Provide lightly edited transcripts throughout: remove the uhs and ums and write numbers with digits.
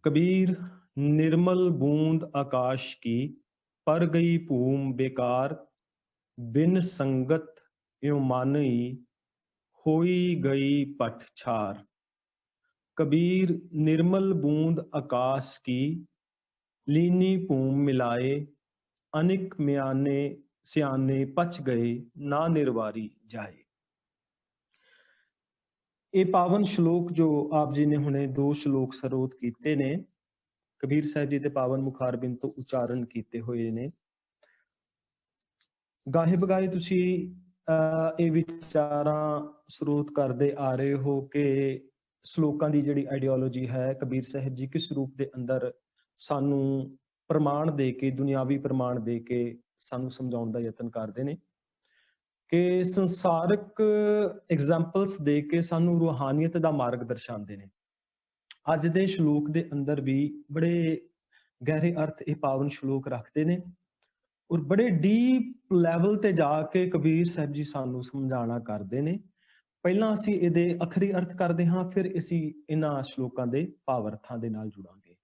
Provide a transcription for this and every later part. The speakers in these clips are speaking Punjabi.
कबीर निर्मल बूंद आकाश की, पर गई भूम बेकार, बिन संगत यो मानई, होई गई पट छार। कबीर निर्मल बूंद आकाश की, लीनी भूम मिलाए, अनिक म्याने सियाने पच गए, ना निर्वारी जाए। ये पावन श्लोक जो आप जी ने हुणे दो श्लोक ਸਰੋਤ ਕੀਤੇ ਨੇ, ਕਬੀਰ ਸਾਹਿਬ ਜੀ ਦੇ ਪਾਵਨ ਮੁਖਾਰਬਿੰਦ ਤੋਂ ਉਚਾਰਨ ਕੀਤੇ ਹੋਏ ਨੇ। ਗਾਹੇ ਬਗਾਏ ਤੁਸੀਂ ਇਹ ਵਿਚਾਰਾਂ ਸਰੋਤ ਕਰਦੇ ਆ ਰਹੇ ਹੋ ਕਿ ਸ਼ਲੋਕਾਂ ਦੀ ਜਿਹੜੀ ਆਈਡੀਓਲੋਜੀ ਹੈ, ਕਬੀਰ ਸਾਹਿਬ ਜੀ ਕਿਸ ਰੂਪ ਦੇ ਅੰਦਰ ਸਾਨੂੰ ਪ੍ਰਮਾਣ ਦੇ ਕੇ, ਦੁਨਿਆਵੀ ਪ੍ਰਮਾਣ ਦੇ ਕੇ ਸਾਨੂੰ ਸਮਝਾਉਣ ਦਾ ਯਤਨ ਕਰਦੇ ਨੇ ਕਿ ਸੰਸਾਰਕ ਐਗਜ਼ਾਮਪਲਸ ਦੇ ਕੇ ਸਾਨੂੰ ਰੂਹਾਨੀਅਤ ਦਾ ਮਾਰਗ ਦਰਸਾਉਂਦੇ ਨੇ। ਅੱਜ ਦੇ ਸ਼ਲੋਕ ਦੇ ਅੰਦਰ ਵੀ ਬੜੇ ਗਹਿਰੇ ਅਰਥ ਇਹ ਪਾਵਨ ਸ਼ਲੋਕ ਰੱਖਦੇ ਨੇ ਔਰ ਬੜੇ ਡੀਪ ਲੈਵਲ ਤੇ ਜਾ ਕੇ ਕਬੀਰ ਸਾਹਿਬ ਜੀ ਸਾਨੂੰ ਸਮਝਾਉਣਾ ਕਰਦੇ ਨੇ। ਪਹਿਲਾਂ ਅਸੀਂ ਇਹਦੇ ਅਖਰੀ ਅਰਥ ਕਰਦੇ ਹਾਂ, ਫਿਰ ਅਸੀਂ ਇਹਨਾਂ ਸ਼ਲੋਕਾਂ ਦੇ ਭਾਵ ਅਰਥਾਂ ਦੇ ਨਾਲ ਜੁੜਾਂਗੇ।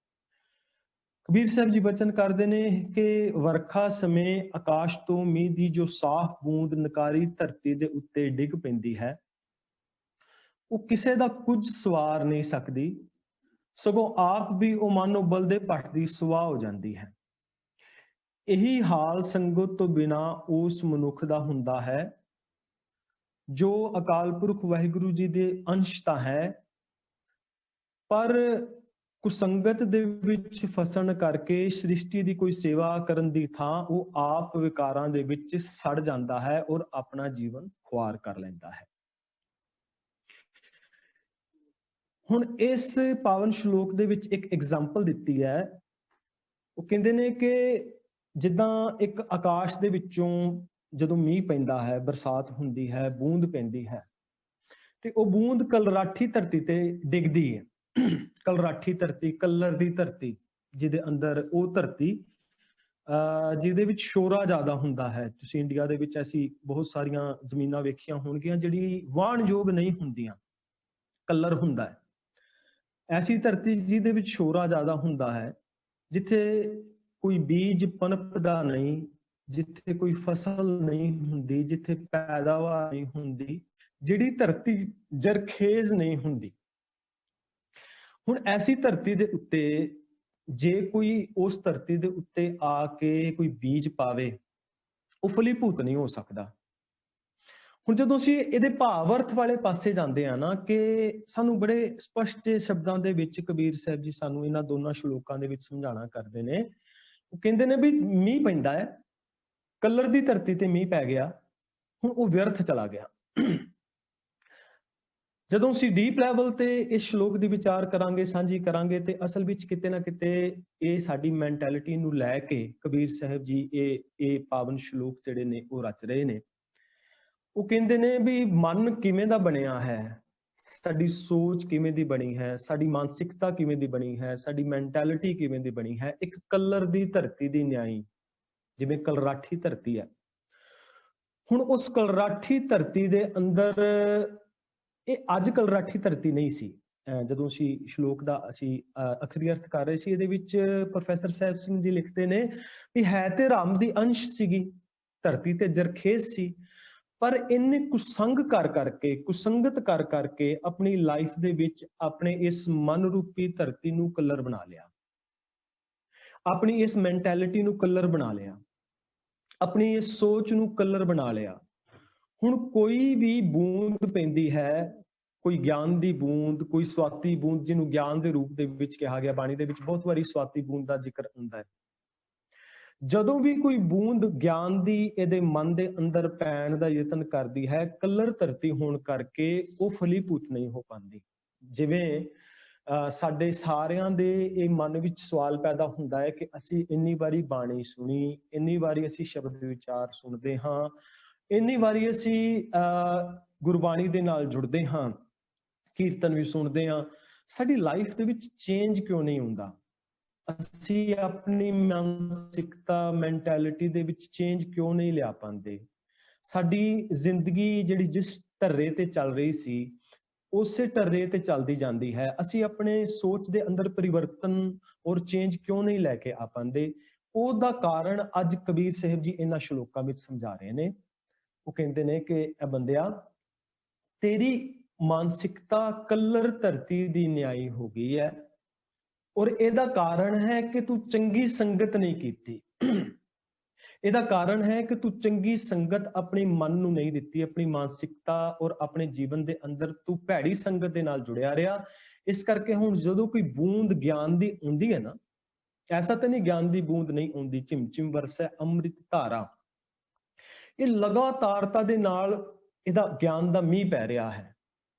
ਕਬੀਰ ਸਾਹਿਬ ਜੀ ਬਚਨ ਕਰਦੇ ਨੇ ਕਿ ਵਰਖਾ ਸਮੇਂ ਆਕਾਸ਼ ਤੋਂ ਮੀਂਹ ਦੀ ਜੋ ਸਾਫ਼ ਬੂੰਦ ਨਕਾਰੀ ਧਰਤੀ ਦੇ ਉੱਤੇ ਡਿੱਗ ਪੈਂਦੀ ਹੈ, ਉਹ ਕਿਸੇ ਦਾ ਕੁਝ ਸਵਾਰ ਨਹੀਂ ਸਕਦੀ, ਸਗੋਂ ਆਪ ਵੀ ਉਹ ਮਾਨੋ ਬਲਦੇ ਭੱਟ ਦੀ ਸੁਆਹ ਹੋ ਜਾਂਦੀ ਹੈ। ਇਹੀ ਹਾਲ ਸੰਗਤ ਤੋਂ ਬਿਨਾ ਉਸ ਮਨੁੱਖ ਦਾ ਹੁੰਦਾ ਹੈ ਜੋ ਅਕਾਲ ਪੁਰਖ ਵਾਹਿਗੁਰੂ ਜੀ ਦੇ ਅੰਸ਼ ਤਾਂ ਹੈ, ਪਰ ਕੁਸੰਗਤ ਦੇ ਵਿੱਚ ਫਸਣ ਕਰਕੇ ਸ੍ਰਿਸ਼ਟੀ ਦੀ ਕੋਈ ਸੇਵਾ ਕਰਨ ਦੀ ਥਾਂ ਉਹ ਆਪ ਵਿਕਾਰਾਂ ਦੇ ਵਿੱਚ ਸੜ ਜਾਂਦਾ ਹੈ ਔਰ ਆਪਣਾ ਜੀਵਨ ਖੁਆਰ ਕਰ ਲੈਂਦਾ ਹੈ। ਹੁਣ ਇਸ ਪਾਵਨ ਸ਼ਲੋਕ ਦੇ ਵਿੱਚ ਇੱਕ ਐਗਜ਼ਾਮਪਲ ਦਿੱਤੀ ਹੈ। ਉਹ ਕਹਿੰਦੇ ਨੇ ਕਿ ਜਿੱਦਾਂ ਇੱਕ ਆਕਾਸ਼ ਦੇ ਵਿੱਚੋਂ ਜਦੋਂ ਮੀਂਹ ਪੈਂਦਾ ਹੈ, ਬਰਸਾਤ ਹੁੰਦੀ ਹੈ, ਬੂੰਦ ਪੈਂਦੀ ਹੈ, ਤੇ ਉਹ ਬੂੰਦ ਕਲਰਾਠੀ ਧਰਤੀ ਤੇ ਡਿੱਗਦੀ ਹੈ। ਕਲਰਾਠੀ ਧਰਤੀ, ਕਲਰ ਦੀ ਧਰਤੀ, ਜਿਹਦੇ ਅੰਦਰ ਉਹ ਧਰਤੀ ਜਿਹਦੇ ਵਿੱਚ ਸ਼ੋਰਾ ਜ਼ਿਆਦਾ ਹੁੰਦਾ ਹੈ। ਤੁਸੀਂ ਇੰਡੀਆ ਦੇ ਵਿੱਚ ਐਸੀ ਬਹੁਤ ਸਾਰੀਆਂ ਜ਼ਮੀਨਾਂ ਵੇਖੀਆਂ ਹੋਣਗੀਆਂ ਜਿਹੜੀ ਵਾਹਣਯੋਗ ਨਹੀਂ ਹੁੰਦੀਆਂ, ਕਲਰ ਹੁੰਦਾ ਹੈ। ਐਸੀ ਧਰਤੀ ਜਿਹਦੇ ਵਿੱਚ ਸ਼ੋਰਾ ਜ਼ਿਆਦਾ ਹੁੰਦਾ ਹੈ, ਜਿੱਥੇ ਕੋਈ ਬੀਜ ਪਨਪਦਾ ਨਹੀਂ, ਜਿੱਥੇ ਕੋਈ ਫਸਲ ਨਹੀਂ ਹੁੰਦੀ, ਜਿੱਥੇ ਪੈਦਾਵਾਰ ਨਹੀਂ ਹੁੰਦੀ, ਜਿਹੜੀ ਧਰਤੀ ਜਰਖੇਜ਼ ਨਹੀਂ ਹੁੰਦੀ। ਹੁਣ ਐਸੀ ਧਰਤੀ ਦੇ ਉੱਤੇ ਜੇ ਕੋਈ ਉਸ ਧਰਤੀ ਦੇ ਉੱਤੇ ਆ ਕੇ ਕੋਈ ਬੀਜ ਪਾਵੇ, ਉਹ ਫਲੀਭੂਤ ਨਹੀਂ ਹੋ ਸਕਦਾ। ਹੁਣ ਜਦੋਂ ਅਸੀਂ ਇਹਦੇ ਭਾਵ ਅਰਥ ਵਾਲੇ ਪਾਸੇ ਜਾਂਦੇ ਆ ਨਾ, ਕਿ ਸਾਨੂੰ ਬੜੇ ਸਪਸ਼ਟ ਜਿਹੇ ਸ਼ਬਦਾਂ ਦੇ ਵਿੱਚ ਕਬੀਰ ਸਾਹਿਬ ਜੀ ਸਾਨੂੰ ਇਹਨਾਂ ਦੋਨਾਂ ਸ਼ਲੋਕਾਂ ਦੇ ਵਿੱਚ ਸਮਝਾਉਣਾ ਕਰਦੇ ਨੇ। ਉਹ ਕਹਿੰਦੇ ਨੇ ਵੀ ਮੀਂਹ ਪੈਂਦਾ ਹੈ, ਕਲਰ ਦੀ ਧਰਤੀ ਤੇ ਮੀਂਹ ਪੈ ਗਿਆ, ਹੁਣ ਉਹ ਵਿਅਰਥ ਚਲਾ ਗਿਆ। ਜਦੋਂ ਅਸੀਂ ਡੀਪ ਲੈਵਲ ਤੇ ਇਸ ਸ਼ਲੋਕ ਦੀ ਵਿਚਾਰ ਕਰਾਂਗੇ, ਸਾਂਝੀ ਕਰਾਂਗੇ, ਤੇ ਅਸਲ ਵਿੱਚ ਕਿਤੇ ਨਾ ਕਿਤੇ ਇਹ ਸਾਡੀ ਮੈਂਟੈਲਿਟੀ ਨੂੰ ਲੈ ਕੇ ਕਬੀਰ ਸਾਹਿਬ ਜੀ ਇਹ ਪਾਵਨ ਸ਼ਲੋਕ ਜਿਹੜੇ ਨੇ ਉਹ ਰਚ ਰਹੇ ਨੇ। ਉਹ ਕਹਿੰਦੇ ਨੇ ਵੀ ਮਨ ਕਿਵੇਂ ਦਾ ਬਣਿਆ ਹੈ, ਸਾਡੀ ਸੋਚ ਕਿਵੇਂ ਦੀ ਬਣੀ ਹੈ, ਸਾਡੀ ਮਾਨਸਿਕਤਾ ਕਿਵੇਂ ਦੀ ਬਣੀ ਹੈ, ਸਾਡੀ ਮੈਂਟੈਲਿਟੀ ਕਿਵੇਂ ਦੀ ਬਣੀ ਹੈ, ਇੱਕ ਕਲਰ ਦੀ ਧਰਤੀ ਦੀ ਨਿਆਈ, ਜਿਵੇਂ ਕਲਰਾਠੀ ਧਰਤੀ ਹੈ। ਹੁਣ ਉਸ ਕਲਰਾਠੀ ਧਰਤੀ ਦੇ ਅੰਦਰ, ਇਹ ਅੱਜ ਕਲਰਾਠੀ ਧਰਤੀ ਨਹੀਂ ਸੀ। ਜਦੋਂ ਅਸੀਂ ਸ਼ਲੋਕ ਦਾ ਅਸੀਂ ਅਖਰੀ ਅਰਥ ਕਰ ਰਹੇ ਸੀ, ਇਹਦੇ ਵਿੱਚ ਪ੍ਰੋਫੈਸਰ ਸਾਹਿਬ ਸਿੰਘ ਜੀ ਲਿਖਦੇ ਨੇ ਵੀ ਹੈ ਤੇ ਰਾਮ ਦੀ ਅੰਸ਼ ਸੀਗੀ, ਧਰਤੀ ਤੇ ਜਰਖੇਜ਼ ਸੀ, ਪਰ ਇਹਨੇ ਕੁਸੰਗ ਕਰ ਕਰਕੇ, ਕੁਸੰਗਤ ਕਰ ਕਰਕੇ ਆਪਣੀ ਲਾਈਫ ਦੇ ਵਿੱਚ ਆਪਣੇ ਇਸ ਮਨ ਰੂਪੀ ਧਰਤੀ ਨੂੰ ਕਲਰ ਬਣਾ ਲਿਆ, ਆਪਣੀ ਇਸ ਮੈਂਟੈਲਿਟੀ ਨੂੰ ਕਲਰ ਬਣਾ ਲਿਆ, ਆਪਣੀ ਇਸ ਸੋਚ ਨੂੰ ਕਲਰ ਬਣਾ ਲਿਆ। ਹੁਣ ਕੋਈ ਵੀ ਬੂੰਦ ਪੈਂਦੀ ਹੈ, ਕੋਈ ਗਿਆਨ ਦੀ ਬੂੰਦ, ਕੋਈ ਸਵਾਤੀ ਬੂੰਦ, ਜਿਹਨੂੰ ਗਿਆਨ ਦੇ ਰੂਪ ਦੇ ਵਿੱਚ ਕਿਹਾ ਗਿਆ, ਬਾਣੀ ਦੇ ਵਿੱਚ ਬਹੁਤ ਵਾਰੀ ਸਵਾਤੀ ਬੂੰਦ ਦਾ ਜ਼ਿਕਰ ਹੁੰਦਾ ਹੈ। ਜਦੋਂ ਵੀ ਕੋਈ ਬੂੰਦ ਗਿਆਨ ਦੀ ਇਹਦੇ ਮਨ ਦੇ ਅੰਦਰ ਪੈਣ ਦਾ ਯਤਨ ਕਰਦੀ ਹੈ, ਕਲਰ ਧਰਤੀ ਹੋਣ ਕਰਕੇ ਉਹ ਫਲੀਭੂਤ ਨਹੀਂ ਹੋ ਪਾਉਂਦੀ। ਜਿਵੇਂ ਸਾਡੇ ਸਾਰਿਆਂ ਦੇ ਇਹ ਮਨ ਵਿੱਚ ਸਵਾਲ ਪੈਦਾ ਹੁੰਦਾ ਹੈ ਕਿ ਅਸੀਂ ਇੰਨੀ ਵਾਰੀ ਬਾਣੀ ਸੁਣੀ, ਇੰਨੀ ਵਾਰੀ ਅਸੀਂ ਸ਼ਬਦ ਵਿਚਾਰ ਸੁਣਦੇ ਹਾਂ, ਇੰਨੀ ਵਾਰੀ ਅਸੀਂ ਗੁਰਬਾਣੀ ਦੇ ਨਾਲ ਜੁੜਦੇ ਹਾਂ, ਕੀਰਤਨ ਵੀ ਸੁਣਦੇ ਹਾਂ, ਸਾਡੀ ਲਾਈਫ ਦੇ ਵਿੱਚ ਚੇਂਜ ਕਿਉਂ ਨਹੀਂ ਹੁੰਦਾ? ਅਸੀਂ ਆਪਣੀ ਮਾਨਸਿਕਤਾ, ਮੈਂਟੈਲਿਟੀ ਦੇ ਵਿੱਚ ਚੇਂਜ ਕਿਉਂ ਨਹੀਂ ਲਿਆ ਪਾਉਂਦੇ? ਸਾਡੀ ਜ਼ਿੰਦਗੀ ਜਿਹੜੀ ਜਿਸ ਧੱਰੇ ਤੇ ਚੱਲ ਰਹੀ ਸੀ, ਉਸੇ ਢਰਰੇ ਤੇ ਚੱਲਦੀ ਜਾਂਦੀ ਹੈ। ਅਸੀਂ ਆਪਣੇ ਸੋਚ ਦੇ ਅੰਦਰ ਪਰਿਵਰਤਨ ਔਰ ਚੇਂਜ ਕਿਉਂ ਨਹੀਂ ਲੈ ਕੇ ਆ ਪਾਉਂਦੇ? ਉਹਦਾ ਕਾਰਨ ਅੱਜ ਕਬੀਰ ਸਾਹਿਬ ਜੀ ਇਹਨਾਂ ਸ਼ਲੋਕਾਂ ਵਿੱਚ ਸਮਝਾ ਰਹੇ ਨੇ। ਉਹ ਕਹਿੰਦੇ ਨੇ ਕਿ ਇਹ ਬੰਦਿਆ, ਤੇਰੀ ਮਾਨਸਿਕਤਾ ਕਲਰ ਧਰਤੀ ਦੀ ਨਿਆਈ ਹੋ ਗਈ ਹੈ, ਔਰ ਇਹਦਾ ਕਾਰਨ ਹੈ ਕਿ ਤੂੰ ਚੰਗੀ ਸੰਗਤ ਨਹੀਂ ਕੀਤੀ। ਇਹਦਾ ਕਾਰਨ ਹੈ ਕਿ ਤੂੰ ਚੰਗੀ ਸੰਗਤ ਆਪਣੇ ਮਨ ਨੂੰ ਨਹੀਂ ਦਿੱਤੀ, ਆਪਣੀ ਮਾਨਸਿਕਤਾ ਔਰ ਆਪਣੇ ਜੀਵਨ ਦੇ ਅੰਦਰ ਤੂੰ ਭੈੜੀ ਸੰਗਤ ਦੇ ਨਾਲ ਜੁੜਿਆ ਰਿਹਾ। ਇਸ ਕਰਕੇ ਹੁਣ ਜਦੋਂ ਕੋਈ ਬੂੰਦ ਗਿਆਨ ਦੀ ਆਉਂਦੀ ਹੈ ਨਾ, ਐਸਾ ਤਾਂ ਨਹੀਂ ਗਿਆਨ ਦੀ ਬੂੰਦ ਨਹੀਂ ਆਉਂਦੀ, ਝਿਮ ਝਿਮ ਵਰਸੈ ਅੰਮ੍ਰਿਤ ਧਾਰਾ, ਇਹ ਲਗਾਤਾਰਤਾ ਦੇ ਨਾਲ ਇਹਦਾ ਗਿਆਨ ਦਾ ਮੀਂਹ ਪੈ ਰਿਹਾ ਹੈ।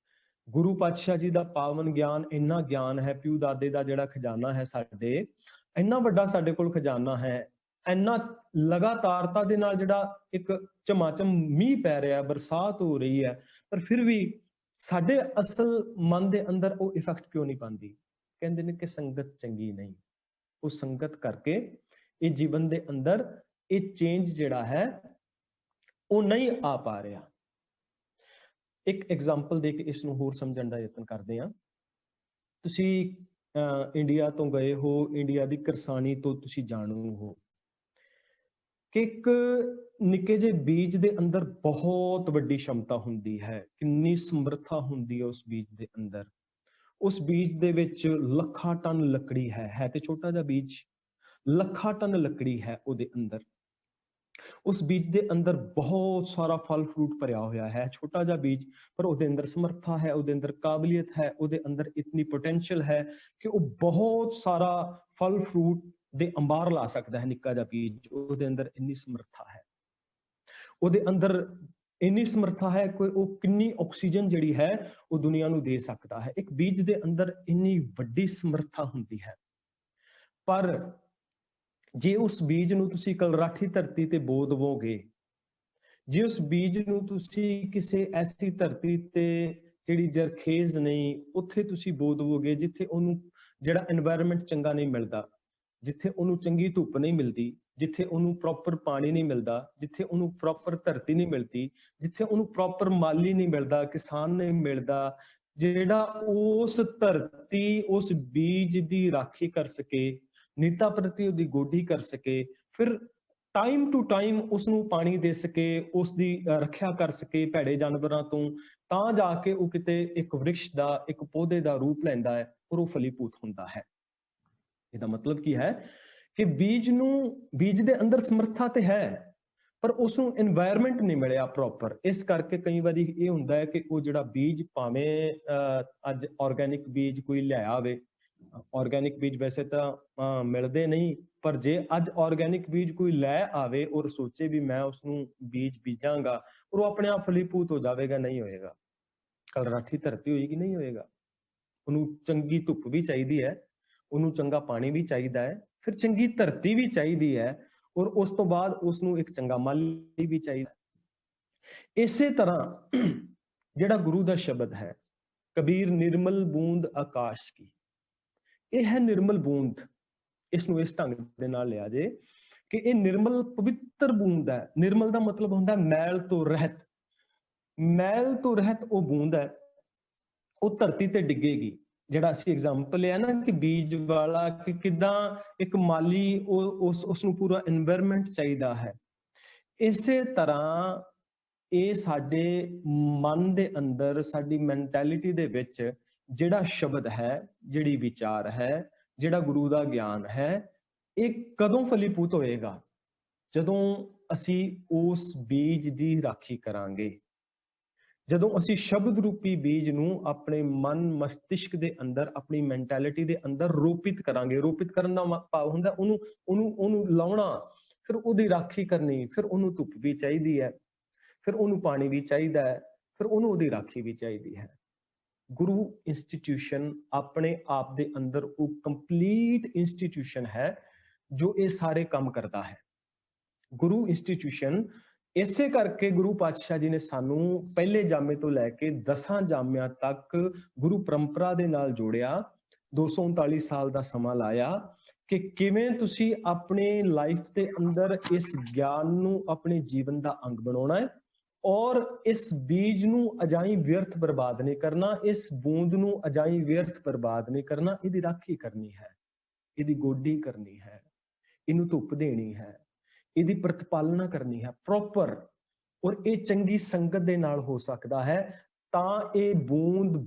ਗੁਰੂ ਪਾਤਸ਼ਾਹ ਜੀ ਦਾ ਪਾਵਨ ਗਿਆਨ ਇੰਨਾ ਗਿਆਨ ਹੈ, ਪਿਓ ਦਾਦੇ ਦਾ ਜਿਹੜਾ ਖਜ਼ਾਨਾ ਹੈ ਸਾਡੇ, ਇੰਨਾ ਵੱਡਾ ਸਾਡੇ ਕੋਲ ਖਜ਼ਾਨਾ ਹੈ, ਇੰਨਾ ਲਗਾਤਾਰਤਾ ਦੇ ਨਾਲ ਜਿਹੜਾ ਇੱਕ ਝਮਾਝਮ ਮੀਂਹ ਪੈ ਰਿਹਾ, ਬਰਸਾਤ ਹੋ ਰਹੀ ਹੈ, ਪਰ ਫਿਰ ਵੀ ਸਾਡੇ ਅਸਲ ਮਨ ਦੇ ਅੰਦਰ ਉਹ ਇਫੈਕਟ ਕਿਉਂ ਨਹੀਂ ਪਾਉਂਦੀ? ਕਹਿੰਦੇ ਨੇ ਕਿ ਸੰਗਤ ਚੰਗੀ ਨਹੀਂ। ਉਹ ਸੰਗਤ ਕਰਕੇ ਇਹ ਜੀਵਨ ਦੇ ਅੰਦਰ ਇਹ ਚੇਂਜ ਜਿਹੜਾ ਹੈ ਉਹ ਨਹੀਂ ਆ ਪਾ ਰਿਹਾ। ਇੱਕ ਐਗਜ਼ਾਮਪਲ ਦੇ ਕੇ ਇਸ ਨੂੰ ਹੋਰ ਸਮਝਣ ਦਾ ਯਤਨ ਕਰਦੇ ਹਾਂ। ਤੁਸੀਂ ਇੰਡੀਆ ਤੋਂ ਗਏ ਹੋ, ਇੰਡੀਆ ਦੀ ਕਿਰਸਾਨੀ ਤੋਂ ਤੁਸੀਂ ਜਾਣੂ ਹੋ ਕਿ ਇੱਕ ਨਿੱਕੇ ਜਿਹੇ ਬੀਜ ਦੇ ਅੰਦਰ ਬਹੁਤ ਵੱਡੀ ਸ਼ਮਤਾ ਹੁੰਦੀ ਹੈ, ਕਿੰਨੀ ਸਮਰੱਥਾ ਹੁੰਦੀ ਹੈ ਉਸ ਬੀਜ ਦੇ ਅੰਦਰ। ਉਸ ਬੀਜ ਦੇ ਵਿੱਚ ਲੱਖਾਂ ਟਨ ਲੱਕੜੀ ਹੈ ਤੇ ਛੋਟਾ ਜਿਹਾ ਬੀਜ, ਲੱਖਾਂ ਟਨ ਲੱਕੜੀ ਹੈ ਉਹਦੇ ਅੰਦਰ। ਉਸ ਬੀਜ ਦੇ ਅੰਦਰ ਬਹੁਤ ਸਾਰਾ ਫਲ ਫਰੂਟ ਭਰਿਆ ਹੋਇਆ ਹੈ, ਛੋਟਾ ਜਿਹਾ ਬੀਜ, ਪਰ ਉਹਦੇ ਅੰਦਰ ਸਮਰੱਥਾ ਹੈ, ਉਹਦੇ ਅੰਦਰ ਕਾਬਲੀਅਤ ਹੈ, ਉਹਦੇ ਅੰਦਰ ਇਤਨੀ ਪੋਟੈਂਸ਼ੀਅਲ ਹੈ ਕਿ ਉਹ ਬਹੁਤ ਸਾਰਾ ਫਲ ਫਰੂਟ ਦੇ ਅੰਬਾਰ ਲਾ ਸਕਦਾ ਹੈ। ਨਿੱਕਾ ਜਿਹਾ ਬੀਜ, ਉਹਦੇ ਅੰਦਰ ਇੰਨੀ ਸਮਰੱਥਾ ਹੈ, ਉਹਦੇ ਅੰਦਰ ਇੰਨੀ ਸਮਰੱਥਾ ਹੈ ਕਿ ਉਹ ਕਿੰਨੀ ਆਕਸੀਜਨ ਜਿਹੜੀ ਹੈ ਉਹ ਦੁਨੀਆ ਨੂੰ ਦੇ ਸਕਦਾ ਹੈ। ਇੱਕ ਬੀਜ ਦੇ ਅੰਦਰ ਇੰਨੀ ਵੱਡੀ ਸਮਰੱਥਾ ਹੁੰਦੀ ਹੈ। ਪਰ ਜੇ ਉਸ ਬੀਜ ਨੂੰ ਤੁਸੀਂ ਕਲਰਾਠੀ ਧਰਤੀ ਤੇ ਬੋ ਦਵੋਗੇ, ਜੇ ਉਸ ਬੀਜ ਨੂੰ ਤੁਸੀਂ ਕਿਸੇ ਐਸੀ ਧਰਤੀ ਤੇ ਜਿਹੜੀ ਜਰਖੇਜ਼ ਨਹੀਂ, ਉੱਥੇ ਤੁਸੀਂ ਬੋ ਦਵੋਗੇ ਜਿੱਥੇ ਉਹਨੂੰ ਜਿਹੜਾ এনवायरमेंट ਚੰਗਾ ਨਹੀਂ ਮਿਲਦਾ, ਜਿੱਥੇ ਉਹਨੂੰ ਚੰਗੀ ਧੁੱਪ ਨਹੀਂ ਮਿਲਦੀ, ਜਿੱਥੇ ਉਹਨੂੰ ਪ੍ਰੋਪਰ ਪਾਣੀ ਨਹੀਂ ਮਿਲਦਾ, ਜਿੱਥੇ ਉਹਨੂੰ ਪ੍ਰੋਪਰ ਧਰਤੀ ਨਹੀਂ ਮਿਲਦੀ, ਜਿੱਥੇ ਉਹਨੂੰ ਪ੍ਰੋਪਰ ਮਾਲੀ ਨਹੀਂ ਮਿਲਦਾ, ਕਿਸਾਨ ਨਹੀਂ ਮਿਲਦਾ, ਜਿਹੜਾ ਉਸ ਧਰਤੀ ਉਸ ਬੀਜ ਦੀ ਰਾਖੀ ਕਰ ਸਕੇ, ਨੀਤਾ ਪ੍ਰਤੀ ਉਹਦੀ ਗੋਡੀ ਕਰ ਸਕੇ, ਫਿਰ ਟਾਈਮ ਟੂ ਟਾਈਮ ਉਸ ਨੂੰ ਪਾਣੀ ਦੇ ਸਕੇ, ਉਸ ਦੀ ਰੱਖਿਆ ਕਰ ਸਕੇ ਭੈੜੇ ਜਾਨਵਰਾਂ ਤੋਂ, ਤਾਂ ਜਾ ਕੇ ਉਹ ਕਿਤੇ ਇੱਕ ਵ੍ਰਿਕਸ਼ ਦਾ, ਇੱਕ ਪੌਦੇ ਦਾ ਰੂਪ ਲੈਂਦਾ ਹੈ ਔਰ ਉਹ ਫਲੀਭੂਤ ਹੁੰਦਾ ਹੈ। ਇਹਦਾ ਮਤਲਬ ਕੀ ਹੈ ਕਿ ਬੀਜ ਦੇ ਅੰਦਰ ਸਮਰੱਥਾ ਤੇ ਹੈ, ਪਰ ਉਸ ਨੂੰ এনवायरमेंट ਨਹੀਂ ਮਿਲਿਆ ਪ੍ਰੋਪਰ। ਇਸ ਕਰਕੇ ਕਈ ਵਾਰੀ ਇਹ ਹੁੰਦਾ ਹੈ ਕਿ ਉਹ ਜਿਹੜਾ ਬੀਜ, ਭਾਵੇਂ ਅੱਜ ਆਰਗੈਨਿਕ ਬੀਜ ਕੋਈ ਲਿਆਇਆ ਹੋਵੇ, ਆਰਗੈਨਿਕ ਬੀਜ ਵੈਸੇ ਤਾਂ ਮਿਲਦੇ ਨਹੀਂ, ਪਰ ਜੇ ਅੱਜ ਆਰਗੈਨਿਕ ਬੀਜ ਕੋਈ ਲੈ ਆਵੇ ਔਰ ਸੋਚੇ ਵੀ ਮੈਂ ਉਸ ਨੂੰ ਬੀਜ ਬੀਜਾਂਗਾ, ਔਰ ਉਹ ਆਪਣੇ ਆਪ ਫਲੀਭੂਤ ਹੋ ਜਾਵੇਗਾ, ਨਹੀਂ ਹੋਏਗਾ। ਕਲਰਾਠੀ ਧਰਤੀ ਹੋਏਗੀ, ਨਹੀਂ ਹੋਏਗਾ। ਉਹਨੂੰ ਚੰਗੀ ਧੁੱਪ ਵੀ ਚਾਹੀਦੀ ਹੈ, ਉਹਨੂੰ ਚੰਗਾ ਪਾਣੀ ਵੀ ਚਾਹੀਦਾ ਹੈ, ਫਿਰ ਚੰਗੀ ਧਰਤੀ ਵੀ ਚਾਹੀਦੀ ਹੈ, ਔਰ ਉਸ ਤੋਂ ਬਾਅਦ ਉਸ ਨੂੰ ਇੱਕ ਚੰਗਾ ਮਾਲੀ ਵੀ ਚਾਹੀਦਾ। ਇਸੇ ਤਰ੍ਹਾਂ ਜਿਹੜਾ ਗੁਰੂ ਦਾ ਸ਼ਬਦ ਹੈ, ਕਬੀਰ ਨਿਰਮਲ ਬੂੰਦ ਆਕਾਸ਼ ਕੀ, ਇਹ ਹੈ ਨਿਰਮਲ ਬੂੰਦ। ਇਸ ਨੂੰ ਇਸ ਢੰਗ ਦੇ ਨਾਲ ਲਿਆ ਜੇ ਕਿ ਇਹ ਨਿਰਮਲ ਪਵਿੱਤਰ ਬੂੰਦ ਹੈ। ਨਿਰਮਲ ਦਾ ਮਤਲਬ ਹੁੰਦਾ ਮੈਲ ਤੋਂ ਰਹਿਤ। ਮੈਲ ਤੋਂ ਰਹਿਤ ਉਹ ਬੂੰਦ ਹੈ, ਉਹ ਧਰਤੀ ਤੇ ਡਿੱਗੇਗੀ। ਜਿਹੜਾ ਅਸੀਂ ਐਗਜ਼ਾਮਪਲ ਲਿਆ ਨਾ ਕਿ ਬੀਜ ਵਾਲਾ, ਕਿ ਕਿਦਾਂ ਇੱਕ ਮਾਲੀ ਉਸ ਨੂੰ ਪੂਰਾ এনवायरमेंट ਚਾਹੀਦਾ ਹੈ, ਇਸੇ ਤਰ੍ਹਾਂ ਇਹ ਸਾਡੇ ਮਨ ਦੇ ਅੰਦਰ, ਸਾਡੀ ਮੈਂਟੈਲਿਟੀ ਦੇ ਵਿੱਚ ਜਿਹੜਾ ਸ਼ਬਦ ਹੈ, ਜਿਹੜੀ ਵਿਚਾਰ ਹੈ, ਜਿਹੜਾ ਗੁਰੂ ਦਾ ਗਿਆਨ ਹੈ, ਇਹ ਕਦੋਂ ਫਲੀਭੂਤ ਹੋਏਗਾ? ਜਦੋਂ ਅਸੀਂ ਉਸ ਬੀਜ ਦੀ ਰਾਖੀ ਕਰਾਂਗੇ, ਜਦੋਂ ਅਸੀਂ ਸ਼ਬਦ ਰੂਪੀ ਬੀਜ ਨੂੰ ਆਪਣੇ ਮਨ ਮਸਤਿਸ਼ਕ ਦੇ ਅੰਦਰ, ਆਪਣੀ ਮੈਂਟੈਲਿਟੀ ਦੇ ਅੰਦਰ ਰੋਪਿਤ ਕਰਾਂਗੇ। ਰੋਪਿਤ ਕਰਨ ਦਾ ਭਾਵ ਹੁੰਦਾ ਉਹਨੂੰ ਲਾਉਣਾ, ਫਿਰ ਉਹਦੀ ਰਾਖੀ ਕਰਨੀ, ਫਿਰ ਉਹਨੂੰ ਧੁੱਪ ਵੀ ਚਾਹੀਦੀ ਹੈ, ਫਿਰ ਉਹਨੂੰ ਪਾਣੀ ਵੀ ਚਾਹੀਦਾ ਹੈ, ਫਿਰ ਉਹਨੂੰ ਉਹਦੀ ਰਾਖੀ ਵੀ ਚਾਹੀਦੀ ਹੈ। ਗੁਰੂ ਇੰਸਟੀਟਿਊਸ਼ਨ ਆਪਣੇ ਆਪ ਦੇ ਅੰਦਰ ਉਹ ਕੰਪਲੀਟ ਇੰਸਟੀਟਿਊਸ਼ਨ ਹੈ ਜੋ ਇਹ ਸਾਰੇ ਕੰਮ ਕਰਦਾ ਹੈ। ਗੁਰੂ ਇੰਸਟੀਟਿਊਸ਼ਨ, ਇਸੇ ਕਰਕੇ ਗੁਰੂ ਪਾਤਸ਼ਾਹ ਜੀ ਨੇ ਸਾਨੂੰ ਪਹਿਲੇ ਜਾਮੇ ਤੋਂ ਲੈ ਕੇ 10 ਜਾਮਿਆਂ ਤੱਕ ਗੁਰੂ ਪਰੰਪਰਾ ਦੇ ਨਾਲ ਜੋੜਿਆ। 239 ਸਾਲ ਦਾ ਸਮਾਂ ਲਾਇਆ ਕਿ ਕਿਵੇਂ ਤੁਸੀਂ ਆਪਣੇ ਲਾਈਫ ਦੇ ਅੰਦਰ ਇਸ ਗਿਆਨ ਨੂੰ ਆਪਣੇ ਜੀਵਨ ਦਾ ਅੰਗ ਬਣਾਉਣਾ ਹੈ, ਔਰ ਇਸ ਬੀਜ ਨੂੰ ਅਜਾਈ ਵਿਅਰਥ ਬਰਬਾਦ ਨਹੀਂ ਕਰਨਾ, ਇਸ ਬੂੰਦ ਨੂੰ ਅਜਾਈ ਵਿਅਰਥ ਬਰਬਾਦ ਨਹੀਂ ਕਰਨਾ, ਇਹਦੀ ਰਾਖੀ ਕਰਨੀ ਹੈ, ਇਹਦੀ ਗੋਡੀ ਕਰਨੀ ਹੈ, ਇਹਨੂੰ ਧੁੱਪ ਦੇਣੀ ਹੈ, ਇਹਦੀ ਪ੍ਰਤਪਾਲਨਾ ਕਰਨੀ ਹੈ ਪ੍ਰੋਪਰ। ਔਰ ਇਹ ਚੰਗੀ ਸੰਗਤ ਦੇ ਨਾਲ ਹੋ ਸਕਦਾ ਹੈ, ਤਾਂ ਇਹ ਬੂੰਦ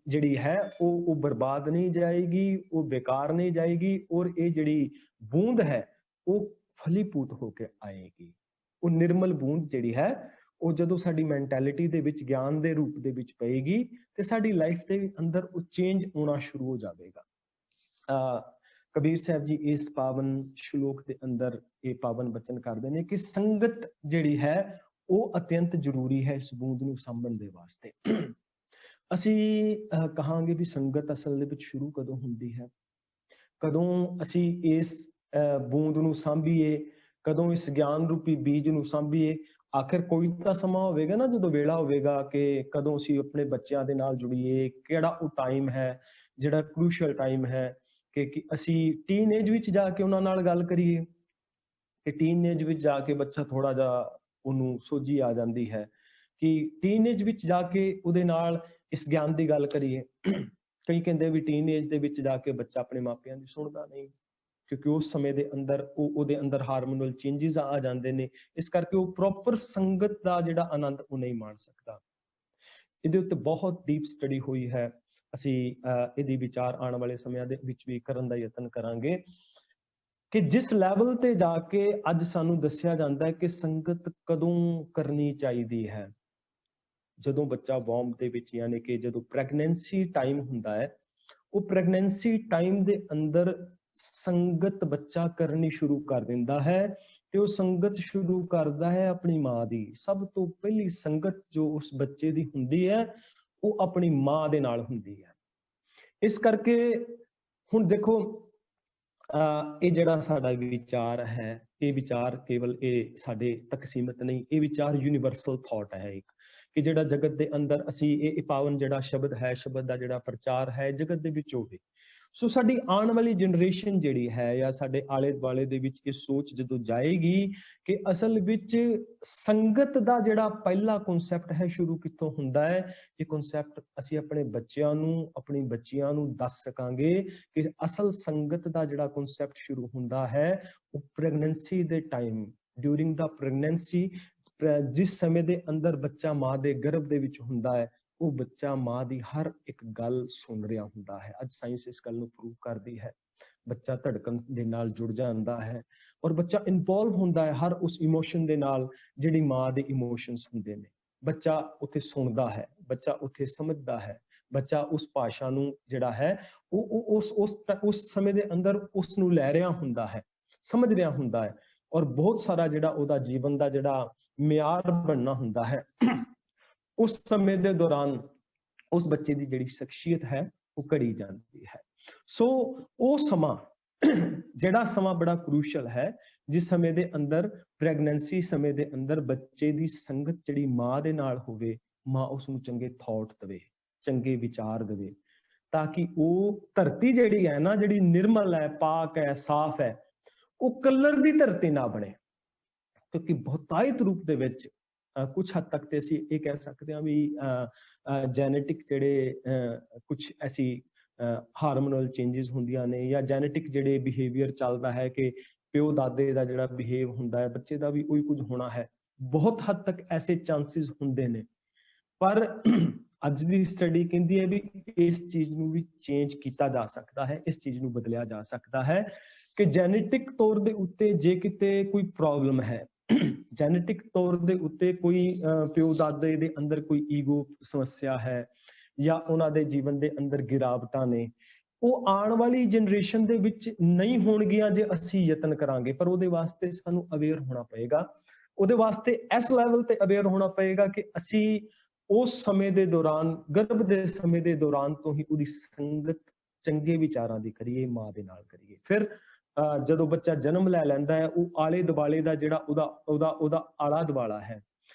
ਜਿਹੜੀ ਹੈ ਉਹ ਬਰਬਾਦ ਨਹੀਂ ਜਾਏਗੀ, ਉਹ ਬੇਕਾਰ ਨਹੀਂ ਜਾਏਗੀ, ਔਰ ਇਹ ਜਿਹੜੀ ਬੂੰਦ ਹੈ ਉਹ ਫਲੀਭੂਤ ਹੋ ਕੇ ਆਏਗੀ। ਉਹ ਨਿਰਮਲ ਬੂੰਦ ਜਿਹੜੀ ਹੈ ਉਹ ਜਦੋਂ ਸਾਡੀ ਮੈਂਟੈਲਿਟੀ ਦੇ ਵਿੱਚ ਗਿਆਨ ਦੇ ਰੂਪ ਦੇ ਵਿੱਚ ਪਏਗੀ ਤੇ ਸਾਡੀ ਲਾਈਫ ਦੇ ਅੰਦਰ ਉਹ ਚੇਂਜ ਆਉਣਾ ਸ਼ੁਰੂ ਹੋ ਜਾਵੇਗਾ। ਕਬੀਰ ਸਾਹਿਬ ਜੀ ਇਸ ਪਾਵਨ ਸ਼ਲੋਕ ਦੇ ਅੰਦਰ ਇਹ ਪਾਵਨ ਬਚਨ ਕਰਦੇ ਨੇ ਕਿ ਸੰਗਤ ਜਿਹੜੀ ਹੈ ਉਹ ਅਤਿਅੰਤ ਜ਼ਰੂਰੀ ਹੈ ਇਸ ਬੂੰਦ ਨੂੰ ਸਾਂਭਣ ਦੇ ਵਾਸਤੇ। ਅਸੀਂ ਕਹਾਂਗੇ ਵੀ ਸੰਗਤ ਅਸਲ ਦੇ ਵਿੱਚ ਸ਼ੁਰੂ ਕਦੋਂ ਹੁੰਦੀ ਹੈ, ਕਦੋਂ ਅਸੀਂ ਇਸ ਬੂੰਦ ਨੂੰ ਸਾਂਭੀਏ, ਕਦੋਂ ਇਸ ਗਿਆਨ ਰੂਪੀ ਬੀਜ ਨੂੰ ਸਾਂਭੀਏ। ਆਖਿਰ ਕੋਈ ਤਾਂ ਸਮਾਂ ਹੋਵੇਗਾ ਨਾ, ਜਦੋਂ ਵੇਲਾ ਹੋਵੇਗਾ ਕਿ ਕਦੋਂ ਅਸੀਂ ਆਪਣੇ ਬੱਚਿਆਂ ਦੇ ਨਾਲ ਜੁੜੀਏ, ਕਿਹੜਾ ਉਹ ਟਾਈਮ ਹੈ ਜਿਹੜਾ ਕ੍ਰੂਸ਼ੀਅਲ ਟਾਈਮ ਹੈ ਕਿ ਅਸੀਂ ਟੀਨੇਜ ਵਿੱਚ ਜਾ ਕੇ ਉਹਨਾਂ ਨਾਲ ਗੱਲ ਕਰੀਏ, ਕਿ ਟੀਨੇਜ ਵਿੱਚ ਜਾ ਕੇ ਬੱਚਾ ਥੋੜਾ ਜਿਹਾ ਉਹਨੂੰ ਸੋਝੀ ਆ ਜਾਂਦੀ ਹੈ, ਕਿ ਟੀਨੇਜ ਵਿੱਚ ਜਾ ਕੇ ਉਹਦੇ ਨਾਲ ਇਸ ਗਿਆਨ ਦੀ ਗੱਲ ਕਰੀਏ। ਕਈ ਕਹਿੰਦੇ ਵੀ ਟੀਨੇਜ ਦੇ ਵਿੱਚ ਜਾ ਕੇ ਬੱਚਾ ਆਪਣੇ ਮਾਪਿਆਂ ਦੀ ਸੁਣਦਾ ਨਹੀਂ, ਕਿਉਂਕਿ ਉਸ ਸਮੇਂ ਦੇ ਅੰਦਰ ਉਹਦੇ ਅੰਦਰ ਹਾਰਮੋਨਲ ਚੇਂਜਸ ਆ ਜਾਂਦੇ ਨੇ, ਇਸ ਕਰਕੇ ਉਹ ਪ੍ਰੋਪਰ ਸੰਗਤ ਦਾ ਜਿਹੜਾ ਆਨੰਦ ਉਹ ਨਹੀਂ ਮਾਣ ਸਕਦਾ। ਇਹਦੇ ਉੱਤੇ ਬਹੁਤ ਡੀਪ ਸਟੱਡੀ ਹੋਈ ਹੈ, ਅਸੀਂ ਇਹਦੀ ਵਿਚਾਰ ਆਉਣ ਵਾਲੇ ਸਮਿਆਂ ਦੇ ਵਿੱਚ ਵੀ ਕਰਨ ਦਾ ਯਤਨ ਕਰਾਂਗੇ ਕਿ ਜਿਸ ਲੈਵਲ ਤੇ ਜਾ ਕੇ ਅੱਜ ਸਾਨੂੰ ਦੱਸਿਆ ਜਾਂਦਾ ਹੈ ਕਿ ਸੰਗਤ ਕਦੋਂ ਕਰਨੀ ਚਾਹੀਦੀ ਹੈ, ਜਦੋਂ ਬੱਚਾ ਵੌਮ ਦੇ ਵਿੱਚ, ਯਾਨੀ ਕਿ ਜਦੋਂ ਪ੍ਰੈਗਨੈਂਸੀ ਟਾਈਮ ਹੁੰਦਾ ਹੈ, ਉਹ ਪ੍ਰੈਗਨੈਂਸੀ ਟਾਈਮ ਦੇ ਅੰਦਰ ਸੰਗਤ ਬੱਚਾ ਕਰਨੀ ਸ਼ੁਰੂ ਕਰ ਦਿੰਦਾ ਹੈ, ਤੇ ਉਹ ਸੰਗਤ ਸ਼ੁਰੂ ਕਰਦਾ ਹੈ ਆਪਣੀ ਮਾਂ ਦੀ। ਸਭ ਤੋਂ ਪਹਿਲੀ ਸੰਗਤ ਜੋ ਉਸ ਬੱਚੇ ਦੀ ਹੁੰਦੀ ਹੈ ਉਹ ਆਪਣੀ ਮਾਂ ਦੇ ਨਾਲ ਹੁੰਦੀ ਹੈ। ਇਸ ਕਰਕੇ ਹੁਣ ਦੇਖੋ ਇਹ ਜਿਹੜਾ ਸਾਡਾ ਵਿਚਾਰ ਹੈ, ਇਹ ਵਿਚਾਰ ਕੇਵਲ ਇਹ ਸਾਡੇ ਤੱਕ ਸੀਮਿਤ ਨਹੀਂ, ਇਹ ਵਿਚਾਰ ਯੂਨੀਵਰਸਲ ਥਾਟ ਹੈ ਇੱਕ, ਕਿ ਜਿਹੜਾ ਜਗਤ ਦੇ ਅੰਦਰ ਅਸੀਂ ਇਹ ਪਾਵਨ ਜਿਹੜਾ ਸ਼ਬਦ ਹੈ, ਸ਼ਬਦ ਦਾ ਜਿਹੜਾ ਪ੍ਰਚਾਰ ਹੈ ਜਗਤ ਦੇ ਵਿੱਚ ਹੋਵੇ। ਸੋ ਸਾਡੀ ਆਉਣ ਵਾਲੀ ਜਨਰੇਸ਼ਨ ਜਿਹੜੀ ਹੈ ਜਾਂ ਸਾਡੇ ਆਲੇ ਦੁਆਲੇ ਦੇ ਵਿੱਚ ਇਹ ਸੋਚ ਜਦੋਂ ਜਾਏਗੀ ਕਿ ਅਸਲ ਵਿੱਚ ਸੰਗਤ ਦਾ ਜਿਹੜਾ ਪਹਿਲਾ ਕਨਸੈਪਟ ਹੈ ਸ਼ੁਰੂ ਕਿੱਥੋਂ ਹੁੰਦਾ ਹੈ, ਇਹ ਕਨਸੈਪਟ ਅਸੀਂ ਆਪਣੇ ਬੱਚਿਆਂ ਨੂੰ, ਆਪਣੀ ਬੱਚੀਆਂ ਨੂੰ ਦੱਸ ਸਕਾਂਗੇ ਕਿ ਅਸਲ ਸੰਗਤ ਦਾ ਜਿਹੜਾ ਕਨਸੈਪਟ ਸ਼ੁਰੂ ਹੁੰਦਾ ਹੈ ਉਹ ਪ੍ਰੈਗਨੈਂਸੀ ਦੇ ਟਾਈਮ, ਡਿਊਰਿੰਗ ਦਾ ਪ੍ਰੈਗਨੈਂਸੀ, ਜਿਸ ਸਮੇਂ ਦੇ ਅੰਦਰ ਬੱਚਾ ਮਾਂ ਦੇ ਗਰਭ ਦੇ ਵਿੱਚ ਹੁੰਦਾ ਹੈ, ਉਹ ਬੱਚਾ ਮਾਂ ਦੀ ਹਰ ਇੱਕ ਗੱਲ ਸੁਣ ਰਿਹਾ ਹੁੰਦਾ ਹੈ। ਅੱਜ ਸਾਇੰਸ ਇਸ ਗੱਲ ਨੂੰ ਪ੍ਰੂਵ ਕਰਦੀ ਹੈ। ਬੱਚਾ ਧੜਕਣ ਦੇ ਨਾਲ ਜੁੜ ਜਾਂਦਾ ਹੈ ਔਰ ਬੱਚਾ ਇਨਵੋਲਵ ਹੁੰਦਾ ਹੈ ਹਰ ਉਸ ਇਮੋਸ਼ਨ ਦੇ ਨਾਲ ਜਿਹੜੀ ਮਾਂ ਦੇ ਇਮੋਸ਼ਨਸ ਹੁੰਦੇ ਨੇ। ਬੱਚਾ ਉੱਥੇ ਸੁਣਦਾ ਹੈ, ਬੱਚਾ ਉੱਥੇ ਸਮਝਦਾ ਹੈ, ਬੱਚਾ ਉਸ ਭਾਸ਼ਾ ਨੂੰ ਜਿਹੜਾ ਹੈ ਉਹ ਉਸ ਸਮੇਂ ਦੇ ਅੰਦਰ ਉਸ ਨੂੰ ਲੈ ਰਿਹਾ ਹੁੰਦਾ ਹੈ, ਸਮਝ ਰਿਹਾ ਹੁੰਦਾ ਹੈ, ਔਰ ਬਹੁਤ ਸਾਰਾ ਜਿਹੜਾ ਉਹਦਾ ਜੀਵਨ ਦਾ ਜਿਹੜਾ ਮਿਆਰ ਬਣਨਾ ਹੁੰਦਾ ਹੈ, ਉਸ ਸਮੇਂ ਦੇ ਦੌਰਾਨ ਉਸ ਬੱਚੇ ਦੀ ਜਿਹੜੀ ਸ਼ਖਸੀਅਤ ਹੈ ਉਹ ਘੜੀ ਜਾਂਦੀ ਹੈ। ਸੋ ਉਹ ਸਮਾਂ ਜਿਹੜਾ ਸਮਾਂ ਬੜਾ ਕ੍ਰੂਸ਼ਲ ਹੈ, ਜਿਸ ਸਮੇਂ ਦੇ ਅੰਦਰ ਪ੍ਰੈਗਨੈਂਸੀ ਸਮੇਂ ਦੇ ਅੰਦਰ ਬੱਚੇ ਦੀ ਸੰਗਤ ਜਿਹੜੀ ਮਾਂ ਦੇ ਨਾਲ ਹੋਵੇ, ਮਾਂ ਉਸ ਨੂੰ ਚੰਗੇ ਥਾਟ ਦੇਵੇ, ਚੰਗੇ ਵਿਚਾਰ ਦੇਵੇ, ਤਾਂ ਕਿ ਉਹ ਧਰਤੀ ਜਿਹੜੀ ਹੈ ਨਾ, ਜਿਹੜੀ ਨਿਰਮਲ ਹੈ, ਪਾਕ ਹੈ, ਸਾਫ਼ ਹੈ, ਉਹ ਕਲਰ ਦੀ ਧਰਤੀ ਨਾ ਬਣੇ। ਕਿਉਂਕਿ ਬਹੁਤਾਇਤ ਰੂਪ ਦੇ ਵਿੱਚ ਕੁਝ ਹੱਦ ਤੱਕ ਤੇ ਅਸੀਂ ਇਹ ਕਹਿ ਸਕਦੇ ਹਾਂ ਵੀ ਜੈਨੇਟਿਕ ਜਿਹੜੇ ਕੁਝ ਐਸੀ ਹਾਰਮੋਨਲ ਚੇਂਜਸ ਹੁੰਦੀਆਂ ਨੇ, ਜਾਂ ਜੈਨੇਟਿਕ ਜਿਹੜੇ ਬਿਹੇਵੀਅਰ ਚੱਲਦਾ ਹੈ ਕਿ ਪਿਓ ਦਾਦੇ ਦਾ ਜਿਹੜਾ ਬਿਹੇਵ ਹੁੰਦਾ ਹੈ ਬੱਚੇ ਦਾ ਵੀ ਉਹੀ ਕੁਝ ਹੋਣਾ ਹੈ, ਬਹੁਤ ਹੱਦ ਤੱਕ ਐਸੇ ਚਾਂਸਿਸ ਹੁੰਦੇ ਨੇ। ਪਰ ਅੱਜ ਦੀ ਸਟੱਡੀ ਕਹਿੰਦੀ ਹੈ ਵੀ ਇਸ ਚੀਜ਼ ਨੂੰ ਵੀ ਚੇਂਜ ਕੀਤਾ ਜਾ ਸਕਦਾ ਹੈ, ਇਸ ਚੀਜ਼ ਨੂੰ ਬਦਲਿਆ ਜਾ ਸਕਦਾ ਹੈ ਕਿ ਜੈਨੇਟਿਕ ਤੌਰ ਦੇ ਉੱਤੇ ਜੇ ਕਿਤੇ ਕੋਈ ਪ੍ਰੋਬਲਮ ਹੈ, ਜੈਨੇਟਿਕ ਤੌਰ ਦੇ ਉੱਤੇ ਕੋਈ ਪਿਓ ਦਾਦੇ ਦੇ ਅੰਦਰ ਕੋਈ ਈਗੋ ਸਮੱਸਿਆ ਹੈ ਜਾਂ ਉਹਨਾਂ ਦੇ ਜੀਵਨ ਦੇ ਅੰਦਰ ਗਿਰਾਵਟਾਂ ਨੇ, ਉਹ ਆਉਣ ਵਾਲੀ ਜਨਰੇਸ਼ਨ ਦੇ ਵਿੱਚ ਨਹੀਂ ਹੋਣਗੀਆਂ ਜੇ ਅਸੀਂ ਯਤਨ ਕਰਾਂਗੇ। ਪਰ ਉਹਦੇ ਵਾਸਤੇ ਸਾਨੂੰ ਅਵੇਅਰ ਹੋਣਾ ਪਏਗਾ, ਉਹਦੇ ਵਾਸਤੇ ਇਸ ਲੈਵਲ ਤੇ ਅਵੇਅਰ ਹੋਣਾ ਪਏਗਾ ਕਿ ਅਸੀਂ ਉਸ ਸਮੇਂ ਦੇ ਦੌਰਾਨ, ਗਰਭ ਦੇ ਸਮੇਂ ਦੇ ਦੌਰਾਨ ਤੋਂ ਹੀ ਉਹਦੀ ਸੰਗਤ ਚੰਗੇ ਵਿਚਾਰਾਂ ਦੀ ਕਰੀਏ, ਮਾਂ ਦੇ ਨਾਲ ਕਰੀਏ। ਫਿਰ ਜਦੋਂ ਬੱਚਾ ਜਨਮ ਲੈ ਲੈਂਦਾ ਹੈ, ਉਹ ਆਲੇ ਦੁਆਲੇ ਦਾ ਜਿਹੜਾ ਉਹਦਾ ਆਲਾ ਦੁਆਲਾ ਹੈ,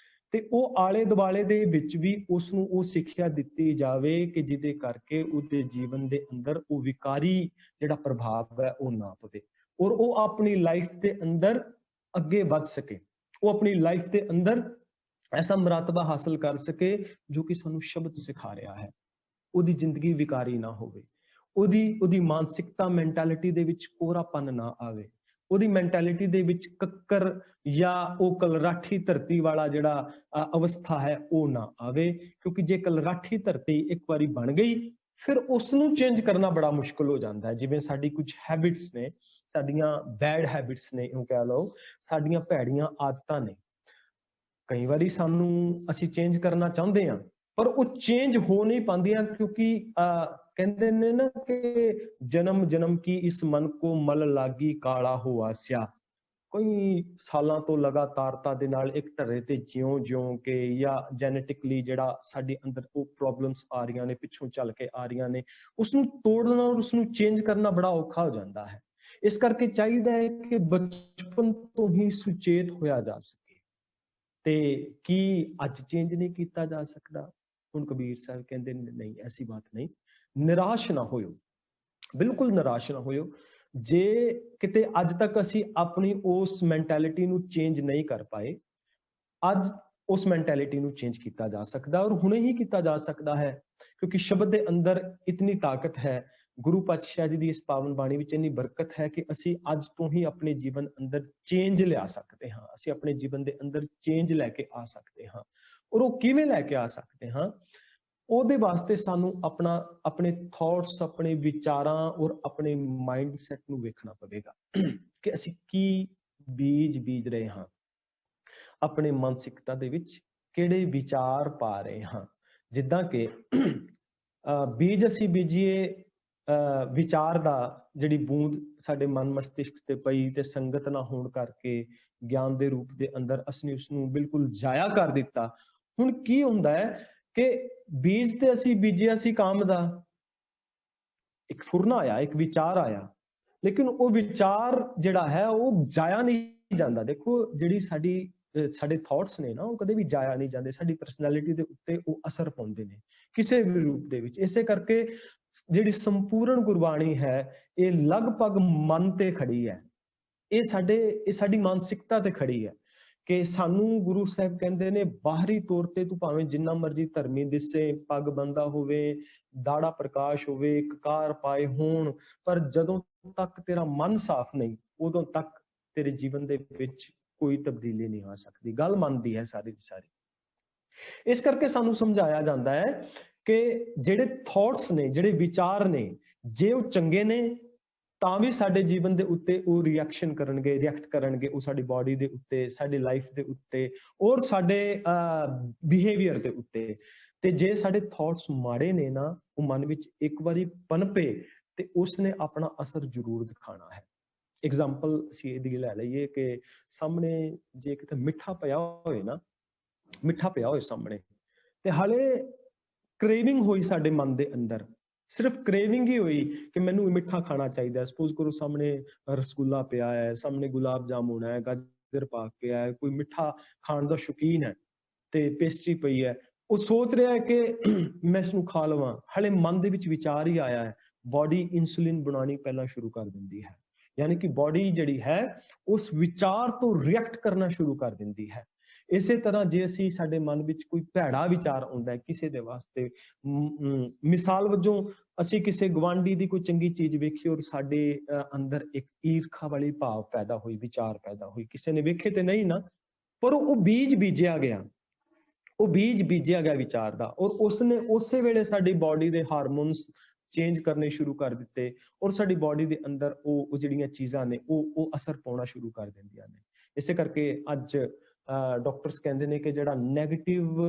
ਤੇ ਉਹ ਆਲੇ ਦੁਆਲੇ ਦੇ ਵਿੱਚ ਵੀ ਉਸ ਨੂੰ ਉਹ ਸਿੱਖਿਆ ਦਿੱਤੀ ਜਾਵੇ ਕਿ ਜਿਹਦੇ ਕਰਕੇ ਉਹਦੇ ਜੀਵਨ ਦੇ ਅੰਦਰ ਉਹ ਵਿਕਾਰੀ ਜਿਹੜਾ ਪ੍ਰਭਾਵ ਹੈ ਉਹ ਨਾ ਪਵੇ, ਔਰ ਉਹ ਆਪਣੀ ਲਾਈਫ ਦੇ ਅੰਦਰ ਅੱਗੇ ਵੱਧ ਸਕੇ, ਉਹ ਆਪਣੀ ਲਾਈਫ ਦੇ ਅੰਦਰ ਐਸਾ ਮਰਤਬਾ ਹਾਸਲ ਕਰ ਸਕੇ ਜੋ ਕਿ ਸਾਨੂੰ ਸ਼ਬਦ ਸਿਖਾ ਰਿਹਾ ਹੈ। ਉਹਦੀ ਜ਼ਿੰਦਗੀ ਵਿਕਾਰੀ ਨਾ ਹੋਵੇ, ਉਹਦੀ ਮਾਨਸਿਕਤਾ ਮੈਂਟੈਲਿਟੀ ਦੇ ਵਿੱਚ ਕੋਰਾਪਨ ਨਾ ਆਵੇ, ਉਹਦੀ ਮੈਂਟੈਲਿਟੀ ਦੇ ਵਿੱਚ ਕੱਕਰ ਜਾਂ ਉਹ ਕਲਰਾਠੀ ਧਰਤੀ ਵਾਲਾ ਜਿਹੜਾ ਅਵਸਥਾ ਹੈ ਉਹ ਨਾ ਆਵੇ। ਕਿਉਂਕਿ ਜੇ ਕਲਰਾਠੀ ਧਰਤੀ ਇੱਕ ਵਾਰੀ ਬਣ ਗਈ ਫਿਰ ਉਸ ਨੂੰ ਚੇਂਜ ਕਰਨਾ ਬੜਾ ਮੁਸ਼ਕਲ ਹੋ ਜਾਂਦਾ ਹੈ। ਜਿਵੇਂ ਸਾਡੀ ਕੁਝ ਹੈਬਿਟਸ ਨੇ, ਸਾਡੀਆਂ ਬੈਡ ਹੈਬਿਟਸ ਨੇ, ਉਹ ਕਹਿ ਲਓ ਸਾਡੀਆਂ ਭੈੜੀਆਂ ਆਦਤਾਂ ਨੇ, ਕਈ ਵਾਰੀ ਸਾਨੂੰ ਅਸੀਂ ਚੇਂਜ ਕਰਨਾ ਚਾਹੁੰਦੇ ਹਾਂ ਪਰ ਉਹ ਚੇਂਜ ਹੋ ਨਹੀਂ ਪਾਉਂਦੀਆਂ ਕਿਉਂਕਿ ਕਹਿੰਦੇ ਨੇ ਨਾ ਕਿ ਜਨਮ ਜਨਮ ਕੀ ਇਸ ਮਨ ਕੋ ਮਲ ਲਾਗੀ ਕਾਲਾ ਹੋ ਆਸਿਆ। ਕਈ ਸਾਲਾਂ ਤੋਂ ਲਗਾਤਾਰਤਾ ਦੇ ਨਾਲ ਇੱਕ ਢਰੇ ਤੇ ਜਿਉਂ ਕੇ ਜਾਂ ਜੈਨੇਟਿਕਲੀ ਜਿਹੜਾ ਸਾਡੇ ਅੰਦਰ ਉਹ ਪ੍ਰੋਬਲਮਸ ਆ ਰਹੀਆਂ ਨੇ, ਪਿੱਛੋਂ ਚੱਲ ਕੇ ਆ ਰਹੀਆਂ ਨੇ, ਉਸਨੂੰ ਤੋੜਨਾ ਔਰ ਉਸਨੂੰ ਚੇਂਜ ਕਰਨਾ ਬੜਾ ਔਖਾ ਹੋ ਜਾਂਦਾ ਹੈ। ਇਸ ਕਰਕੇ ਚਾਹੀਦਾ ਹੈ ਕਿ ਬਚਪਨ ਤੋਂ ਹੀ ਸੁਚੇਤ ਹੋਇਆ ਜਾ ਸਕੇ। ਤੇ ਕੀ ਅੱਜ ਚੇਂਜ ਨਹੀਂ ਕੀਤਾ ਜਾ ਸਕਦਾ? ਹੁਣ ਕਬੀਰ ਸਾਹਿਬ ਕਹਿੰਦੇ ਨਹੀਂ, ਐਸੀ ਬਾਤ ਨਹੀਂ। ਨਿਰਾਸ਼ ਨਾ ਹੋਇਓ, ਬਿਲਕੁਲ ਨਿਰਾਸ਼ ਨਾ ਹੋਇਓ। ਜੇ ਕਿਤੇ ਅੱਜ ਤੱਕ ਅਸੀਂ ਆਪਣੀ ਉਸ ਮੈਂਟੈਲਿਟੀ ਨੂੰ ਚੇਂਜ ਨਹੀਂ ਕਰ ਪਾਏ, ਅੱਜ ਉਸ ਮੈਂਟੈਲਿਟੀ ਨੂੰ ਚੇਂਜ ਕੀਤਾ ਜਾ ਸਕਦਾ ਔਰ ਹੁਣੇ ਹੀ ਕੀਤਾ ਜਾ ਸਕਦਾ ਹੈ। ਕਿਉਂਕਿ ਸ਼ਬਦ ਦੇ ਅੰਦਰ ਇਤਨੀ ਤਾਕਤ ਹੈ, ਗੁਰੂ ਪਾਤਸ਼ਾਹ ਜੀ ਦੀ ਇਸ ਪਾਵਨ ਬਾਣੀ ਵਿੱਚ ਇੰਨੀ ਬਰਕਤ ਹੈ ਕਿ ਅਸੀਂ ਅੱਜ ਤੋਂ ਹੀ ਆਪਣੇ ਜੀਵਨ ਅੰਦਰ ਚੇਂਜ ਲਿਆ ਸਕਦੇ ਹਾਂ। ਅਸੀਂ ਆਪਣੇ ਜੀਵਨ ਦੇ ਅੰਦਰ ਚੇਂਜ ਲੈ ਕੇ ਆ ਸਕਦੇ ਹਾਂ। ਔਰ ਉਹ ਕਿਵੇਂ ਲੈ ਕੇ ਆ ਸਕਦੇ ਹਾਂ? ਉਹਦੇ ਵਾਸਤੇ ਸਾਨੂੰ ਆਪਣੇ ਥਾਟਸ, ਆਪਣੇ ਵਿਚਾਰਾਂ ਔਰ ਆਪਣੇ ਮਾਈਂਡ ਸੈਟ ਨੂੰ ਵੇਖਣਾ ਪਵੇਗਾ ਕਿ ਅਸੀਂ ਕੀ ਬੀਜ ਰਹੇ ਹਾਂ, ਆਪਣੇ ਮਾਨਸਿਕਤਾ ਦੇ ਵਿੱਚ ਕਿਹੜੇ ਵਿਚਾਰ ਪਾ ਰਹੇ ਹਾਂ। ਜਿੱਦਾਂ ਕਿ ਬੀਜ ਅਸੀਂ ਬੀਜੀਏ ਵਿਚਾਰ ਦਾ, ਜਿਹੜੀ ਬੂੰਦ ਸਾਡੇ ਮਨ ਮਸਤਿਸ਼ਕ ਤੇ ਪਈ ਤੇ ਸੰਗਤ ਨਾ ਹੋਣ ਕਰਕੇ ਗਿਆਨ ਦੇ ਰੂਪ ਦੇ ਅੰਦਰ ਅਸੀਂ ਉਸਨੂੰ ਬਿਲਕੁਲ ਜ਼ਾਇਆ ਕਰ ਦਿੱਤਾ। ਹੁਣ ਕੀ ਹੁੰਦਾ ਹੈ ਕਿ ਬੀਜ ਤੇ ਅਸੀਂ ਬੀਜਿਆ ਸੀ ਕਾਮ ਦਾ, ਇੱਕ ਫੁਰਨਾ ਆਇਆ, ਇੱਕ ਵਿਚਾਰ ਆਇਆ, ਲੇਕਿਨ ਉਹ ਵਿਚਾਰ ਜਿਹੜਾ ਹੈ ਉਹ ਜ਼ਾਇਆ ਨਹੀਂ ਜਾਂਦਾ। ਦੇਖੋ ਜਿਹੜੀ ਸਾਡੇ ਥਾਟਸ ਨੇ ਨਾ, ਉਹ ਕਦੇ ਵੀ ਜ਼ਾਇਆ ਨਹੀਂ ਜਾਂਦੇ, ਸਾਡੀ ਪਰਸਨੈਲਿਟੀ ਦੇ ਉੱਤੇ ਉਹ ਅਸਰ ਪਾਉਂਦੇ ਨੇ ਕਿਸੇ ਵੀ ਰੂਪ ਦੇ ਵਿੱਚ। ਇਸੇ ਕਰਕੇ ਜਿਹੜੀ ਸੰਪੂਰਨ ਗੁਰਬਾਣੀ ਹੈ ਇਹ ਲਗਭਗ ਮਨ ਤੇ ਖੜੀ ਹੈ, ਇਹ ਸਾਡੀ ਮਾਨਸਿਕਤਾ ਤੇ ਖੜੀ ਹੈ ਕਿ ਸਾਨੂੰ ਗੁਰੂ ਸਾਹਿਬ ਕਹਿੰਦੇ ਨੇ ਬਾਹਰੀ ਤੌਰ ਤੇ ਤੂੰ ਭਾਵੇਂ ਜਿੰਨਾ ਮਰਜ਼ੀ ਧਰਮੀ ਦਿਸੇ, ਪੱਗ ਬੰਦਾ ਹੋਵੇ, ਦਾੜਾ ਪ੍ਰਕਾਸ਼ ਹੋਵੇ, ਕਕਾਰ ਪਾਏ ਹੋਣ, ਪਰ ਜਦੋਂ ਤੱਕ ਤੇਰਾ ਮਨ ਸਾਫ਼ ਨਹੀਂ ਉਦੋਂ ਤੱਕ ਤੇਰੇ ਜੀਵਨ ਦੇ ਵਿੱਚ ਕੋਈ ਤਬਦੀਲੀ ਨਹੀਂ ਆ ਸਕਦੀ। ਗੱਲ ਮਨ ਦੀ ਹੈ ਸਾਰੀ ਦੀ ਸਾਰੀ। ਇਸ ਕਰਕੇ ਸਾਨੂੰ ਸਮਝਾਇਆ ਜਾਂਦਾ ਹੈ ਕਿ ਜਿਹੜੇ ਥਾਟਸ ਨੇ, ਜਿਹੜੇ ਵਿਚਾਰ ਨੇ, ਜੇ ਉਹ ਚੰਗੇ ਨੇ ਤਾਂ ਵੀ ਸਾਡੇ ਜੀਵਨ ਦੇ ਉੱਤੇ ਉਹ ਰਿਐਕਟ ਕਰਨਗੇ, ਉਹ ਸਾਡੀ ਬਾਡੀ ਦੇ ਉੱਤੇ, ਸਾਡੀ ਲਾਈਫ ਦੇ ਉੱਤੇ ਔਰ ਸਾਡੇ ਬਿਹੇਵੀਅਰ ਦੇ ਉੱਤੇ। ਤੇ ਜੇ ਸਾਡੇ ਥਾਟਸ ਮਾੜੇ ਨੇ ਨਾ, ਉਹ ਮਨ ਵਿੱਚ ਇੱਕ ਵਾਰੀ ਪਨਪੇ ਤੇ ਉਸਨੇ ਆਪਣਾ ਅਸਰ ਜ਼ਰੂਰ ਦਿਖਾਣਾ ਹੈ। ਐਗਜ਼ਾਮਪਲ ਅਸੀਂ ਇਹਦੀ ਲੈ ਲਈਏ ਕਿ ਸਾਹਮਣੇ ਜੇ ਕਿਤੇ ਮਿੱਠਾ ਪਿਆ ਹੋਏ ਨਾ, ਮਿੱਠਾ ਪਿਆ ਹੋਏ ਸਾਹਮਣੇ, ਤੇ ਹਾਲੇ ਕ੍ਰੇਵਿੰਗ ਹੋਈ ਸਾਡੇ ਮਨ ਦੇ ਅੰਦਰ, ਸਿਰਫ ਕ੍ਰੇਵਿੰਗ ਹੀ ਹੋਈ ਕਿ ਮੈਨੂੰ ਮਿੱਠਾ ਖਾਣਾ ਚਾਹੀਦਾ। ਸਪੋਜ਼ ਕਰੋ ਸਾਹਮਣੇ ਰਸਗੁੱਲਾ ਪਿਆ ਹੈ, ਸਾਹਮਣੇ ਗੁਲਾਬ ਜਾਮੁਨ ਹੈ, ਗਾਜਰ ਪਾਕ ਪਿਆ ਹੈ, ਕੋਈ ਮਿੱਠਾ ਖਾਣ ਦਾ ਸ਼ੌਕੀਨ ਹੈ ਤੇ ਪੇਸਟਰੀ ਪਈ ਹੈ, ਉਹ ਸੋਚ ਰਿਹਾ ਹੈ ਕਿ ਮੈਂ ਇਸਨੂੰ ਖਾ ਲਵਾਂ। ਹਾਲੇ ਮਨ ਦੇ ਵਿੱਚ ਵਿਚਾਰ ਹੀ ਆਇਆ ਹੈ, ਬਾਡੀ ਇਨਸੂਲਿਨ ਬਣਾਉਣੀ ਪਹਿਲਾਂ ਸ਼ੁਰੂ ਕਰ ਦਿੰਦੀ ਹੈ, ਯਾਨੀ ਕਿ ਬਾਡੀ ਜਿਹੜੀ ਹੈ ਉਸ ਵਿਚਾਰ ਤੋਂ ਰਿਐਕਟ ਕਰਨਾ ਸ਼ੁਰੂ ਕਰ ਦਿੰਦੀ ਹੈ। ਇਸੇ ਤਰ੍ਹਾਂ ਜੇ ਅਸੀਂ ਸਾਡੇ ਮਨ ਵਿੱਚ ਕੋਈ ਭੈੜਾ ਵਿਚਾਰ ਆਉਂਦਾ ਹੈ ਕਿਸੇ ਦੇ ਵਾਸਤੇ, ਮਿਸਾਲ ਵਜੋਂ ਅਸੀਂ ਕਿਸੇ ਗਵਾਂਢੀ ਦੀ ਕੋਈ ਚੰਗੀ ਚੀਜ਼ ਵੇਖੀ ਔਰ ਸਾਡੇ ਅੰਦਰ ਇੱਕ ਈਰਖਾ ਵਾਲੀ ਭਾਵ ਪੈਦਾ ਹੋਈ, ਵਿਚਾਰ ਪੈਦਾ ਹੋਈ, ਕਿਸੇ ਨੇ ਵੇਖੇ ਤੇ ਨਹੀਂ ਨਾ, ਪਰ ਉਹ ਬੀਜ ਬੀਜਿਆ ਗਿਆ, ਉਹ ਬੀਜ ਬੀਜਿਆ ਗਿਆ ਵਿਚਾਰ ਦਾ, ਔਰ ਉਸਨੇ ਉਸੇ ਵੇਲੇ ਸਾਡੀ ਬਾਡੀ ਦੇ ਹਾਰਮੋਨਸ ਚੇਂਜ ਕਰਨੇ ਸ਼ੁਰੂ ਕਰ ਦਿੱਤੇ ਔਰ ਸਾਡੀ ਬਾਡੀ ਦੇ ਅੰਦਰ ਉਹ ਜਿਹੜੀਆਂ ਚੀਜ਼ਾਂ ਨੇ ਉਹ ਅਸਰ ਪਾਉਣਾ ਸ਼ੁਰੂ ਕਰ ਦਿੰਦੀਆਂ ਨੇ। ਇਸੇ ਕਰਕੇ ਅੱਜ ਡਾਕਟਰਸ ਕਹਿੰਦੇ ਨੇ ਕਿ ਜਿਹੜਾ ਨੈਗੇਟਿਵ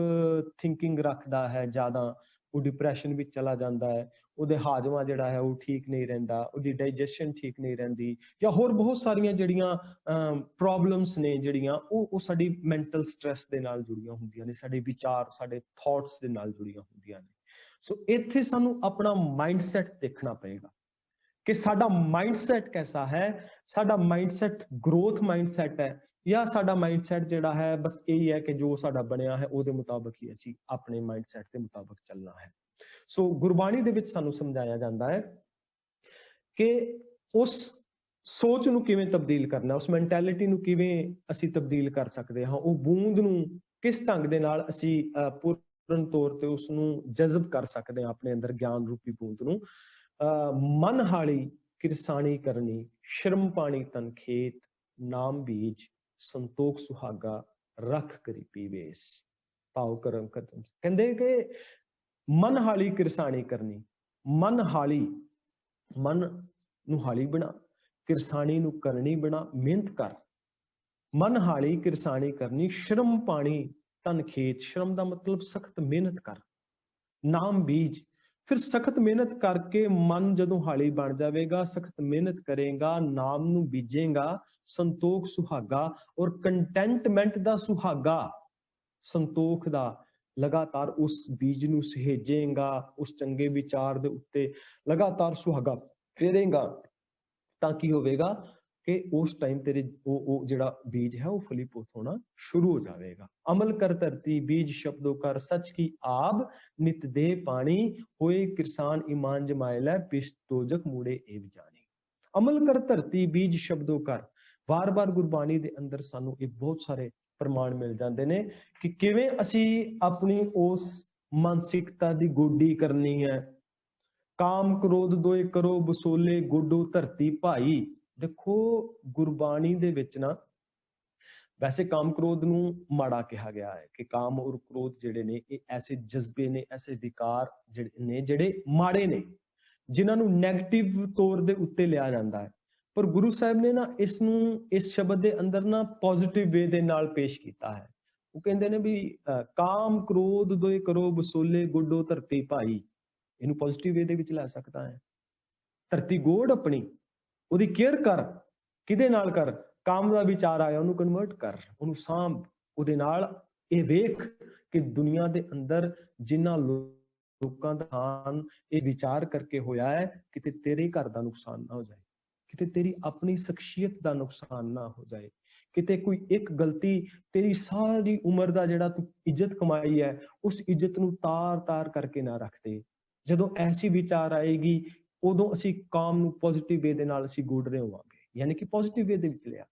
ਥਿੰਕਿੰਗ ਰੱਖਦਾ ਹੈ ਜ਼ਿਆਦਾ, ਉਹ ਡਿਪਰੈਸ਼ਨ ਵਿੱਚ ਚਲਾ ਜਾਂਦਾ ਹੈ, ਉਹਦੇ ਹਾਜ਼ਮਾ ਜਿਹੜਾ ਹੈ ਉਹ ਠੀਕ ਨਹੀਂ ਰਹਿੰਦਾ, ਉਹਦੀ ਡਾਈਜੈਸ਼ਨ ਠੀਕ ਨਹੀਂ ਰਹਿੰਦੀ, ਜਾਂ ਹੋਰ ਬਹੁਤ ਸਾਰੀਆਂ ਜਿਹੜੀਆਂ ਪ੍ਰੋਬਲਮਸ ਨੇ ਜਿਹੜੀਆਂ ਉਹ ਸਾਡੀ ਮੈਂਟਲ ਸਟ੍ਰੈਸ ਦੇ ਨਾਲ ਜੁੜੀਆਂ ਹੁੰਦੀਆਂ ਨੇ, ਸਾਡੇ ਵਿਚਾਰ, ਸਾਡੇ ਥਾਟਸ ਦੇ ਨਾਲ ਜੁੜੀਆਂ ਹੁੰਦੀਆਂ ਨੇ। ਸੋ ਇੱਥੇ ਸਾਨੂੰ ਆਪਣਾ ਮਾਈਂਡ ਸੈਟ ਦੇਖਣਾ ਪਏਗਾ ਕਿ ਸਾਡਾ ਮਾਈਂਡ ਸੈਟ ਕੈਸਾ ਹੈ, ਸਾਡਾ mind set growth mind set ਹੈ ਜਾਂ ਸਾਡਾ ਮਾਈਂਡ ਸੈਟ ਜਿਹੜਾ ਹੈ ਬਸ ਇਹੀ ਹੈ ਕਿ ਜੋ ਸਾਡਾ ਬਣਿਆ ਹੈ ਉਹਦੇ ਮੁਤਾਬਕ ਹੀ ਅਸੀਂ ਆਪਣੇ ਮਾਈਂਡ ਸੈਟ ਦੇ ਮੁਤਾਬਕ ਚੱਲਣਾ ਹੈ। ਸੋ ਗੁਰਬਾਣੀ ਦੇ ਵਿੱਚ ਸਾਨੂੰ ਸਮਝਾਇਆ ਜਾਂਦਾ ਹੈ ਕਿ ਉਸ ਸੋਚ ਨੂੰ ਕਿਵੇਂ ਤਬਦੀਲ ਕਰਨਾ, ਉਸ ਮੈਂਟੈਲਿਟੀ ਨੂੰ ਕਿਵੇਂ ਅਸੀਂ ਤਬਦੀਲ ਕਰ ਸਕਦੇ ਹਾਂ, ਉਹ ਬੂੰਦ ਨੂੰ ਕਿਸ ਢੰਗ ਦੇ ਨਾਲ ਅਸੀਂ ਪੂਰਨ ਤੌਰ ਤੇ ਉਸ ਨੂੰ ਜਜ਼ਬ ਕਰ ਸਕਦੇ ਹਾਂ ਆਪਣੇ ਅੰਦਰ, ਗਿਆਨ ਰੂਪੀ ਬੂੰਦ ਨੂੰ। ਮਨ ਹਾਲੀ ਕਿਰਸਾਣੀ ਕਰਨੀ, ਸ਼ਰਮ ਪਾਣੀ ਤਨ ਖੇਤ, ਨਾਮ ਬੀਜ ਸੰਤੋਖ ਸੁਹਾਗਾ, ਰੱਖ ਗਰੀਬੀ ਵੇਸ। ਭਾਵ ਕਰਮ ਕਦਮ, ਕਹਿੰਦੇ ਕਿ ਮਨ ਹਾਲੀ ਕਿਰਸਾਣੀ ਕਰਨੀ, ਮਨ ਹਾਲੀ, ਮਨ ਨੂੰ ਹਾਲੀ ਬਣਾ, ਕਿਰਸਾਣੀ ਨੂੰ ਕਰਨੀ ਬਣਾ, ਮਿਹਨਤ ਕਰ। ਮਨ ਹਾਲੀ ਕਿਰਸਾਣੀ ਕਰਨੀ, ਸ਼ਰਮ ਪਾਣੀ ਤਨ ਖੇਤ, ਸ਼ਰਮ ਦਾ ਮਤਲਬ ਸਖਤ ਮਿਹਨਤ ਕਰ। ਨਾਮ ਬੀਜ, ਫਿਰ ਸਖਤ ਮਿਹਨਤ ਕਰਕੇ ਮਨ ਜਦੋਂ ਹਾਲੀ ਬਣ ਜਾਵੇਗਾ, ਸਖਤ ਮਿਹਨਤ ਕਰੇਗਾ, ਨਾਮ ਨੂੰ ਬੀਜੇਗਾ, ਸੰਤੋਖ ਸੁਹਾਗਾ, ਔਰ ਕੰਟੈਂਟਮੈਂਟ ਦਾ ਸੁਹਾਗਾ, ਸੰਤੋਖ ਦਾ ਲਗਾਤਾਰ ਉਸ ਬੀਜ ਨੂੰ ਸਹੇਜੇਗਾ, ਉਸ ਚੰਗੇ ਵਿਚਾਰ ਦੇ ਉੱਤੇ ਲਗਾਤਾਰ ਸੁਹਾਗਾ ਫੇਰੇਗਾ, ਤਾਂ ਕੀ ਹੋਵੇਗਾ ਕਿ ਉਸ ਟਾਈਮ ਤੇਰੇ ਉਹ ਜਿਹੜਾ ਬੀਜ ਹੈ ਉਹ ਫਲੀਭੂਤ ਹੋਣਾ ਸ਼ੁਰੂ ਹੋ ਜਾਵੇਗਾ। ਅਮਲ ਕਰ ਧਰਤੀ ਬੀਜ ਸ਼ਬਦੋ ਕਰ, ਸੱਚ ਕੀ ਆਬ ਨਿਤ ਦੇ ਪਾਣੀ, ਹੋਏ ਕਿਰਸਾਨ ਈਮਾਨ ਜਮਾਏ ਲੈ, ਪਿਸ਼ਟ ਦੋਜਕ ਮੂੜੇ ਏਵ ਜਾਣੀ। ਅਮਲ ਕਰ ਧਰਤੀ ਬੀਜ ਸ਼ਬਦੋ ਕਰ, ਵਾਰ-ਵਾਰ ਗੁਰਬਾਣੀ ਦੇ ਅੰਦਰ ਸਾਨੂੰ ਇਹ ਬਹੁਤ ਸਾਰੇ ਪ੍ਰਮਾਣ ਮਿਲ ਜਾਂਦੇ ਨੇ ਕਿ ਕਿਵੇਂ ਅਸੀਂ ਆਪਣੀ ਉਸ ਮਾਨਸਿਕਤਾ ਦੀ ਗੋਡੀ ਕਰਨੀ ਹੈ। ਕਾਮ ਕ੍ਰੋਧ ਦੋਏ ਕਰੋ ਬਸੋਲੇ, ਗੋਡੋ ਧਰਤੀ ਭਾਈ। ਦੇਖੋ ਗੁਰਬਾਣੀ ਦੇ ਵਿੱਚ ਨਾ ਵੈਸੇ ਕਾਮ ਕ੍ਰੋਧ ਨੂੰ ਮਾੜਾ ਕਿਹਾ ਗਿਆ ਹੈ ਕਿ ਕਾਮ ਔਰ ਕ੍ਰੋਧ ਜਿਹੜੇ ਨੇ ਇਹ ਐਸੇ ਜਜ਼ਬੇ ਨੇ, ਐਸੇ ਵਿਕਾਰ ਜਿਹੜੇ ਨੇ ਜਿਹੜੇ ਮਾੜੇ ਨੇ, ਜਿਨ੍ਹਾਂ ਨੂੰ ਨੈਗੇਟਿਵ ਤੌਰ ਦੇ ਉੱਤੇ ਲਿਆ ਜਾਂਦਾ ਹੈ। ਪਰ ਗੁਰੂ ਸਾਹਿਬ ਨੇ ਨਾ ਇਸ ਨੂੰ, ਇਸ ਸ਼ਬਦ ਦੇ ਅੰਦਰ ਨਾ ਪੋਜ਼ਿਟਿਵ ਵੇ ਦੇ ਨਾਲ ਪੇਸ਼ ਕੀਤਾ ਹੈ। ਉਹ ਕਹਿੰਦੇ ਨੇ ਵੀ ਕਾਮ ਕ੍ਰੋਧ ਦੋਏ ਕਰੋ ਬਸੋਲੇ, ਗੋਡੋ ਧਰਤੀ ਭਾਈ। ਇਹਨੂੰ ਪੋਜ਼ਿਟਿਵ ਵੇ ਦੇ ਵਿੱਚ ਲੈ ਸਕਦਾ ਹੈ। ਧਰਤੀ ਗੋਡ ਆਪਣੀ, ਉਹਦੀ ਕੇਅਰ ਕਰ। ਕਿਹਦੇ ਨਾਲ ਕਰ? ਕਾਮ ਦਾ ਵਿਚਾਰ ਆਇਆ ਉਹਨੂੰ ਕਨਵਰਟ ਕਰ, ਉਹਨੂੰ ਸਾਂਭ। ਉਹਦੇ ਨਾਲ ਇਹ ਵੇਖ ਕਿ ਦੁਨੀਆ ਦੇ ਅੰਦਰ ਜਿਨ੍ਹਾਂ ਲੋਕਾਂ ਦਾ ਹਾਨ ਇਹ ਵਿਚਾਰ ਕਰਕੇ ਹੋਇਆ ਹੈ, ਕਿਤੇ ਤੇਰੇ ਘਰ ਦਾ ਨੁਕਸਾਨ ਨਾ ਹੋ ਜਾਏ, ਕਿਤੇ ਤੇਰੀ ਆਪਣੀ ਸ਼ਖਸੀਅਤ ਦਾ ਨੁਕਸਾਨ ਨਾ ਹੋ ਜਾਏ, ਕਿਤੇ ਕੋਈ ਇੱਕ ਗਲਤੀ ਤੇਰੀ ਸਾਰੀ ਉਮਰ ਦਾ ਜਿਹੜਾ ਤੂੰ ਇੱਜ਼ਤ ਕਮਾਈ ਹੈ ਉਸ ਇੱਜ਼ਤ ਨੂੰ ਤਾਰ-ਤਾਰ ਕਰਕੇ ਨਾ ਰੱਖ ਦੇ। ਜਦੋਂ ਐਸੀ ਵਿਚਾਰ ਆਏਗੀ ਉਦੋਂ ਅਸੀਂ ਕਾਮ ਨੂੰ ਪੋਜ਼ਿਟਿਵ ਵੇ ਦੇ ਨਾਲ ਅਸੀਂ ਗੋਡ ਰਹੇ ਹੋਵਾਂਗੇ, ਯਾਨੀ ਕਿ ਪੋਜ਼ਿਟਿਵ ਵੇ ਦੇ ਵਿੱਚ ਲਿਆ।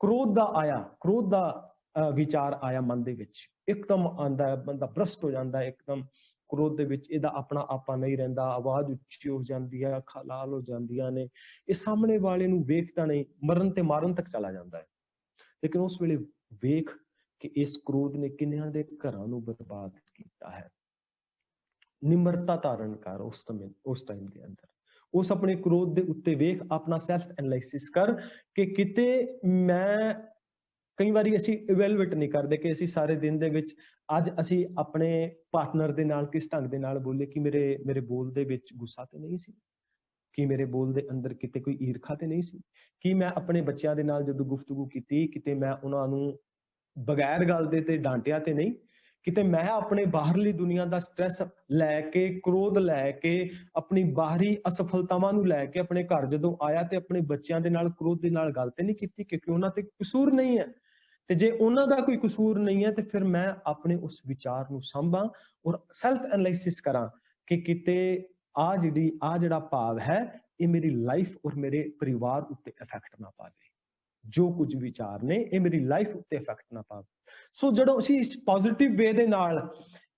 ਕ੍ਰੋਧ ਦਾ ਆਇਆ, ਕ੍ਰੋਧ ਦਾ ਵਿਚਾਰ ਆਇਆ ਮਨ ਦੇ ਵਿੱਚ, ਇੱਕਦਮ ਆਂਦਾ ਹੈ, ਬੰਦਾ ਭ੍ਰਸ਼ਟ ਹੋ ਜਾਂਦਾ ਹੈ ਇੱਕਦਮ ਕ੍ਰੋਧ ਦੇ ਵਿੱਚ। ਇਹਦਾ ਆਪਣਾ ਆਪਾ ਨਹੀਂ ਰਹਿੰਦਾ, ਆਵਾਜ਼ ਉੱਚੀ ਹੋ ਜਾਂਦੀ ਹੈ, ਅੱਖਾਂ ਲਾਲ ਹੋ ਜਾਂਦੀਆਂ ਨੇ, ਇਹ ਸਾਹਮਣੇ ਵਾਲੇ ਨੂੰ ਵੇਖਦਾ ਨਹੀਂ, ਮਰਨ ਤੇ ਮਾਰਨ ਤੱਕ ਚਲਾ ਜਾਂਦਾ ਹੈ। ਲੇਕਿਨ ਉਸ ਵੇਲੇ ਵੇਖ ਕਿ ਇਸ ਕ੍ਰੋਧ ਨੇ ਕਿੰਨਿਆਂ ਦੇ ਘਰਾਂ ਨੂੰ ਬਰਬਾਦ ਕੀਤਾ ਹੈ। ਨਿਮਰਤਾ ਧਾਰਨ ਕਰ ਉਸ ਟਾਈਮ ਦੇ ਅੰਦਰ, ਉਸ ਆਪਣੇ ਕ੍ਰੋਧ ਦੇ ਉੱਤੇ ਵੇਖ, ਆਪਣਾ ਸੈਲਫ ਐਨਾਲਿਸਿਸ ਕਰ ਕਿ ਕਿਤੇ ਮੈਂ, ਕਈ ਵਾਰੀ ਅਸੀਂ ਇਵੈਲੂਏਟ ਨਹੀਂ ਕਰਦੇ ਕਿ ਅਸੀਂ ਸਾਰੇ ਦਿਨ ਦੇ ਵਿੱਚ ਅੱਜ ਅਸੀਂ ਆਪਣੇ ਪਾਰਟਨਰ ਦੇ ਨਾਲ ਕਿਸ ਢੰਗ ਦੇ ਨਾਲ ਬੋਲੇ, ਕਿ ਮੇਰੇ ਬੋਲ ਦੇ ਵਿੱਚ ਗੁੱਸਾ ਤੇ ਨਹੀਂ ਸੀ, ਕਿ ਮੇਰੇ ਬੋਲ ਦੇ ਅੰਦਰ ਕਿਤੇ ਕੋਈ ਈਰਖਾ ਤੇ ਨਹੀਂ ਸੀ, ਕਿ ਮੈਂ ਆਪਣੇ ਬੱਚਿਆਂ ਦੇ ਨਾਲ ਜਦੋਂ ਗੁਫ਼ਤਗੂ ਕੀਤੀ ਕਿਤੇ ਮੈਂ ਉਹਨਾਂ ਨੂੰ ਬਗੈਰ ਗੱਲ ਦੇ ਤੇ ਡਾਂਟਿਆ ਤੇ ਨਹੀਂ, ਕਿਤੇ ਮੈਂ ਆਪਣੇ ਬਾਹਰਲੀ ਦੁਨੀਆ ਦਾ ਸਟ੍ਰੈਸ ਲੈ ਕੇ, ਕ੍ਰੋਧ ਲੈ ਕੇ, ਆਪਣੀ ਬਾਹਰੀ ਅਸਫਲਤਾਵਾਂ ਨੂੰ ਲੈ ਕੇ ਆਪਣੇ ਘਰ ਜਦੋਂ ਆਇਆ ਤੇ ਆਪਣੇ ਬੱਚਿਆਂ ਦੇ ਨਾਲ ਕ੍ਰੋਧ ਦੇ ਨਾਲ ਗੱਲ ਤੇ ਨਹੀਂ ਕੀਤੀ, ਕਿਉਂਕਿ ਉਹਨਾਂ ਤੇ ਕਸੂਰ ਨਹੀਂ ਹੈ। ਤੇ ਜੇ ਉਹਨਾਂ ਦਾ ਕੋਈ ਕਸੂਰ ਨਹੀਂ ਹੈ ਤੇ ਫਿਰ ਮੈਂ ਆਪਣੇ ਉਸ ਵਿਚਾਰ ਨੂੰ ਸਾਂਭਾਂ ਔਰ ਸੈਲਫ ਐਨਾਲਿਸਿਸ ਕਰਾਂ ਕਿ ਕਿਤੇ ਜਿਹੜਾ ਭਾਵ ਹੈ ਇਹ ਮੇਰੀ ਲਾਈਫ ਔਰ ਮੇਰੇ ਪਰਿਵਾਰ ਉੱਤੇ ਇਫੈਕਟ ਨਾ ਪਾਵੇ, ਜੋ ਕੁਝ ਵਿਚਾਰ ਨੇ ਇਹ ਮੇਰੀ ਲਾਈਫ ਉੱਤੇ ਇਫੈਕਟ ਨਾ ਪਾਵੇ। ਸੋ ਜਦੋਂ ਅਸੀਂ ਇਸ ਪੋਜ਼ਿਟਿਵ ਵੇ ਦੇ ਨਾਲ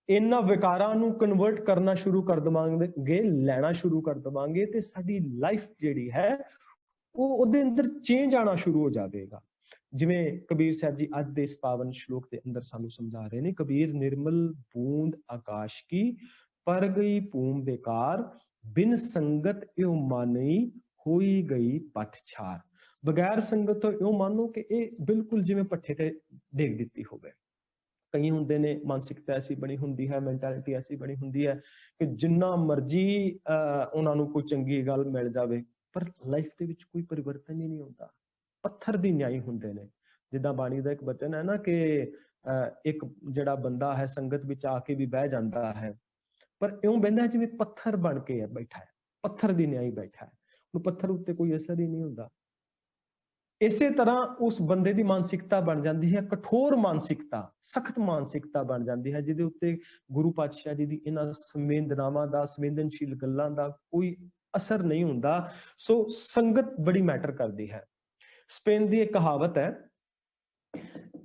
ਇਹਨਾਂ ਵਿਕਾਰਾਂ ਨੂੰ ਕਨਵਰਟ ਕਰਨਾ ਸ਼ੁਰੂ ਕਰ ਦੇਵਾਂਗੇ, ਲੈਣਾ ਸ਼ੁਰੂ ਕਰ ਦੇਵਾਂਗੇ, ਤੇ ਸਾਡੀ ਲਾਈਫ ਜਿਹੜੀ ਹੈ ਉਹ ਉਹਦੇ ਅੰਦਰ ਚੇਂਜ ਆਣਾ ਸ਼ੁਰੂ ਹੋ ਜਾਵੇਗਾ। ਜਿਵੇਂ ਕਬੀਰ ਸਾਹਿਬ ਜੀ ਅੱਜ ਦੇ ਇਸ ਪਾਵਨ ਸ਼ਲੋਕ ਦੇ ਅੰਦਰ ਸਾਨੂੰ ਸਮਝਾ ਰਹੇ ਨੇ, ਕਬੀਰ ਨਿਰਮਲ ਬੂੰਦ ਆਕਾਸ਼ ਕੀ, ਪਰ ਗਈ ਭੂਮ ਬੇਕਾਰ, ਬਿਨ ਸੰਗਤ ਇਉ ਮਾਨਈ, ਹੋਈ ਗਈ ਪੱਠ ਛਾਰ। ਬਗੈਰ ਸੰਗਤ ਤੋਂ ਇਉਂ ਮੰਨੋ ਕਿ ਇਹ ਬਿਲਕੁਲ ਜਿਵੇਂ ਪੱਠੇ ਤੇ ਡੇਗ ਦਿੱਤੀ ਹੋਵੇ। ਕਈ ਹੁੰਦੇ ਨੇ ਮਾਨਸਿਕਤਾ ਐਸੀ ਬਣੀ ਹੁੰਦੀ ਹੈ, ਮੈਂਟੈਲਿਟੀ ਐਸੀ ਬਣੀ ਹੁੰਦੀ ਹੈ ਕਿ ਜਿੰਨਾ ਮਰਜ਼ੀ ਉਹਨਾਂ ਨੂੰ ਕੋਈ ਚੰਗੀ ਗੱਲ ਮਿਲ ਜਾਵੇ ਪਰ ਲਾਈਫ ਦੇ ਵਿੱਚ ਕੋਈ ਪਰਿਵਰਤਨ ਹੀ ਨਹੀਂ ਹੁੰਦਾ, ਪੱਥਰ ਦੀ ਨਿਆਈ ਹੁੰਦੇ ਨੇ। ਜਿੱਦਾਂ ਬਾਣੀ ਦਾ ਇੱਕ ਬਚਨ ਹੈ ਨਾ ਕਿ ਇੱਕ ਜਿਹੜਾ ਬੰਦਾ ਹੈ ਸੰਗਤ ਵਿੱਚ ਆ ਕੇ ਵੀ ਬਹਿ ਜਾਂਦਾ ਹੈ ਪਰ ਇਉਂ ਬਹਿੰਦਾ ਜਿਵੇਂ ਪੱਥਰ ਬਣ ਕੇ ਬੈਠਾ ਹੈ, ਪੱਥਰ ਦੀ ਨਿਆਈ ਬੈਠਾ ਹੈ, ਉਹਨੂੰ ਪੱਥਰ ਉੱਤੇ ਕੋਈ ਅਸਰ ਹੀ ਨਹੀਂ ਹੁੰਦਾ। ਇਸੇ ਤਰ੍ਹਾਂ ਉਸ ਬੰਦੇ ਦੀ ਮਾਨਸਿਕਤਾ ਬਣ ਜਾਂਦੀ ਹੈ ਕਠੋਰ ਮਾਨਸਿਕਤਾ, ਸਖਤ ਮਾਨਸਿਕਤਾ ਬਣ ਜਾਂਦੀ ਹੈ, ਜਿਹਦੇ ਉੱਤੇ ਗੁਰੂ ਪਾਤਸ਼ਾਹ ਜੀ ਦੀ ਇਹਨਾਂ ਸੰਵੇਦਨਾਵਾਂ ਦਾ, ਸੰਵੇਦਨਸ਼ੀਲ ਗੱਲਾਂ ਦਾ ਕੋਈ असर नहीं हुंदा। सो संगत बड़ी मैटर करदी है। स्पेन दी एक कहावत है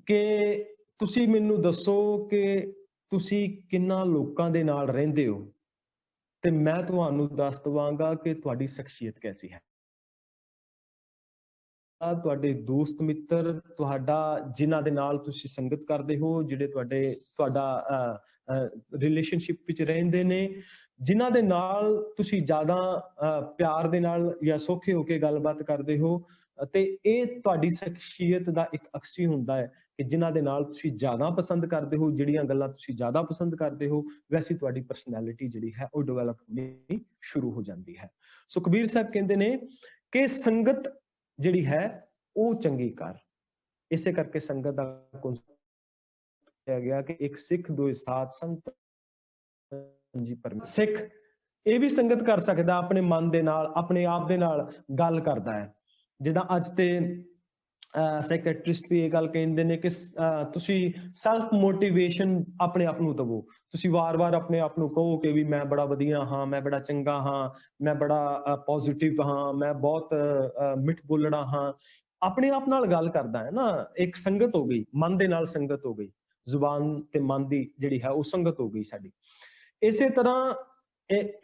कि तुसी मैनू दसो कि तुसी किन्ना लोकां दे नाल रहिंदे हो ते मैं तुहानू दस दवांगा कि तुहाडी शख्सियत कैसी है। ਤੁਹਾਡੇ ਦੋਸਤ ਮਿੱਤਰ, ਤੁਹਾਡਾ ਜਿਨ੍ਹਾਂ ਦੇ ਨਾਲ ਤੁਸੀਂ ਸੰਗਤ ਕਰਦੇ ਹੋ, ਜਿਹੜੇ ਤੁਹਾਡਾ ਰਿਲੇਸ਼ਨਸ਼ਿਪ ਵਿੱਚ ਰਹਿੰਦੇ ਨੇ, ਜਿਨ੍ਹਾਂ ਦੇ ਨਾਲ ਤੁਸੀਂ ਜ਼ਿਆਦਾ ਪਿਆਰ ਦੇ ਨਾਲ ਜਾਂ ਸੌਖੇ ਹੋ ਕੇ ਗੱਲਬਾਤ ਕਰਦੇ ਹੋ, ਤੇ ਇਹ ਤੁਹਾਡੀ ਸ਼ਖਸੀਅਤ ਦਾ ਇੱਕ ਅਕਸ ਹੁੰਦਾ ਹੈ ਕਿ ਜਿਨ੍ਹਾਂ ਦੇ ਨਾਲ ਤੁਸੀਂ ਜ਼ਿਆਦਾ ਪਸੰਦ ਕਰਦੇ ਹੋ, ਜਿਹੜੀਆਂ ਗੱਲਾਂ ਤੁਸੀਂ ਜ਼ਿਆਦਾ ਪਸੰਦ ਕਰਦੇ ਹੋ, ਵੈਸੀ ਤੁਹਾਡੀ ਪਰਸਨੈਲਿਟੀ ਜਿਹੜੀ ਹੈ ਉਹ ਡਿਵੈਲਪ ਹੋਣੀ ਸ਼ੁਰੂ ਹੋ ਜਾਂਦੀ ਹੈ। ਸੋ ਕਬੀਰ ਸਾਹਿਬ ਕਹਿੰਦੇ ਨੇ ਕਿ ਸੰਗਤ ਜਿਹੜੀ ਹੈ ਉਹ ਚੰਗੀ ਕਰ। ਇਸੇ ਕਰਕੇ ਸੰਗਤ ਦਾ ਕਿਹਾ ਗਿਆ ਕਿ ਇੱਕ ਸਿੱਖ ਦੋ ਸਾਧ ਸੰਗਤ ਜੀ ਪਰਮ। ਸਿੱਖ ਇਹ ਵੀ ਸੰਗਤ ਕਰ ਸਕਦਾ, ਆਪਣੇ ਮਨ ਦੇ ਨਾਲ, ਆਪਣੇ ਆਪ ਦੇ ਨਾਲ ਗੱਲ ਕਰਦਾ ਹੈ। ਜਿੱਦਾਂ ਅੱਜ ਤੇ ਸਾਈਕੈਟ੍ਰਿਸਟ ਵੀ ਇਹ ਗੱਲ ਕਹਿੰਦੇ ਨੇ ਕਿ ਤੁਸੀਂ ਸੈਲਫ ਮੋਟੀਵੇਸ਼ਨ ਆਪਣੇ ਆਪ ਨੂੰ ਦਵੋ। ਤੁਸੀਂ ਵਾਰ-ਵਾਰ ਆਪਣੇ ਆਪ ਨੂੰ ਕਹੋ ਕਿ ਵੀ ਮੈਂ ਬੜਾ ਵਧੀਆ ਹਾਂ, ਮੈਂ ਬੜਾ ਚੰਗਾ ਹਾਂ, ਮੈਂ ਬੜਾ ਪੋਜ਼ਿਟਿਵ ਹਾਂ, ਮੈਂ ਬਹੁਤ ਮਿੱਠ ਬੋਲਣਾ ਹਾਂ। ਆਪਣੇ ਆਪ ਨਾਲ ਗੱਲ ਕਰਦਾ ਹੈ ਨਾ, ਇੱਕ ਸੰਗਤ ਹੋ ਗਈ, ਮਨ ਦੇ ਨਾਲ ਸੰਗਤ ਹੋ ਗਈ, ਜ਼ੁਬਾਨ ਤੇ ਮਨ ਦੀ ਜਿਹੜੀ ਹੈ ਉਹ ਸੰਗਤ ਹੋ ਗਈ ਸਾਡੀ। ਇਸੇ ਤਰ੍ਹਾਂ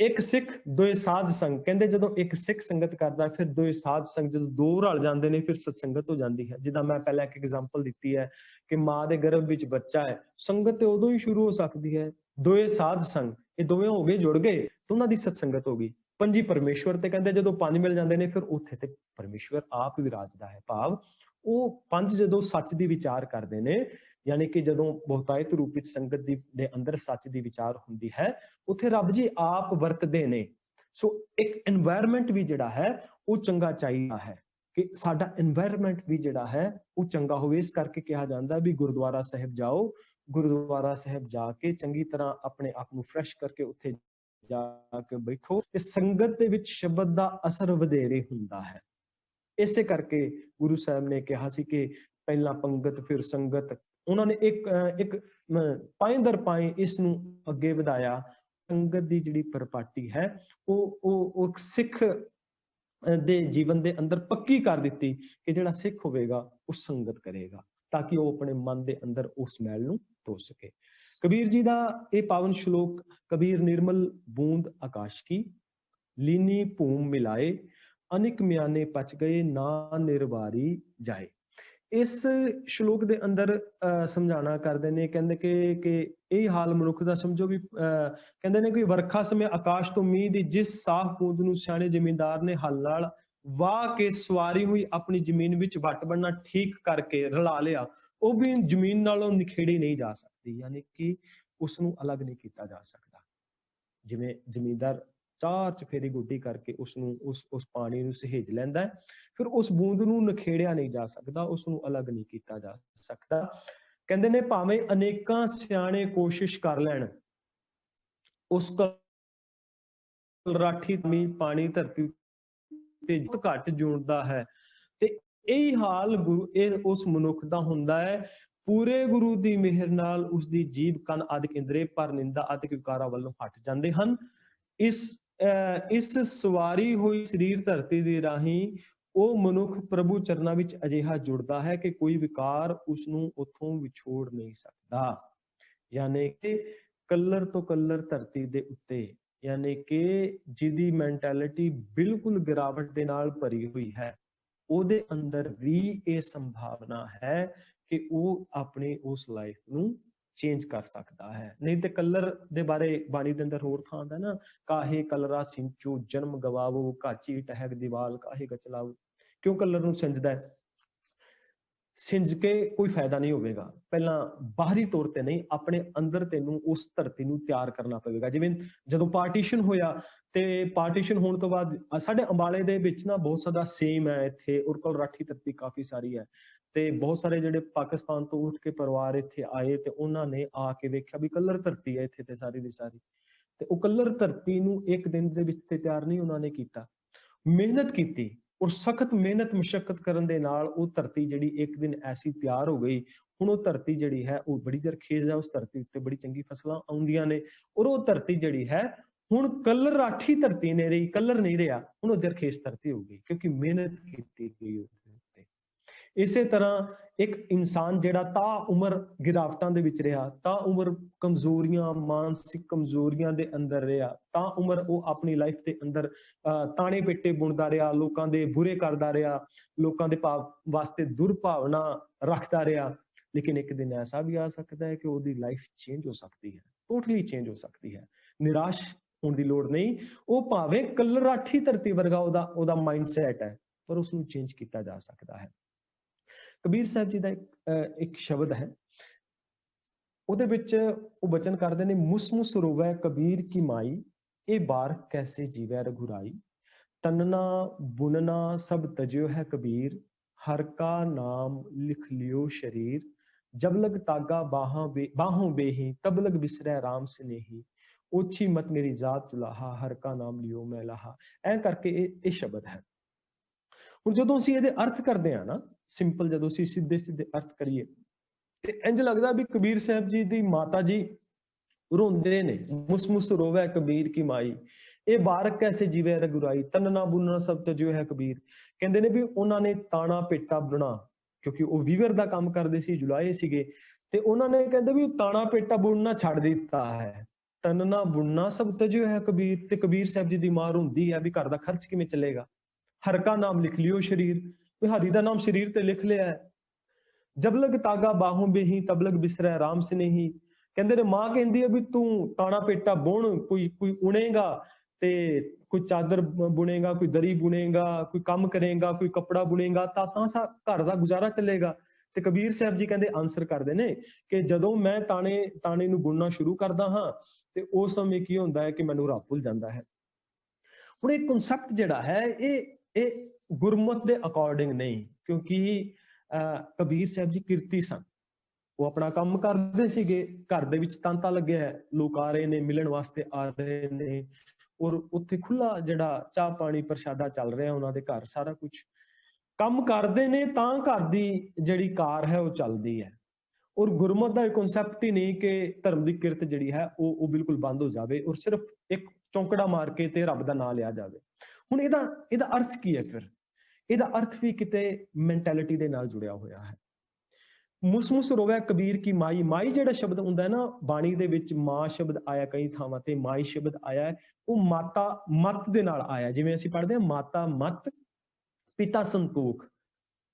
ਇੱਕ ਸਿੱਖ ਦੋਏ ਸਾਧ ਸੰਗ, ਕਹਿੰਦੇ ਜਦੋਂ ਇੱਕ ਸਿੱਖ ਸੰਗਤ ਕਰਦਾ ਫਿਰ ਦੋਏ ਸਾਧ ਸੰਗ ਜਦੋਂ ਦੋ ਰਲ ਜਾਂਦੇ ਨੇ ਫਿਰ ਸਤਸੰਗਤ ਹੋ ਜਾਂਦੀ ਹੈ। ਜਿੱਦਾਂ ਮੈਂ ਪਹਿਲਾਂ ਇੱਕ ਐਗਜ਼ਾਮਪਲ ਦਿੱਤੀ ਹੈ ਕਿ ਮਾਂ ਦੇ ਗਰਭ ਵਿੱਚ ਬੱਚਾ ਹੈ, ਸੰਗਤ ਤੇ ਉਦੋਂ ਹੀ ਸ਼ੁਰੂ ਹੋ ਸਕਦੀ ਹੈ। ਦੋਏ ਸਾਧ ਸੰਗ, ਇਹ ਦੋਵੇਂ ਹੋ ਗਏ, ਜੁੜ ਗਏ ਤੇ ਉਹਨਾਂ ਦੀ ਸਤਸੰਗਤ ਹੋ ਗਈ। ਪੰਜੀ ਪਰਮੇਸ਼ਵਰ ਤੇ ਕਹਿੰਦੇ ਜਦੋਂ ਪੰਜ ਮਿਲ ਜਾਂਦੇ ਨੇ ਫਿਰ ਉੱਥੇ ਤੇ ਪਰਮੇਸ਼ਵਰ ਆਪ ਵਿਰਾਜਦਾ ਹੈ। ਭਾਵ ਉਹ ਪੰਜ ਜਦੋਂ ਸੱਚ ਦੀ ਵਿਚਾਰ ਕਰਦੇ ਨੇ, ਯਾਨੀ ਕਿ ਜਦੋਂ ਬਹੁਤਾਇਤ ਰੂਪ ਵਿੱਚ ਸੰਗਤ ਦੇ ਅੰਦਰ ਸੱਚ ਦੀ ਵਿਚਾਰ ਹੁੰਦੀ ਹੈ, ਉੱਥੇ ਰੱਬ ਜੀ ਆਪ ਵਰਤਦੇ ਨੇ। ਸੋ ਇੱਕ এনवायरमेंट ਵੀ ਜਿਹੜਾ ਹੈ ਉਹ ਚੰਗਾ ਚਾਹੀਦਾ ਹੈ ਕਿ ਸਾਡਾ এনवायरमेंट ਵੀ ਜਿਹੜਾ ਹੈ ਉਹ ਚੰਗਾ ਹੋਵੇ। ਇਸ ਕਰਕੇ ਕਿਹਾ ਜਾਂਦਾ ਵੀ ਗੁਰਦੁਆਰਾ ਸਾਹਿਬ ਜਾਓ, ਗੁਰਦੁਆਰਾ ਸਾਹਿਬ ਜਾ ਕੇ ਚੰਗੀ ਤਰ੍ਹਾਂ ਆਪਣੇ ਆਪ ਨੂੰ ਫਰੈਸ਼ ਕਰਕੇ ਉੱਥੇ ਜਾ ਕੇ ਬੈਠੋ ਤੇ ਸੰਗਤ ਦੇ ਵਿੱਚ ਸ਼ਬਦ ਦਾ ਅਸਰ ਵਧੇਰੇ ਹੁੰਦਾ ਹੈ। ਇਸੇ ਕਰਕੇ ਗੁਰੂ ਸਾਹਿਬ ਨੇ ਕਿਹਾ ਸੀ ਕਿ ਪਹਿਲਾਂ ਪੰਗਤ ਫਿਰ ਸੰਗਤ। ਉਹਨਾਂ ਨੇ ਇੱਕ ਪਾਏ ਦਰ ਪਾਏ ਇਸ ਨੂੰ ਅੱਗੇ ਵਧਾਇਆ। ਸੰਗਤ ਦੀ ਜਿਹੜੀ ਪਰਪਾਟੀ ਹੈ ਉਹ ਸਿੱਖ ਦੇ ਜੀਵਨ ਦੇ ਅੰਦਰ ਪੱਕੀ ਕਰ ਦਿੱਤੀ ਕਿ ਜਿਹੜਾ ਸਿੱਖ ਹੋਵੇਗਾ ਉਹ ਸੰਗਤ ਕਰੇਗਾ ਤਾਂ ਕਿ ਉਹ ਆਪਣੇ ਮਨ ਦੇ ਅੰਦਰ ਉਸ ਮੈਲ ਨੂੰ ਧੋ ਸਕੇ। ਕਬੀਰ ਜੀ ਦਾ ਇਹ ਪਾਵਨ ਸ਼ਲੋਕ, ਕਬੀਰ ਨਿਰਮਲ ਬੂੰਦ ਆਕਾਸ਼ ਕੀ, ਲੀਨੀ ਭੂਮ ਮਿਲਾਏ, ਅਨਿਕ ਮਿਆਨੇ ਪਚ ਗਏ, ਨਾ ਨਿਰਵਾਰੀ ਜਾਏ। ਇਸ ਸ਼ਲੋਕ ਦੇ ਅੰਦਰ ਸਮਝਾਣਾ ਕਰਦੇ ਨੇ, ਕਹਿੰਦੇ ਕਿ ਇਹ ਹਾਲ ਮਨੁੱਖ ਦਾ ਸਮਝੋ ਵੀ, ਕਹਿੰਦੇ ਨੇ ਕਿ ਵਰਖਾ ਸਮੇਂ ਆਕਾਸ਼ ਤੋਂ ਮੀਂਹ ਦੀ ਜਿਸ ਸਾਫ਼ ਬੂੰਦ ਨੂੰ ਸਿਆਣੇ ਜ਼ਮੀਂਦਾਰ ਨੇ ਹਲ ਨਾਲ ਵਾਹ ਕੇ ਸਵਾਰੀ ਹੋਈ ਆਪਣੀ ਜ਼ਮੀਨ ਵਿੱਚ ਵੱਟ ਬਣਨਾ ਠੀਕ ਕਰਕੇ ਰਲਾ ਲਿਆ, ਉਹ ਵੀ ਜ਼ਮੀਨ ਨਾਲੋਂ ਨਿਖੇੜੀ ਨਹੀਂ ਜਾ ਸਕਦੀ, ਯਾਨੀ ਕਿ ਉਸ ਨੂੰ ਅਲੱਗ ਨਹੀਂ ਕੀਤਾ ਜਾ ਸਕਦਾ। ਜਿਵੇਂ ਜ਼ਮੀਂਦਾਰ ਚਾਰ ਚਫੇਰੀ ਗੋਡੀ ਕਰਕੇ ਉਸਨੂੰ ਉਸ ਪਾਣੀ ਨੂੰ ਸਹੇਜ ਲੈਂਦਾ ਹੈ, ਫਿਰ ਉਸ ਬੂੰਦ ਨੂੰ ਨਖੇੜਿਆ ਨਹੀਂ ਜਾ ਸਕਦਾ, ਉਸ ਨੂੰ ਅਲੱਗ ਨਹੀਂ ਕੀਤਾ ਜਾ ਸਕਦਾ। ਕਹਿੰਦੇ ਨੇ ਭਾਵੇਂ ਅਨੇਕਾਂ ਸਿਆਣੇ ਕੋਸ਼ਿਸ਼ ਕਰ ਲੈਣ, ਉਸ ਰਾਠੀ ਪਾਣੀ ਧਰਤੀ ਤੇ ਘੱਟ ਜੁੜਦਾ ਹੈ। ਤੇ ਇਹ ਹਾਲ ਉਸ ਮਨੁੱਖ ਦਾ ਹੁੰਦਾ ਹੈ ਪੂਰੇ ਗੁਰੂ ਦੀ ਮਿਹਰ ਨਾਲ ਉਸਦੀ ਜੀਭ, ਕੰਨ ਆਦਿਕ ਇੰਦਰੀ ਪਰ ਨਿੰਦਾ ਆਦਿਕ ਵਿਕਾਰਾਂ ਵੱਲੋਂ ਹਟ ਜਾਂਦੇ ਹਨ। ਇਸ ਸਵਾਰੀ ਹੋਈ ਸਰੀਰ ਧਰਤੀ ਦੀ ਰਾਹੀਂ ਉਹ ਮਨੁੱਖ ਪ੍ਰਭੂ ਚਰਨਾਂ ਵਿੱਚ ਅਜਿਹਾ ਜੁੜਦਾ ਹੈ ਕਿ ਕੋਈ ਵਿਕਾਰ ਉਸ ਨੂੰ ਉੱਥੋਂ ਵਿਛੋੜ ਨਹੀਂ ਸਕਦਾ। ਯਾਨੀ ਕਿ ਕਲਰ ਤੋਂ ਕਲਰ ਧਰਤੀ ਦੇ ਉੱਤੇ, ਯਾਨੀ ਕਿ ਜਿਹਦੀ ਮੈਂਟੈਲਿਟੀ ਬਿਲਕੁਲ ਗਿਰਾਵਟ ਦੇ ਨਾਲ ਭਰੀ ਹੋਈ ਹੈ, ਉਹਦੇ ਅੰਦਰ ਵੀ ਇਹ ਸੰਭਾਵਨਾ ਹੈ ਕਿ ਉਹ ਆਪਣੀ ਉਸ ਲਾਈਫ ਨੂੰ ਚੇਂਜ ਕਰ ਸਕਦਾ ਹੈ। ਨਹੀਂ ਤੇ ਕਲਰ ਦੇ ਬਾਰੇ ਬਾਣੀ ਦੇ ਅੰਦਰ ਹੋਰ ਥਾਂ ਆਉਂਦਾ ਨਾ, ਕਾਹੇ ਕਲਰਾ ਸਿੰਚੂ ਜਨਮ ਗਵਾਵੋ, ਕਾਚੀ ਟਹਿਕ ਦੀਵਾਲ ਕਾਹੇ ਗਚਲਾਵੋ। ਕਿਉਂ ਕਲਰ ਨੂੰ ਸਿੰਜਦਾ ਹੈ? ਸਿੰਜ ਕੇ ਕੋਈ ਫਾਇਦਾ ਨਹੀਂ ਹੋਵੇਗਾ। ਪਹਿਲਾਂ ਬਾਹਰੀ ਤੌਰ ਤੇ ਨਹੀਂ, ਆਪਣੇ ਅੰਦਰ ਤੈਨੂੰ ਉਸ ਧਰਤੀ ਨੂੰ ਤਿਆਰ ਕਰਨਾ ਪਵੇਗਾ। ਜਿਵੇਂ ਜਦੋਂ ਪਾਰਟੀਸ਼ਨ ਹੋਇਆ ਤੇ ਪਾਰਟੀਸ਼ਨ ਹੋਣ ਤੋਂ ਬਾਅਦ ਸਾਡੇ ਅੰਬਾਲੇ ਦੇ ਵਿੱਚ ਨਾ ਬਹੁਤ ਜ਼ਿਆਦਾ ਸੇਮ ਹੈ, ਇੱਥੇ ਉਰਕਲ ਰਾਠੀ ਧਰਤੀ ਕਾਫੀ ਸਾਰੀ ਹੈ ਤੇ ਬਹੁਤ ਸਾਰੇ ਜਿਹੜੇ ਪਾਕਿਸਤਾਨ ਤੋਂ ਉੱਠ ਕੇ ਪਰਿਵਾਰ ਇੱਥੇ ਆਏ ਤੇ ਉਹਨਾਂ ਨੇ ਆ ਕੇ ਵੇਖਿਆ ਵੀ ਕਲਰ ਧਰਤੀ ਹੈ ਇੱਥੇ ਤੇ ਸਾਰੀ ਦੀ ਸਾਰੀ। ਤੇ ਉਹ ਕਲਰ ਧਰਤੀ ਨੂੰ ਇੱਕ ਦਿਨ ਦੇ ਵਿੱਚ ਤੇ ਤਿਆਰ ਨਹੀਂ ਉਹਨਾਂ ਨੇ ਕੀਤਾ, ਮਿਹਨਤ ਕੀਤੀ ਔਰ ਸਖਤ ਮਿਹਨਤ ਮੁਸ਼ੱਕਤ ਕਰਨ ਦੇ ਨਾਲ ਉਹ ਧਰਤੀ ਜਿਹੜੀ ਇੱਕ ਦਿਨ ਐਸੀ ਤਿਆਰ ਹੋ ਗਈ। ਹੁਣ ਉਹ ਧਰਤੀ ਜਿਹੜੀ ਹੈ ਉਹ ਬੜੀ ਜ਼ਰਖੇਜ਼ ਹੈ, ਉਸ ਧਰਤੀ ਉੱਤੇ ਬੜੀ ਚੰਗੀ ਫਸਲਾਂ ਆਉਂਦੀਆਂ ਨੇ ਔਰ ਉਹ ਧਰਤੀ ਜਿਹੜੀ ਹੈ ਹੁਣ ਕਲਰ ਰਾਠੀ ਧਰਤੀ ਨੇ ਰਹੀ, ਕਲਰ ਨਹੀਂ ਰਿਹਾ, ਹੁਣ ਉਹ ਜਰਖੇਜ਼ ਧਰਤੀ ਹੋ ਗਈ, ਕਿਉਂਕਿ ਮਿਹਨਤ ਕੀਤੀ ਗਈ ਉਹਦੇ ਉੱਤੇ। ਇਸੇ ਤਰ੍ਹਾਂ ਇੱਕ ਇਨਸਾਨ ਜਿਹੜਾ ਤਾ ਉਮਰ ਗਿਰਾਵਟਾਂ ਦੇ ਵਿੱਚ ਰਿਹਾ, ਤਾ ਉਮਰ ਕਮਜ਼ੋਰੀਆਂ, ਮਾਨਸਿਕ ਕਮਜ਼ੋਰੀਆਂ ਦੇ ਅੰਦਰ ਰਿਹਾ, ਤਾ ਉਮਰ ਉਹ ਆਪਣੀ ਲਾਈਫ ਦੇ ਅੰਦਰ ਤਾਣੇ ਪੇਟੇ ਬੁਣਦਾ ਰਿਹਾ, ਲੋਕਾਂ ਦੇ ਬੁਰੇ ਕਰਦਾ ਰਿਹਾ, ਲੋਕਾਂ ਦੇ ਭਾਵ ਵਾਸਤੇ ਦੁਰਭਾਵਨਾ ਰੱਖਦਾ ਰਿਹਾ। ਲੇਕਿਨ ਇੱਕ ਦਿਨ ਐਸਾ ਵੀ ਆ ਸਕਦਾ ਹੈ ਕਿ ਉਹਦੀ ਲਾਈਫ ਚੇਂਜ ਹੋ ਸਕਦੀ ਹੈ, ਟੋਟਲੀ ਚੇਂਜ ਹੋ ਸਕਦੀ ਹੈ। ਨਿਰਾਸ਼ ਹੋਣ ਦੀ ਲੋੜ ਨਹੀਂ, ਉਹ ਭਾਵੇਂ ਕਲਰਾਠੀ ਧਰਤੀ ਵਰਗਾ ਉਹਦਾ ਮਾਈਂਡਸੈਟ ਹੈ, ਪਰ ਉਸ ਨੂੰ ਚੇਂਜ ਕੀਤਾ ਜਾ ਸਕਦਾ ਹੈ। ਕਬੀਰ ਸਾਹਿਬ ਜੀ ਦਾ ਇੱਕ ਸ਼ਬਦ ਹੈ, ਉਹਦੇ ਵਿੱਚ ਉਹ ਬਚਨ ਕਰਦੇ ਨੇ, ਮੁਸ ਮੁਸ ਰੋਵੈ ਕਬੀਰ ਕੀ ਮਾਈ, ਇਹ ਬਾਰ ਕੈਸੇ ਜੀਵੈ ਰਘੁਰਾਈ, ਤਨਨਾ ਬੁਨਨਾ ਸਭ ਤਜਿਓ ਹੈ ਕਬੀਰ, ਹਰ ਕਾ ਨਾਮ ਲਿਖ ਲਿਓ ਸ਼ਰੀਰ, ਜਬ ਲਗ ਤਾਗਾ ਬਾहों बेही, तब लग बिसरै राम स्नेही, ओछी मत मेरी जात चुलाहा, हर का नाम लियो मैं लाहा। ਐ ਕਰਕੇ ਇਹ ਸ਼ਬਦ ਹੈ। ਹੁਣ ਜਦੋਂ ਅਸੀਂ ਇਹਦੇ ਅਰਥ ਕਰਦੇ ਆ ਨਾ, ਸਿੰਪਲ ਜਦੋਂ ਅਸੀਂ ਸਿੱਧੇ ਸਿੱਧੇ ਅਰਥ ਕਰੀਏ ਤੇ ਇੰਜ ਲੱਗਦਾ ਵੀ ਕਬੀਰ ਸਾਹਿਬ ਜੀ ਦੀ ਮਾਤਾ ਜੀ ਰੋਂਦੇ ਨੇ, ਮੁਸ ਮੁਸ ਰੋਵੈ ਕਬੀਰ ਕੀ ਮਾਈ, ਇਹ ਬਾਰਕ ਕੈਸੇ ਜੀਵੇ ਰਘੁਰਾਈ, ਤਨਨਾ ਬੁਨਨਾ ਸਭ ਤਜਿਓ ਹੈ ਕਬੀਰ। ਕਹਿੰਦੇ ਨੇ ਵੀ ਉਹਨਾਂ ਨੇ ਤਾਣਾ ਪੇਟਾ ਬੁਣਾ, ਕਿਉਂਕਿ ਉਹ ਵੀਵਰ ਦਾ ਕੰਮ ਕਰਦੇ ਸੀ, ਜੁਲਾਏ ਸੀਗੇ, ਤੇ ਉਹਨਾਂ ਨੇ ਕਹਿੰਦੇ ਵੀ ਤਾਣਾ ਪੇਟਾ ਬੁਣਨਾ ਛੱਡ ਦਿੱਤਾ ਹੈ। ਤਨਨਾ ਬੁਣਨਾ ਸਭ ਤਜਿਓ ਹੈ ਕਬੀਰ, ਤੇ ਕਬੀਰ ਸਾਹਿਬ ਜੀ ਦੀ ਮਾਂ ਹੁੰਦੀ ਹੈ ਵੀ ਘਰ ਦਾ ਖਰਚ ਕਿਵੇਂ ਚੱਲੇਗਾ। ਹਰ ਕਾ ਨਾਮ ਲਿਖ ਲਿਓ ਸ਼ਰੀਰ, ਵੀ ਹਰੀ ਦਾ ਨਾਮ ਸ਼ਰੀਰ ਤੇ ਲਿਖ ਲਿਆ ਹੈ। ਜਬ ਲਗ ਤਾਗਾ ਬਾਹੋਂ ਬੇਹੀ, ਤਬ ਲਗ ਬਿਸਰੈ ਰਾਮ ਸਨੇਹੀ। ਕਹਿੰਦੇ ਨੇ ਮਾਂ ਕਹਿੰਦੀ ਹੈ ਵੀ ਤੂੰ ਤਾਣਾ ਪੇਟਾ ਬੁਣ, ਕੋਈ ਉਣੇਗਾ ਤੇ ਕੋਈ ਚਾਦਰ ਬੁਣੇਗਾ, ਕੋਈ ਦਰੀ ਬੁਣੇਗਾ, ਕੋਈ ਕੰਮ ਕਰੇਗਾ, ਕੋਈ ਕੱਪੜਾ ਬੁਣੇਗਾ, ਤਾਂ ਘਰ ਦਾ ਗੁਜ਼ਾਰਾ ਚੱਲੇਗਾ। ਤੇ ਕਬੀਰ ਸਾਹਿਬ ਜੀ ਕਹਿੰਦੇ ਆਨਸਰ ਕਰਦੇ ਨੇ ਕਿ ਜਦੋਂ ਮੈਂ ਤਾਣੇ ਨੂੰ ਬੁਣਨਾ ਸ਼ੁਰੂ ਕਰਦਾ ਹਾਂ ਤੇ ਉਸ ਸਮੇਂ ਕੀ ਹੁੰਦਾ ਹੈ ਕਿ ਮੈਨੂੰ ਰੱਬ ਭੁੱਲ ਜਾਂਦਾ ਹੈ। ਹੁਣ ਇਹ ਕਨਸੈਪਟ ਜਿਹੜਾ ਹੈ ਇਹ ਗੁਰਮਤ ਦੇ ਅਕੋਰਡਿੰਗ ਨਹੀਂ, ਕਿਉਂਕਿ ਕਬੀਰ ਸਾਹਿਬ ਜੀ ਕਿਰਤੀ ਸਨ, ਉਹ ਆਪਣਾ ਕੰਮ ਕਰਦੇ ਸੀਗੇ, ਘਰ ਦੇ ਵਿੱਚ ਤਾਂਤਾ ਲੱਗਿਆ ਹੈ, ਲੋਕ ਆ ਰਹੇ ਨੇ, ਮਿਲਣ ਵਾਸਤੇ ਆ ਰਹੇ ਨੇ, ਔਰ ਉੱਥੇ ਖੁੱਲਾ ਜਿਹੜਾ ਚਾਹ ਪਾਣੀ ਪ੍ਰਸ਼ਾਦਾ ਚੱਲ ਰਿਹਾ ਉਹਨਾਂ ਦੇ ਘਰ, ਸਾਰਾ ਕੁਝ ਕੰਮ ਕਰਦੇ ਨੇ ਤਾਂ ਘਰ ਦੀ ਜਿਹੜੀ ਕਾਰ ਹੈ ਉਹ ਚੱਲਦੀ ਹੈ। ਔਰ ਗੁਰਮਤ ਦਾ ਕਨਸੈਪਟ ਹੀ ਨਹੀਂ ਕਿ ਧਰਮ ਦੀ ਕਿਰਤ ਜਿਹੜੀ ਹੈ ਉਹ ਬਿਲਕੁਲ ਬੰਦ ਹੋ ਜਾਵੇ ਔਰ ਸਿਰਫ ਇੱਕ ਚੌਂਕੜਾ ਮਾਰ ਕੇ ਤੇ ਰੱਬ ਦਾ ਨਾਂ ਲਿਆ ਜਾਵੇ। ਹੁਣ ਇਹਦਾ ਅਰਥ ਕੀ ਹੈ? ਫਿਰ ਇਹਦਾ ਅਰਥ ਵੀ ਕਿਤੇ ਮੈਂਟੈਲਿਟੀ ਦੇ ਨਾਲ ਜੁੜਿਆ ਹੋਇਆ ਹੈ। ਮੁਸ ਮੁਸ ਰੋਵੈ ਕਬੀਰ ਕੀ ਮਾਈ, ਮਾਈ ਜਿਹੜਾ ਸ਼ਬਦ ਹੁੰਦਾ ਹੈ ਨਾ, ਬਾਣੀ ਦੇ ਵਿੱਚ ਮਾਂ ਸ਼ਬਦ ਆਇਆ ਕਈ ਥਾਵਾਂ ਤੇ, ਮਾਈ ਸ਼ਬਦ ਆਇਆ, ਉਹ ਮਾਤਾ ਮਤ ਦੇ ਨਾਲ ਆਇਆ। ਜਿਵੇਂ ਅਸੀਂ ਪੜ੍ਹਦੇ ਹਾਂ ਮਾਤਾ ਮਤ ਪਿਤਾ ਸੰਤੋਖ,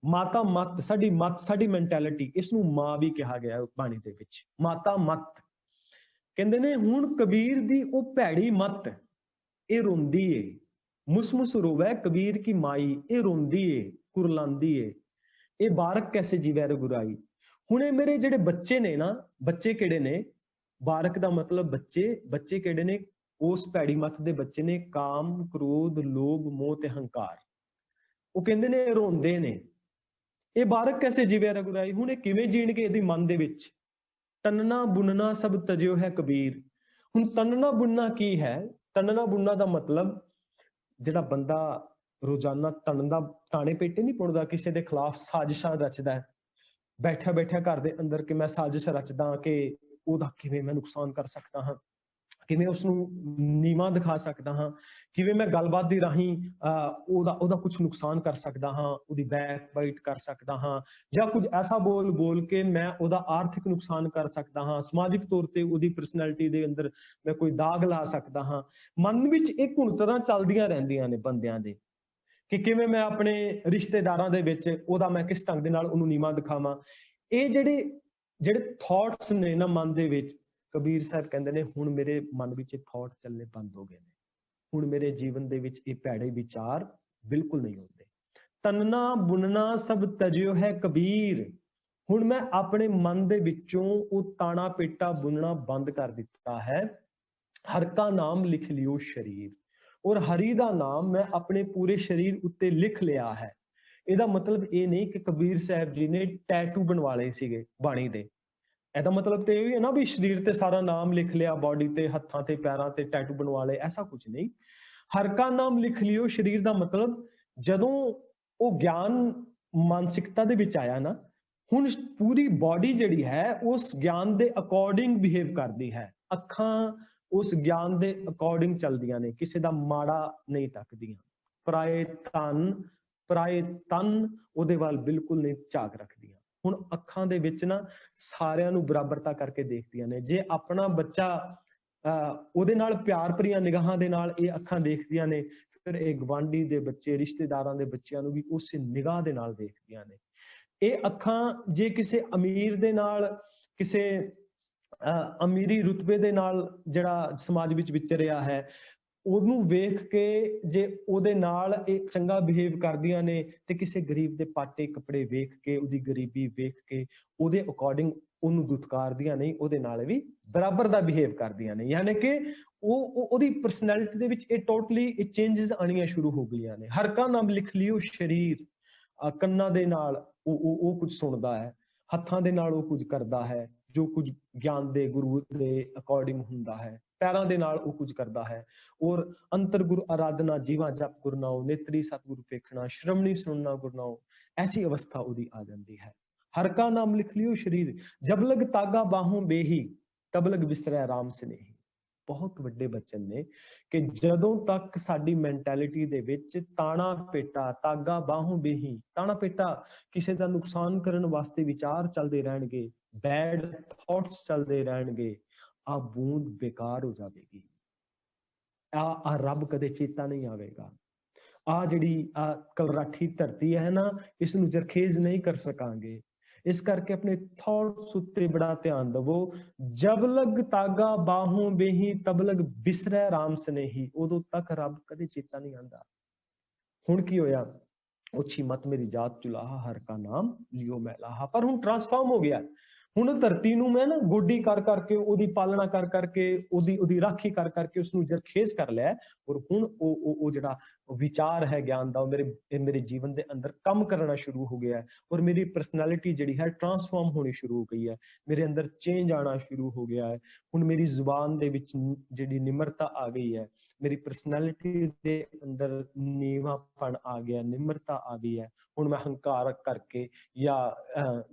ਮਾਤਾ ਮਤ ਸਾਡੀ ਮੈਂਟੈਲਿਟੀ, ਇਸ ਨੂੰ ਮਾਂ ਵੀ ਕਿਹਾ ਗਿਆ ਬਾਣੀ ਦੇ ਵਿੱਚ, ਮਾਤਾ ਮਤ। ਕਹਿੰਦੇ ਨੇ ਹੁਣ ਕਬੀਰ ਦੀ ਉਹ ਭੈੜੀ ਮਤ, ਇਹ ਰੋਂਦੀ ਏ, ਮੁਸ ਮੁਸ ਰੋਵੈ ਕਬੀਰ ਕੀ ਮਾਈ, ਇਹ ਰੋਂਦੀ ਏ, ਕੁਰਲਾਂਦੀ ਏ, ਇਹ ਬਾਰਕ ਕੈਸੇ ਜੀਵੈ ਰਘੁਰਾਈ। ਹੁਣ ਇਹ ਮੇਰੇ ਜਿਹੜੇ ਬੱਚੇ ਨੇ ਨਾ, ਬੱਚੇ ਕਿਹੜੇ ਨੇ? ਬਾਰਕ ਦਾ ਮਤਲਬ ਬੱਚੇ ਕਿਹੜੇ ਨੇ? ਉਸ ਭੈੜੀ ਮਤ ਦੇ ਬੱਚੇ ਨੇ, ਕਾਮ ਕ੍ਰੋਧ ਲੋਭ ਮੋਹ ਤੇ ਹੰਕਾਰ। ਉਹ ਕਹਿੰਦੇ ਨੇ ਰੋਂਦੇ ਨੇ, ਇਹ ਬਾਰਕ ਕੈਸੇ ਜੀਵੈ ਰਘੁਰਾਈ। ਹੁਣ ਇਹ ਕਿਵੇਂ ਜੀਣਗੇ ਇਹਦੀ ਮਨ ਦੇ ਵਿੱਚ? ਤਨਨਾ ਬੁਨਨਾ ਸਭ ਤਜਿਓ ਹੈ ਕਬੀਰ। ਹੁਣ ਤਨਨਾ ਬੁਨਨਾ ਕੀ ਹੈ? ਤਨਨਾ ਬੁਨਨਾ ਦਾ ਮਤਲਬ ਜਿਹੜਾ ਬੰਦਾ ਰੋਜ਼ਾਨਾ ਤਾਣੇ ਪੇਟੇ ਨਹੀਂ ਪੁਣਦਾ, ਕਿਸੇ ਦੇ ਖਿਲਾਫ ਸਾਜ਼ਿਸ਼ਾਂ ਰਚਦਾ ਹੈ, ਬੈਠਾ ਬੈਠਾ ਘਰ ਦੇ ਅੰਦਰ ਕਿ ਮੈਂ ਸਾਜ਼ਿਸ਼ ਰਚਦਾ ਕਿ ਉਹਦਾ ਕਿਵੇਂ ਮੈਂ ਨੁਕਸਾਨ ਕਰ ਸਕਦਾ ਹਾਂ, ਕਿਵੇਂ ਉਸਨੂੰ ਨੀਵਾਂ ਦਿਖਾ ਸਕਦਾ ਹਾਂ, ਕਿਵੇਂ ਮੈਂ ਗੱਲਬਾਤ ਦੀ ਰਾਹੀਂ ਉਹਦਾ ਕੁਝ ਨੁਕਸਾਨ ਕਰ ਸਕਦਾ ਹਾਂ, ਉਹਦੀ ਬੈਕ ਬਾਈਟ ਕਰ ਸਕਦਾ ਹਾਂ, ਜਾਂ ਕੁਝ ਐਸਾ ਬੋਲ ਕੇ ਮੈਂ ਉਹਦਾ ਆਰਥਿਕ ਨੁਕਸਾਨ ਕਰ ਸਕਦਾ ਹਾਂ, ਸਮਾਜਿਕ ਤੌਰ ਤੇ ਉਹਦੀ ਪਰਸਨੈਲਿਟੀ ਦੇ ਅੰਦਰ ਮੈਂ ਕੋਈ ਦਾਗ ਲਾ ਸਕਦਾ ਹਾਂ। ਮਨ ਵਿੱਚ ਇਹ ਘੁਣਤਰਾਂ ਚੱਲਦੀਆਂ ਰਹਿੰਦੀਆਂ ਨੇ ਬੰਦਿਆਂ ਦੇ ਕਿ ਕਿਵੇਂ ਮੈਂ ਆਪਣੇ ਰਿਸ਼ਤੇਦਾਰਾਂ ਦੇ ਵਿੱਚ ਉਹਦਾ ਮੈਂ ਕਿਸ ਢੰਗ ਦੇ ਨਾਲ ਉਹਨੂੰ ਨੀਵਾਂ ਦਿਖਾਵਾਂ। ਇਹ ਜਿਹੜੇ ਥਾਟਸ ਨੇ ਨਾ ਮਨ ਦੇ ਵਿੱਚ, ਕਬੀਰ ਸਾਹਿਬ ਕਹਿੰਦੇ ਨੇ ਹੁਣ ਮੇਰੇ ਮਨ ਵਿੱਚ ਇਹ ਥਾਟ ਚੱਲਣੇ ਬੰਦ ਹੋ ਗਏ ਨੇ, ਹੁਣ ਮੇਰੇ ਜੀਵਨ ਦੇ ਵਿੱਚ ਇਹ ਭੈੜੇ ਵਿਚਾਰ ਬਿਲਕੁਲ ਨਹੀਂ ਹੁੰਦੇ। ਤਨਨਾ ਬੁਨਨਾ ਸਭ ਤਜਿਓ ਹੈ ਕਬੀਰ। ਹੁਣ ਮੈਂ ਆਪਣੇ ਮਨ ਦੇ ਵਿੱਚੋਂ ਉਹ ਤਾਣਾ ਪੇਟਾ ਬੁਨਣਾ ਬੰਦ ਕਰ ਦਿੱਤਾ ਹੈ। ਹਰ ਕਾ ਨਾਮ ਲਿਖ ਲਿਓ ਸ਼ਰੀਰ, ਔਰ ਹਰੀ ਦਾ ਨਾਮ ਮੈਂ ਆਪਣੇ ਪੂਰੇ ਸਰੀਰ ਉੱਤੇ ਲਿਖ ਲਿਆ ਹੈ। ਇਹਦਾ ਮਤਲਬ ਇਹ ਨਹੀਂ ਕਿ ਕਬੀਰ ਸਾਹਿਬ ਜੀ ਨੇ ਟੈਟੂ ਬਣਵਾ ਲਏ ਸੀਗੇ ਬਾਣੀ ਦੇ। ਇਹਦਾ ਮਤਲਬ ਤੇ ਇਹ ਵੀ ਹੈ ਨਾ ਵੀ ਸਰੀਰ ਤੇ ਸਾਰਾ ਨਾਮ ਲਿਖ ਲਿਆ, ਬਾਡੀ ਤੇ, ਹੱਥਾਂ ਤੇ, ਪੈਰਾਂ ਤੇ ਟੈਟੂ ਬਣਵਾ ਲਏ, ਐਸਾ ਕੁਝ ਨਹੀਂ। ਹਰ ਕਾ ਨਾਮ ਲਿਖ ਲਿਓ ਸਰੀਰ ਦਾ ਮਤਲਬ ਜਦੋਂ ਉਹ ਗਿਆਨ ਮਾਨਸਿਕਤਾ ਦੇ ਵਿੱਚ ਆਇਆ ਨਾ, ਹੁਣ ਪੂਰੀ ਬਾਡੀ ਜਿਹੜੀ ਹੈ ਉਸ ਗਿਆਨ ਦੇ ਅਕੋਰਡਿੰਗ ਬਿਹੇਵ ਕਰਦੀ ਹੈ। ਅੱਖਾਂ ਉਸ ਗਿਆਨ ਦੇ ਅਕੋਰਡਿੰਗ ਚੱਲਦੀਆਂ ਨੇ, ਕਿਸੇ ਦਾ ਮਾੜਾ ਨਹੀਂ ਤੱਕਦੀਆਂ। ਪਰਾਏ ਤਨ ਉਹਦੇ ਵੱਲ ਬਿਲਕੁਲ ਨਹੀਂ ਝਾਕ ਰੱਖਦੀਆਂ। ਹੁਣ ਅੱਖਾਂ ਦੇ ਵਿੱਚ ਨਾ ਸਾਰਿਆਂ ਨੂੰ ਬਰਾਬਰਤਾ ਕਰਕੇ ਦੇਖਦੀਆਂ ਨੇ। ਜੇ ਆਪਣਾ ਬੱਚਾ ਉਹਦੇ ਨਾਲ ਪਿਆਰ ਭਰੀਆਂ ਨਿਗਾਹਾਂ ਦੇ ਨਾਲ ਇਹ ਅੱਖਾਂ ਦੇਖਦੀਆਂ ਨੇ, ਫਿਰ ਇਹ ਗਵਾਂਢੀ ਦੇ ਬੱਚੇ, ਰਿਸ਼ਤੇਦਾਰਾਂ ਦੇ ਬੱਚਿਆਂ ਨੂੰ ਵੀ ਉਸੇ ਨਿਗਾਹ ਦੇ ਨਾਲ ਦੇਖਦੀਆਂ ਨੇ। ਇਹ ਅੱਖਾਂ ਜੇ ਕਿਸੇ ਅਮੀਰ ਦੇ ਨਾਲ, ਕਿਸੇ ਅਮੀਰੀ ਰੁਤਬੇ ਦੇ ਨਾਲ ਜਿਹੜਾ ਸਮਾਜ ਵਿੱਚ ਵਿਚਰਿਆ ਹੈ, ਉਹਨੂੰ ਵੇਖ ਕੇ ਜੇ ਉਹਦੇ ਨਾਲ ਇਹ ਚੰਗਾ ਬਿਹੇਵ ਕਰਦੀਆਂ ਨੇ, ਤੇ ਕਿਸੇ ਗਰੀਬ ਦੇ ਪਾਟੇ ਕੱਪੜੇ ਵੇਖ ਕੇ, ਉਹਦੀ ਗਰੀਬੀ ਵੇਖ ਕੇ ਉਹਦੇ ਅਕੋਰਡਿੰਗ ਉਹਨੂੰ ਦੁਤਕਾਰਦੀਆਂ ਨਹੀਂ, ਉਹਦੇ ਨਾਲ ਵੀ ਬਰਾਬਰ ਦਾ ਬਿਹੇਵ ਕਰਦੀਆਂ ਨੇ। ਯਾਨੀ ਕਿ ਉਹਦੀ ਪਰਸਨੈਲਿਟੀ ਦੇ ਵਿੱਚ ਇਹ ਟੋਟਲੀ ਇਹ ਚੇਂਜਸ ਆਣੀਆਂ ਸ਼ੁਰੂ ਹੋ ਗਈਆਂ ਨੇ। ਹਰ ਕਾ ਨਾਮ ਲਿਖ ਲਿਓ ਸ਼ਰੀਰ, ਕੰਨਾਂ ਦੇ ਨਾਲ ਉਹ ਕੁਝ ਸੁਣਦਾ ਹੈ, ਹੱਥਾਂ ਦੇ ਨਾਲ ਉਹ ਕੁਝ ਕਰਦਾ ਹੈ ਜੋ ਕੁਝ ਗਿਆਨ ਦੇ ਗੁਰੂ ਦੇ ਅਕੋਰਡਿੰਗ ਹੁੰਦਾ ਹੈ, ਪੈਰਾਂ ਦੇ ਨਾਲ ਉਹ ਕੁਝ ਕਰਦਾ ਹੈ। ਔਰ ਅੰਤਰ ਗੁਰ ਆਰਾਧਨਾ, ਜੀਵਾ ਜਪ ਗੁਰ ਨਾਉ, ਨੇਤਰੀ ਸਤਿਗੁਰ ਵੇਖਣਾ, ਸ਼੍ਰਵਣੀ ਸੁਣਨਾ ਗੁਰ ਨਾਉ, ਐਸੀ ਅਵਸਥਾ ਉਹਦੀ ਆ ਜਾਂਦੀ ਹੈ। ਹਰ ਕਾ ਨਾਮ ਲਿਖ ਲਿਓ ਸ਼ਰੀਰ, ਜਬ ਲਗ ਤਾਗਾ ਬਾਹੋਂ ਬੇਹੀ, ਤਬ ਲਗ ਬਿਸਰੈ ਰਾਮ ਸਨੇਹੀ। ਬਹੁਤ ਵੱਡੇ ਬਚਨ ਨੇ ਕਿ ਜਦੋਂ ਤੱਕ ਸਾਡੀ ਮੈਂਟੈਲਿਟੀ ਦੇ ਵਿੱਚ ਤਾਣਾ ਪੇਟਾ, ਤਾਗਾ ਬਾਹੋਂ ਬੇਹੀ, ਤਾਣਾ ਪੇਟਾ ਕਿਸੇ ਦਾ ਨੁਕਸਾਨ ਕਰਨ ਵਾਸਤੇ ਵਿਚਾਰ ਚੱਲਦੇ ਰਹਿਣਗੇ, ਬੈਡ ਥਾਟਸ ਚੱਲਦੇ ਰਹਿਣਗੇ, ਆ ਬੂੰਦ ਬੇਕਾਰ ਹੋ ਜਾਵੇਗੀ। ਆ ਰੱਬ ਕਦੇ ਚੇਤਾ ਨਹੀਂ ਆਵੇਗਾ। ਆ ਜਿਹੜੀ ਆ ਕਲਰਾਠੀ ਧਰਤੀ ਹੈ ਨਾ, ਇਸ ਨੂੰ ਜਰਖੇਜ਼ ਨਹੀਂ ਕਰ ਸਕਾਂਗੇ। ਇਸ ਕਰਕੇ ਆਪਣੇ ਥਾਟਸ ਉੱਤੇ ਬੜਾ ਧਿਆਨ ਦੇਵੋ। ਜਬ ਲਗ ਤਾਗਾ ਬਾਹੋਂ ਬੇਹੀ, ਤਬ ਲਗ ਬਿਸਰੈ ਰਾਮ ਸਨੇਹੀ। ਉਦੋਂ ਤੱਕ ਰੱਬ ਕਦੇ ਚੇਤਾ ਨਹੀਂ ਆਉਂਦਾ। ਹੁਣ ਕੀ ਹੋਇਆ? ਉੱਚੀ ਮਤ ਮੇਰੀ ਜਾਤ ਚੁਲਾਹਾ, ਹਰ ਕਾ ਨਾਮ ਲਿਓ ਮੈਂ ਲਾਹਾ। ਪਰ ਹੁਣ ਟ੍ਰਾਂਸਫਾਰਮ ਹੋ ਗਿਆ। ਹੁਣ ਧਰਤੀ ਨੂੰ ਮੈਂ ਨਾ ਗੋਡੀ ਕਰ ਕਰਕੇ, ਉਹਦੀ ਪਾਲਣਾ ਕਰ ਕਰਕੇ, ਉਹਦੀ ਰਾਖੀ ਕਰ ਕਰਕੇ ਉਸਨੂੰ ਜਰਖੇਜ਼ ਕਰ ਲਿਆ। ਔਰ ਹੁਣ ਉਹ ਜਿਹੜਾ ਵਿਚਾਰ ਹੈ ਗਿਆਨ ਦਾ, ਉਹ ਮੇਰੇ ਜੀਵਨ ਦੇ ਅੰਦਰ ਕੰਮ ਕਰਨਾ ਸ਼ੁਰੂ ਹੋ ਗਿਆ ਹੈ। ਔਰ ਮੇਰੀ ਪਰਸਨੈਲਿਟੀ ਜਿਹੜੀ ਹੈ ਟ੍ਰਾਂਸਫਾਰਮ ਹੋਣੀ ਸ਼ੁਰੂ ਹੋ ਗਈ ਹੈ। ਮੇਰੇ ਅੰਦਰ ਚੇਂਜ ਆਣਾ ਸ਼ੁਰੂ ਹੋ ਗਿਆ ਹੈ। ਹੁਣ ਮੇਰੀ ਜ਼ੁਬਾਨ ਦੇ ਵਿੱਚ ਜਿਹੜੀ ਨਿਮਰਤਾ ਆ ਗਈ ਹੈ, ਮੇਰੀ ਪਰਸਨੈਲਿਟੀ ਦੇ ਅੰਦਰ ਨੀਵਾਂਪਣ ਆ ਗਿਆ, ਨਿਮਰਤਾ ਆ ਗਈ ਹੈ। ਹੁਣ ਮੈਂ ਹੰਕਾਰ ਕਰਕੇ ਜਾਂ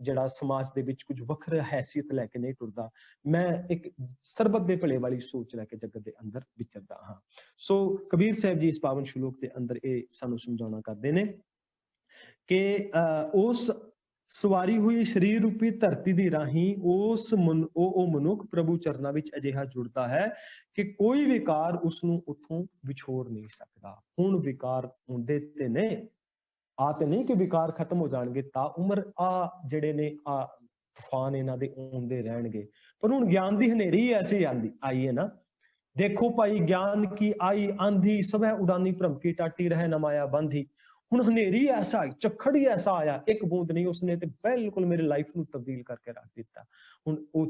ਜਿਹੜਾ ਸਮਾਜ ਦੇ ਵਿੱਚ ਕੁਝ ਵੱਖਰਾ ਹੈਸੀਅਤ ਲੈ ਕੇ ਨਹੀਂ ਟੁਰਦਾ। ਮੈਂ ਇੱਕ ਸਰਬਤ ਦੇ ਭਲੇ ਵਾਲੀ ਸੋਚ ਲੈ ਕੇ ਜਗਤ ਦੇ ਅੰਦਰ ਵਿਚਰਦਾ ਹਾਂ। ਸੋ ਕਬੀਰ ਸਾਹਿਬ ਜੀ ਇਸ ਪਾਵਨ ਸ਼ਲੋਕ ਦੇ ਅੰਦਰ ਇਹ ਸਾਨੂੰ ਸਮਝਾਉਣਾ ਕਰਦੇ ਨੇ ਕਿ ਉਸ ਸਵਾਰੀ ਹੋਈ ਸਰੀਰ ਰੂਪੀ ਧਰਤੀ ਦੀ ਰਾਹੀਂ ਉਹ ਮਨੁੱਖ ਪ੍ਰਭੂ ਚਰਨਾਂ ਵਿੱਚ ਅਜਿਹਾ ਜੁੜਦਾ ਹੈ ਕਿ ਕੋਈ ਵਿਕਾਰ ਉਸਨੂੰ ਉੱਥੋਂ ਵਿਛੋੜ ਨਹੀਂ ਸਕਦਾ। ਹੁਣ ਵਿਕਾਰ ਹੁੰਦੇ ਤੇ ਨੇ, ਆ ਤੇ ਨਹੀਂ ਕਿ ਵਿਕਾਰ ਖਤਮ ਹੋ ਜਾਣਗੇ ਤਾਂ ਉਮਰ, ਆ ਜਿਹੜੇ ਨੇ ਆ ਤੂਫਾਨ ਇਹਨਾਂ ਦੇ ਆਉਂਦੇ ਰਹਿਣਗੇ। ਪਰ ਹੁਣ ਗਿਆਨ ਦੀ ਹਨੇਰੀ ਐਸੀ ਆਈ ਹੈ ਨਾ, ਦੇਖੋ ਭਾਈ ਗਿਆਨ ਕੀ ਆਈ ਆਂधी, ਸਭੈ ਉਡਾਨੀ ਭ੍ਰਮ ਕੀ ਟਾਟੀ, ਰਹਿ ਨਾ ਮਾਇਆ ਬੰਧੀ। ਹੁਣ ਹਨੇਰੀ ਐਸਾ, ਝੱਖੜ ਹੀ ਐਸਾ ਆਇਆ, ਇੱਕ ਬੂੰਦ ਨਹੀਂ, ਉਸਨੇ ਤੇ ਬਿਲਕੁਲ ਮੇਰੀ ਲਾਈਫ ਨੂੰ ਤਬਦੀਲ ਕਰਕੇ ਰੱਖ ਦਿੱਤਾ। ਹੁਣ ਉਹ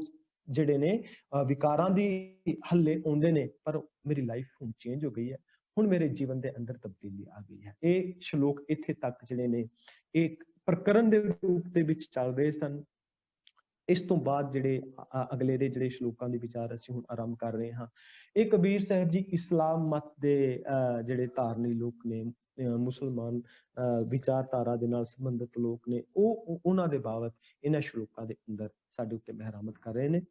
ਜਿਹੜੇ ਨੇ ਵਿਕਾਰਾਂ ਦੀ ਹੱਲੇ ਆਉਂਦੇ ਨੇ, ਪਰ ਮੇਰੀ ਲਾਈਫ ਹੁਣ ਚੇਂਜ ਹੋ ਗਈ ਹੈ। ਹੁਣ ਮੇਰੇ ਜੀਵਨ ਦੇ ਅੰਦਰ ਤਬਦੀਲੀ ਆ ਗਈ ਹੈ। ਇਹ ਸ਼ਲੋਕ ਇੱਥੇ ਤੱਕ ਜਿਹੜੇ ਨੇ ਇੱਕ ਪ੍ਰਕਰਨ ਦੇ ਰੂਪ ਦੇ ਵਿੱਚ ਚੱਲ ਰਹੇ ਸਨ। ਇਸ ਤੋਂ ਬਾਅਦ ਜਿਹੜੇ ਅਗਲੇ ਦੇ ਜਿਹੜੇ ਸ਼ਲੋਕਾਂ ਦੇ ਵਿਚਾਰ ਅਸੀਂ ਹੁਣ ਆਰੰਭ ਕਰ ਰਹੇ ਹਾਂ, ਇਹ ਕਬੀਰ ਸਾਹਿਬ ਜੀ ਇਸਲਾਮ ਮਤ ਦੇ ਜਿਹੜੇ ਧਾਰਨੀ ਲੋਕ ਨੇ, ਮੁਸਲਮਾਨ ਵਿਚਾਰਧਾਰਾ ਦੇ ਨਾਲ ਸੰਬੰਧਿਤ ਲੋਕ ਨੇ, ਉਹਨਾਂ ਦੇ ਬਾਬਤ ਇਹਨਾਂ ਸ਼ਲੋਕਾਂ ਦੇ ਅੰਦਰ ਸਾਡੇ ਉੱਤੇ ਮਹਿਰਾਮਤ ਕਰ ਰਹੇ ਨੇ।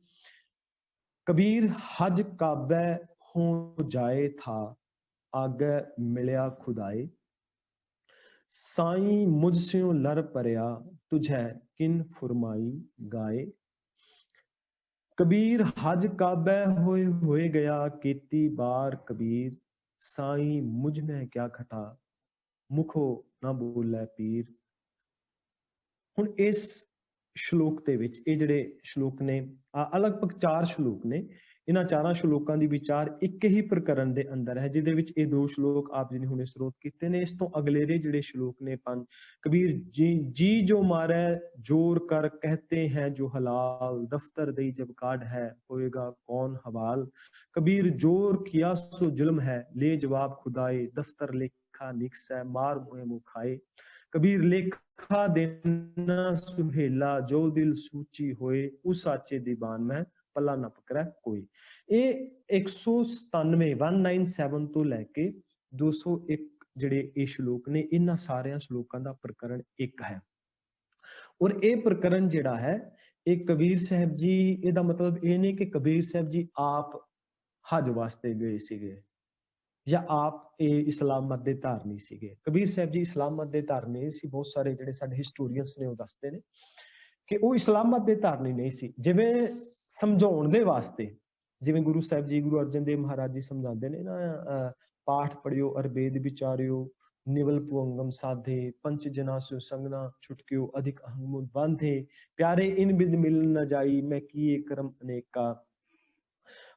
ਕਬੀਰ ਹਜ ਕਾਬੈ ਹੋ ਜਾਏ ਥਾ, ਆਗੇ ਮਿਲਿਆ ਖੁਦਾਏ, ਸਾਈਂ ਮੁਝ ਸਿਓ ਲਰ ਪਰਿਆ, ਤੁਝੈ ਕਿਨ ਫੁਰਮਾਈ ਗਾਏ। ਕਬੀਰ ਹਜ ਕਾਬੈ ਹੋਏ ਗਿਆ, ਕੀਤੀ ਬਾਰ ਕਬੀਰ, ਸਾਈਂ ਮੁਝ ਮੈਂ ਕਿਆ ਖਤਾ, ਮੁਖੋ ਨਾ ਬੋਲੇ ਪੀਰ। ਹੁਣ ਇਸ ਸ਼ਲੋਕ ਦੇ ਵਿੱਚ ਇਹ ਜਿਹੜੇ ਸ਼ਲੋਕ ਨੇ, ਲਗਭਗ 4 ਸ਼ਲੋਕ ਨੇ। ਇਹਨਾਂ 4 ਸ਼ਲੋਕਾਂ ਦੀ ਵਿਚਾਰ ਇੱਕ ਹੀ ਪ੍ਰਕਰਨ ਦੇ ਅੰਦਰ ਹੈ, ਜਿਹਦੇ ਵਿੱਚ ਇਹ 2 ਸ਼ਲੋਕ ਆਪ ਜੀ ਨੇ ਹੁਣੇ ਸਰੋਤ ਕੀਤੇ ਨੇ। ਇਸ ਤੋਂ ਅਗਲੇਰੇ ਜਿਹੜੇ ਸ਼ਲੋਕ ਨੇ 5, ਕਬੀਰ ਜੀ ਜੋ ਮਾਰੇ ਜੋਰ ਕਰ, कहते हैं जो हलाल, दफ्तर दई जब काट है, होएगा कौन हवाल। कबीर जोर किया सो जुल्म है, ले जवाब खुदाए, दफ्तर लेखा निकसै, मार मुहे मुँह खाए। कबीर लेखा देना सुहेला, जो दिल सूची होए, उस साचे दीवान में पल्ला ना पकड़ा कोई। ਇਹ 197 ਤੋਂ ਲੈ ਕੇ 201 ਜਿਹੜੇ ਇਹ ਸ਼ਲੋਕ ਨੇ, ਇਹਨਾਂ ਸਾਰਿਆਂ ਸ਼ਲੋਕਾਂ ਦਾ ਪ੍ਰਕਰਨ ਇੱਕ ਹੈ। ਔਰ ਇਹ ਪ੍ਰਕਰਨ ਜਿਹੜਾ ਹੈ, ਇਹ ਕਬੀਰ ਸਾਹਿਬ ਜੀ, ਇਹਦਾ ਮਤਲਬ ਇਹ ਨਹੀਂ ਕਿ ਕਬੀਰ ਸਾਹਿਬ ਜੀ ਆਪ ਹਜ ਵਾਸਤੇ ਗਏ ਸੀਗੇ, ਜਾਂ ਆਪ ਇਹ ਇਸਲਾਮ ਮਤ ਦੇ ਧਾਰਨੀ ਸੀਗੇ। ਕਬੀਰ ਸਾਹਿਬ ਜੀ ਇਸਲਾਮ ਮਤ ਦੇ ਧਾਰਨੀ ਨਹੀਂ ਸੀ। ਬਹੁਤ ਸਾਰੇ ਜਿਹੜੇ ਸਾਡੇ ਹਿਸਟੋਰੀਅਨਸ ਨੇ ਉਹ ਦੱਸਦੇ ਨੇ ਕਿ ਉਹ ਇਸਲਾਮ ਮਤ ਦੇ ਧਾਰਨੀ ਨਹੀਂ ਸੀ। ਜਿਵੇਂ ਸਮਝਾਉਣ ਦੇ ਵਾਸਤੇ, ਜਿਵੇਂ ਗੁਰੂ ਸਾਹਿਬ ਜੀ, ਗੁਰੂ ਅਰਜਨ ਦੇਵ ਮਹਾਰਾਜ ਜੀ ਸਮਝਾਉਂਦੇ ਨੇ ਨਾ, ਪਾਠ ਪੜਿਓ ਅਰ ਵੇਦ ਵਿਚਾਰਿਓ, ਨਿਵਲ ਪੁਅੰਗਮ ਸਾਧੇ, ਪੰਚ ਜਨਾ ਸੋ ਸੰਗਨਾ ਛੁਟਕਿਓ, ਅਧਿਕ ਅਹੰਗ ਬਾਂਧੇ, ਪਿਆਰੇ ਇਨ ਬਿਦ ਮਿਲ ਨ ਜਾਈ, ਮੈਂ ਕੀਏ ਕਰਮ ਅਨੇਕਾ,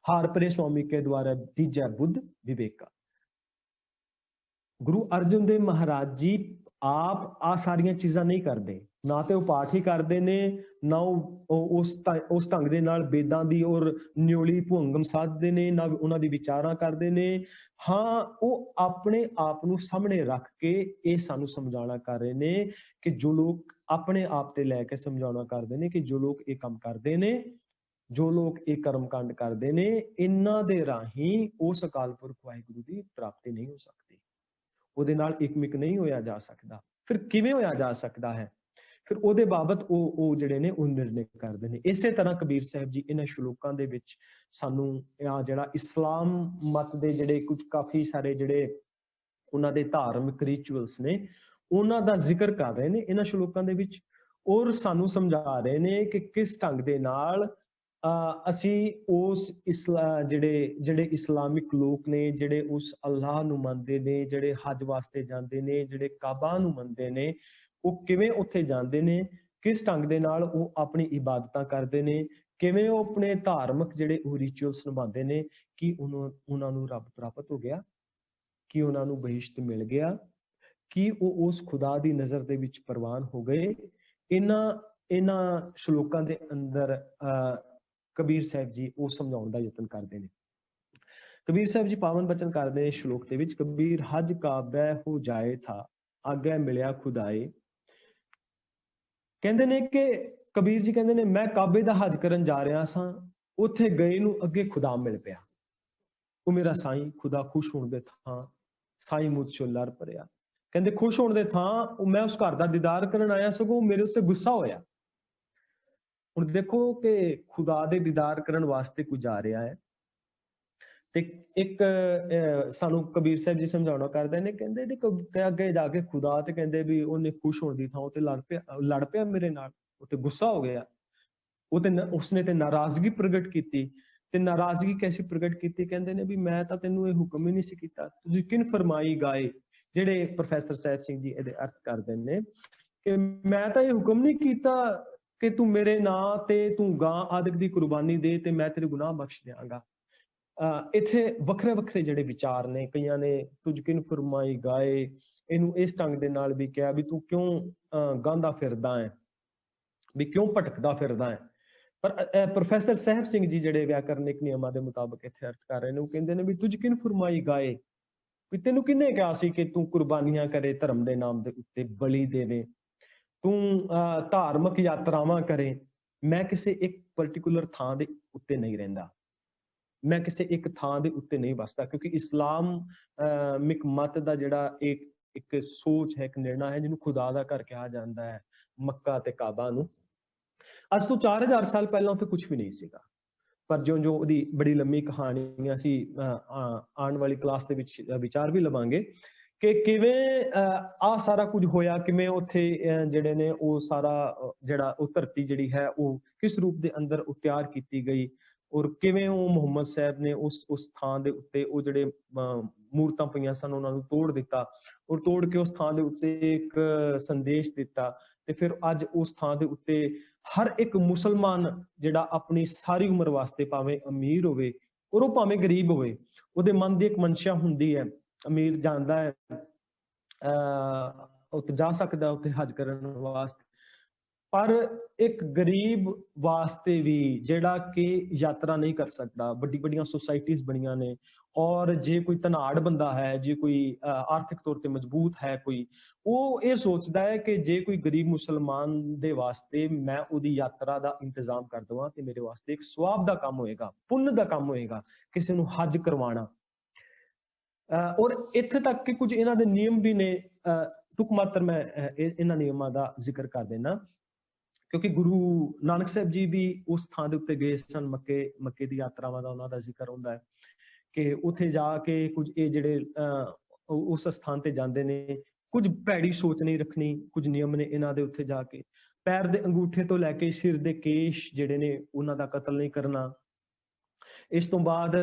ਹਾਰ ਪਰੇ ਸੁਆਮੀ ਕੇ ਦੁਆਰਾ ਦੀਜੈ ਬੁੱਧ ਵਿਵੇਕਾ। ਗੁਰੂ ਅਰਜਨ ਦੇਵ ਮਹਾਰਾਜ ਜੀ ਆਪ ਆ ਸਾਰੀਆਂ ਚੀਜ਼ਾਂ ਨਹੀਂ ਕਰਦੇ, ਨਾ ਤੇ ਉਹ ਪਾਠ ਹੀ ਕਰਦੇ ਨੇ, ਨਾ ਉਹ ਉਸ ਢੰਗ ਦੇ ਨਾਲ ਵੇਦਾਂ ਦੀ ਔਰ ਨਿਉਲੀ ਭੁੰਗਮ ਸਾਧਦੇ ਨੇ, ਨਾ ਉਹਨਾਂ ਦੀ ਵਿਚਾਰਾਂ ਕਰਦੇ ਨੇ। ਹਾਂ, ਉਹ ਆਪਣੇ ਆਪ ਨੂੰ ਸਾਹਮਣੇ ਰੱਖ ਕੇ ਇਹ ਸਾਨੂੰ ਸਮਝਾਉਣਾ ਕਰ ਰਹੇ ਨੇ ਕਿ ਜੋ ਲੋਕ ਆਪਣੇ ਆਪ ਤੇ ਲੈ ਕੇ ਸਮਝਾਉਣਾ ਕਰਦੇ ਨੇ ਕਿ ਜੋ ਲੋਕ ਇਹ ਕੰਮ ਕਰਦੇ ਨੇ, ਜੋ ਲੋਕ ਇਹ ਕਰਮ ਕਾਂਡ ਕਰਦੇ ਨੇ, ਇਹਨਾਂ ਦੇ ਰਾਹੀਂ ਉਸ ਅਕਾਲ ਪੁਰਖ ਵਾਹਿਗੁਰੂ ਦੀ ਪ੍ਰਾਪਤੀ ਨਹੀਂ ਹੋ ਸਕਦੀ, ਉਹਦੇ ਨਾਲ ਇਕਮਿਕ ਨਹੀਂ ਹੋਇਆ ਜਾ ਸਕਦਾ। ਫਿਰ ਕਿਵੇਂ ਹੋਇਆ ਜਾ ਸਕਦਾ ਹੈ? ਫਿਰ ਉਹਦੇ ਬਾਬਤ ਉਹ ਜਿਹੜੇ ਨੇ ਉਹ ਨਿਰਣੇ ਕਰਦੇ ਨੇ। ਇਸੇ ਤਰ੍ਹਾਂ ਕਬੀਰ ਸਾਹਿਬ ਜੀ ਇਹਨਾਂ ਸ਼ਲੋਕਾਂ ਦੇ ਵਿੱਚ ਸਾਨੂੰ ਆ ਜਿਹੜਾ ਇਸਲਾਮ ਮਤ ਦੇ ਜਿਹੜੇ ਕੁਝ ਕਾਫੀ ਸਾਰੇ ਜਿਹੜੇ ਉਹਨਾਂ ਦੇ ਧਾਰਮਿਕ ਰਿਚੁਅਲਸ ਨੇ, ਉਹਨਾਂ ਦਾ ਜ਼ਿਕਰ ਕਰ ਰਹੇ ਨੇ ਇਹਨਾਂ ਸ਼ਲੋਕਾਂ ਦੇ ਵਿੱਚ, ਔਰ ਸਾਨੂੰ ਸਮਝਾ ਰਹੇ ਨੇ ਕਿ ਕਿਸ ਢੰਗ ਦੇ ਨਾਲ ਅਸੀਂ ਉਸ ਜਿਹੜੇ ਇਸਲਾਮਿਕ ਲੋਕ ਨੇ, ਜਿਹੜੇ ਉਸ ਅੱਲਾਹ ਨੂੰ ਮੰਨਦੇ ਨੇ, ਜਿਹੜੇ ਹਜ ਵਾਸਤੇ ਜਾਂਦੇ ਨੇ, ਜਿਹੜੇ ਕਾਬਾ ਨੂੰ ਮੰਨਦੇ ਨੇ, ਉਹ ਕਿਵੇਂ ਉੱਥੇ ਜਾਂਦੇ ਨੇ, ਕਿਸ ਢੰਗ ਦੇ ਨਾਲ ਉਹ ਆਪਣੀ ਇਬਾਦਤਾਂ ਕਰਦੇ ਨੇ, ਕਿਵੇਂ ਉਹ ਆਪਣੇ ਧਾਰਮਿਕ ਜਿਹੜੇ ਉਹ ਰਿਚੁਅਲਸ ਨਿਭਾਉਂਦੇ ਨੇ, ਕਿ ਉਹਨਾਂ ਨੂੰ ਰੱਬ ਪ੍ਰਾਪਤ ਹੋ ਗਿਆ, ਕਿ ਉਹਨਾਂ ਨੂੰ ਬਹਿਸ਼ਤ ਮਿਲ ਗਿਆ, ਕਿ ਉਹ ਉਸ ਖੁਦਾ ਦੀ ਨਜ਼ਰ ਦੇ ਵਿੱਚ ਪ੍ਰਵਾਨ ਹੋ ਗਏ। ਇਹਨਾਂ ਸ਼ਲੋਕਾਂ ਦੇ ਅੰਦਰ ਕਬੀਰ ਸਾਹਿਬ ਜੀ ਉਹ ਸਮਝਾਉਣ ਦਾ ਯਤਨ ਕਰਦੇ ਨੇ। ਕਬੀਰ ਸਾਹਿਬ ਜੀ ਪਾਵਨ ਬਚਨ ਕਰਦੇ ਨੇ ਸ਼ਲੋਕ ਦੇ ਵਿੱਚ, ਕਬੀਰ ਹਜ ਕਾਬੈ ਹੋ ਜਾਏ ਥਾ, ਆਗੇ ਮਿਲਿਆ ਖੁਦਾਏ। ਕਹਿੰਦੇ ਨੇ ਕਿ ਕਬੀਰ ਜੀ ਕਹਿੰਦੇ ਨੇ ਮੈਂ ਕਾਬੇ ਦਾ ਹਜ ਕਰਨ ਜਾ ਰਿਹਾ ਸਾਂ, ਉੱਥੇ ਗਏ ਨੂੰ ਅੱਗੇ ਖੁਦਾ ਮਿਲ ਪਿਆ, ਉਹ ਮੇਰਾ ਸਾਈਂ ਖੁਦਾ ਖੁਸ਼ ਹੋਣ ਦੇ ਥਾਂ, ਸਾਈਂ ਮੁਝ ਚੋਂ ਲੜ ਭਰਿਆ। ਕਹਿੰਦੇ ਖੁਸ਼ ਹੋਣ ਦੇ ਥਾਂ ਮੈਂ ਉਸ ਘਰ ਦਾ ਦੀਦਾਰ ਕਰਨ ਆਇਆ, ਸਗੋਂ ਮੇਰੇ ਉੱਤੇ ਗੁੱਸਾ ਹੋਇਆ। ਹੁਣ ਦੇਖੋ ਕਿ ਖੁਦਾ ਦੇ ਦੀਦਾਰ ਕਰਨ ਵਾਸਤੇ ਕੋਈ ਜਾ ਰਿਹਾ ਹੈ, ਤੇ ਇੱਕ ਸਾਨੂੰ ਕਬੀਰ ਸਾਹਿਬ ਜੀ ਸਮਝਾਉਣਾ ਕਰਦੇ ਨੇ, ਕਹਿੰਦੇ ਨੇ ਅੱਗੇ ਜਾ ਕੇ ਖੁਦਾ ਤੇ ਕਹਿੰਦੇ ਵੀ ਉਹਨੇ ਖੁਸ਼ ਹੋਣ ਦੀ ਥਾਂ ਉਹ ਤੇ ਲੜ ਪਿਆ ਮੇਰੇ ਨਾਲ, ਉਹ ਤੇ ਗੁੱਸਾ ਹੋ ਗਿਆ, ਉਹ ਤੇ ਉਸਨੇ ਤੇ ਨਾਰਾਜ਼ਗੀ ਪ੍ਰਗਟ ਕੀਤੀ। ਤੇ ਨਾਰਾਜ਼ਗੀ ਕੈਸੀ ਪ੍ਰਗਟ ਕੀਤੀ? ਕਹਿੰਦੇ ਨੇ ਵੀ ਮੈਂ ਤਾਂ ਤੈਨੂੰ ਇਹ ਹੁਕਮ ਹੀ ਨਹੀਂ ਸੀ ਕੀਤਾ, ਤੁਸੀਂ ਕਿਨ ਫਰਮਾਈ ਗਾਏ। ਜਿਹੜੇ ਪ੍ਰੋਫੈਸਰ ਸਾਹਿਬ ਸਿੰਘ ਜੀ ਇਹਦੇ ਅਰਥ ਕਰਦੇ ਨੇ ਕਿ ਮੈਂ ਤਾਂ ਇਹ ਹੁਕਮ ਨਹੀਂ ਕੀਤਾ ਕਿ ਤੂੰ ਮੇਰੇ ਨਾਂ ਤੇ ਤੂੰ ਗਾਂ ਆਦਿਕ ਦੀ ਕੁਰਬਾਨੀ ਦੇ ਤੇ ਮੈਂ ਤੇਰੇ ਗੁਨਾਹ ਬਖਸ਼ ਦਿਆਂਗਾ। ਇੱਥੇ ਵੱਖਰੇ ਵੱਖਰੇ ਜਿਹੜੇ ਵਿਚਾਰ ਨੇ, ਕਈਆਂ ਨੇ ਤੁਝ ਕਿਨ ਫਰਮਾਈ ਗਾਏ ਇਹਨੂੰ ਇਸ ਢੰਗ ਦੇ ਨਾਲ ਵੀ ਕਿਹਾ ਵੀ ਤੂੰ ਕਿਉਂ ਗਾਂਦਾ ਫਿਰਦਾ ਹੈ, ਵੀ ਕਿਉਂ ਭਟਕਦਾ ਫਿਰਦਾ ਹੈ। ਪਰ ਪ੍ਰੋਫੈਸਰ ਸਾਹਿਬ ਸਿੰਘ ਜੀ ਜਿਹੜੇ ਵਿਆਕਰਨਿਕ ਨਿਯਮਾਂ ਦੇ ਮੁਤਾਬਕ ਇੱਥੇ ਅਰਥ ਕਰ ਰਹੇ ਨੇ, ਉਹ ਕਹਿੰਦੇ ਨੇ ਵੀ ਤੁਝ ਕਿਨ ਫਰਮਾਈ ਗਾਏ, ਵੀ ਤੈਨੂੰ ਕਿਹਨੇ ਕਿਹਾ ਸੀ ਕਿ ਤੂੰ ਕੁਰਬਾਨੀਆਂ ਕਰੇ, ਧਰਮ ਦੇ ਨਾਮ ਦੇ ਉੱਤੇ ਬਲੀ ਦੇਵੇ, ਤੂੰ ਧਾਰਮਿਕ ਯਾਤਰਾਵਾਂ ਕਰੇ। ਮੈਂ ਕਿਸੇ ਇੱਕ ਪਰਟੀਕੂਲਰ ਥਾਂ ਦੇ ਉੱਤੇ ਨਹੀਂ ਰਹਿੰਦਾ, ਮੈਂ ਕਿਸੇ ਇੱਕ ਥਾਂ ਦੇ ਉੱਤੇ ਨਹੀਂ ਵਸਦਾ, ਕਿਉਂਕਿ ਇਸਲਾਮਿਕ ਮਤ ਦਾ ਜਿਹੜਾ ਇੱਕ ਸੋਚ ਹੈ, ਇੱਕ ਨਿਰਣਾ ਹੈ, ਜਿਹਨੂੰ ਖੁਦਾ ਦਾ ਘਰ ਕਿਹਾ ਜਾਂਦਾ ਹੈ, ਮੱਕਾ ਤੇ ਕਾਬਾ ਨੂੰ। ਅੱਜ ਤੋਂ 4000 ਸਾਲ ਪਹਿਲਾਂ ਉੱਥੇ ਕੁਝ ਵੀ ਨਹੀਂ ਸੀਗਾ, ਪਰ ਜੋ ਉਹਦੀ ਬੜੀ ਲੰਮੀ ਕਹਾਣੀ ਅਸੀਂ ਆਉਣ ਵਾਲੀ ਕਲਾਸ ਦੇ ਵਿੱਚ ਵਿਚਾਰ ਵੀ ਲਵਾਂਗੇ ਕਿ ਕਿਵੇਂ ਆ ਸਾਰਾ ਕੁਝ ਹੋਇਆ, ਕਿਵੇਂ ਉੱਥੇ ਜਿਹੜੇ ਨੇ ਉਹ ਸਾਰਾ ਜਿਹੜਾ ਉਹ ਧਰਤੀ ਜਿਹੜੀ ਹੈ ਉਹ ਕਿਸ ਰੂਪ ਦੇ ਅੰਦਰ ਉਹ ਤਿਆਰ ਕੀਤੀ ਗਈ, ਔਰ ਕਿਵੇਂ ਉਹ ਮੁਹੰਮਦ ਸਾਹਿਬ ਨੇ ਉਸ ਥਾਂ ਦੇ ਉੱਤੇ ਉਹ ਜਿਹੜੇ ਮੂਰਤਾਂ ਪਈਆਂ ਸਨ ਉਹਨਾਂ ਨੂੰ ਤੋੜ ਦਿੱਤਾ, ਔਰ ਤੋੜ ਕੇ ਉਸ ਥਾਂ ਦੇ ਉੱਤੇ ਇੱਕ ਸੰਦੇਸ਼ ਦਿੱਤਾ। ਤੇ ਫਿਰ ਅੱਜ ਉਸ ਥਾਂ ਦੇ ਉੱਤੇ ਹਰ ਇੱਕ ਮੁਸਲਮਾਨ ਜਿਹੜਾ ਆਪਣੀ ਸਾਰੀ ਉਮਰ ਵਾਸਤੇ, ਭਾਵੇਂ ਅਮੀਰ ਹੋਵੇ ਔਰ ਉਹ ਭਾਵੇਂ ਗਰੀਬ ਹੋਵੇ, ਉਹਦੇ ਮਨ ਦੀ ਇੱਕ ਮਨਸ਼ਾ ਹੁੰਦੀ ਹੈ। ਅਮੀਰ ਜਾਂਦਾ ਹੈ ਉੱਥੇ ਜਾ ਸਕਦਾ ਉੱਥੇ ਹਜ ਕਰਨ ਵਾਸਤੇ, ਪਰ ਇੱਕ ਗਰੀਬ ਵਾਸਤੇ ਵੀ ਜਿਹੜਾ ਕਿ ਯਾਤਰਾ ਨਹੀਂ ਕਰ ਸਕਦਾ, ਵੱਡੀ ਵੱਡੀਆਂ ਸੁਸਾਇਟੀਜ਼ ਬਣੀਆਂ ਨੇ, ਔਰ ਜੇ ਕੋਈ ਧਨਾੜ ਬੰਦਾ ਹੈ, ਜੇ ਕੋਈ ਆਰਥਿਕ ਤੌਰ ਤੇ ਮਜ਼ਬੂਤ ਹੈ ਕੋਈ, ਉਹ ਇਹ ਸੋਚਦਾ ਹੈ ਕਿ ਜੇ ਕੋਈ ਗਰੀਬ ਮੁਸਲਮਾਨ ਦੇ ਵਾਸਤੇ ਮੈਂ ਉਹਦੀ ਯਾਤਰਾ ਦਾ ਇੰਤਜ਼ਾਮ ਕਰ ਦੇਵਾਂ ਤੇ ਮੇਰੇ ਵਾਸਤੇ ਇੱਕ ਸਵਾਬ ਦਾ ਕੰਮ ਹੋਏਗਾ, ਪੁੰਨ ਦਾ ਕੰਮ ਹੋਏਗਾ ਕਿਸੇ ਨੂੰ ਹਜ ਕਰਵਾਉਣਾ। ਔਰ ਇੱਥੇ ਤੱਕ ਕਿ ਕੁਝ ਇਹਨਾਂ ਦੇ ਨਿਯਮ ਵੀ ਨੇ, ਟੁਕ ਮਾਤਰ ਮੈਂ ਇਹਨਾਂ ਨਿਯਮਾਂ ਦਾ ਜ਼ਿਕਰ ਕਰ ਦੇਣਾ, ਕਿਉਂਕਿ ਗੁਰੂ ਨਾਨਕ ਸਾਹਿਬ ਜੀ ਵੀ ਉਸ ਥਾਂ ਦੇ ਉੱਤੇ ਗਏ ਸਨ, ਮੱਕੇ ਦੀ ਯਾਤਰਾਵਾਂ ਦਾ ਉਹਨਾਂ ਦਾ ਜ਼ਿਕਰ ਹੁੰਦਾ ਹੈ। कि उत्थे जाके कुछ ये जिहड़े उस स्थान ते जांदे ने, कुछ भैड़ी सोच नहीं रखनी, कुछ नियम ने इन्हां दे उत्थे जाके, पैर दे अंगूठे तो लैके सिर दे केश जिहड़े ने उन्हां दा कतल नहीं करना। इस तो बाद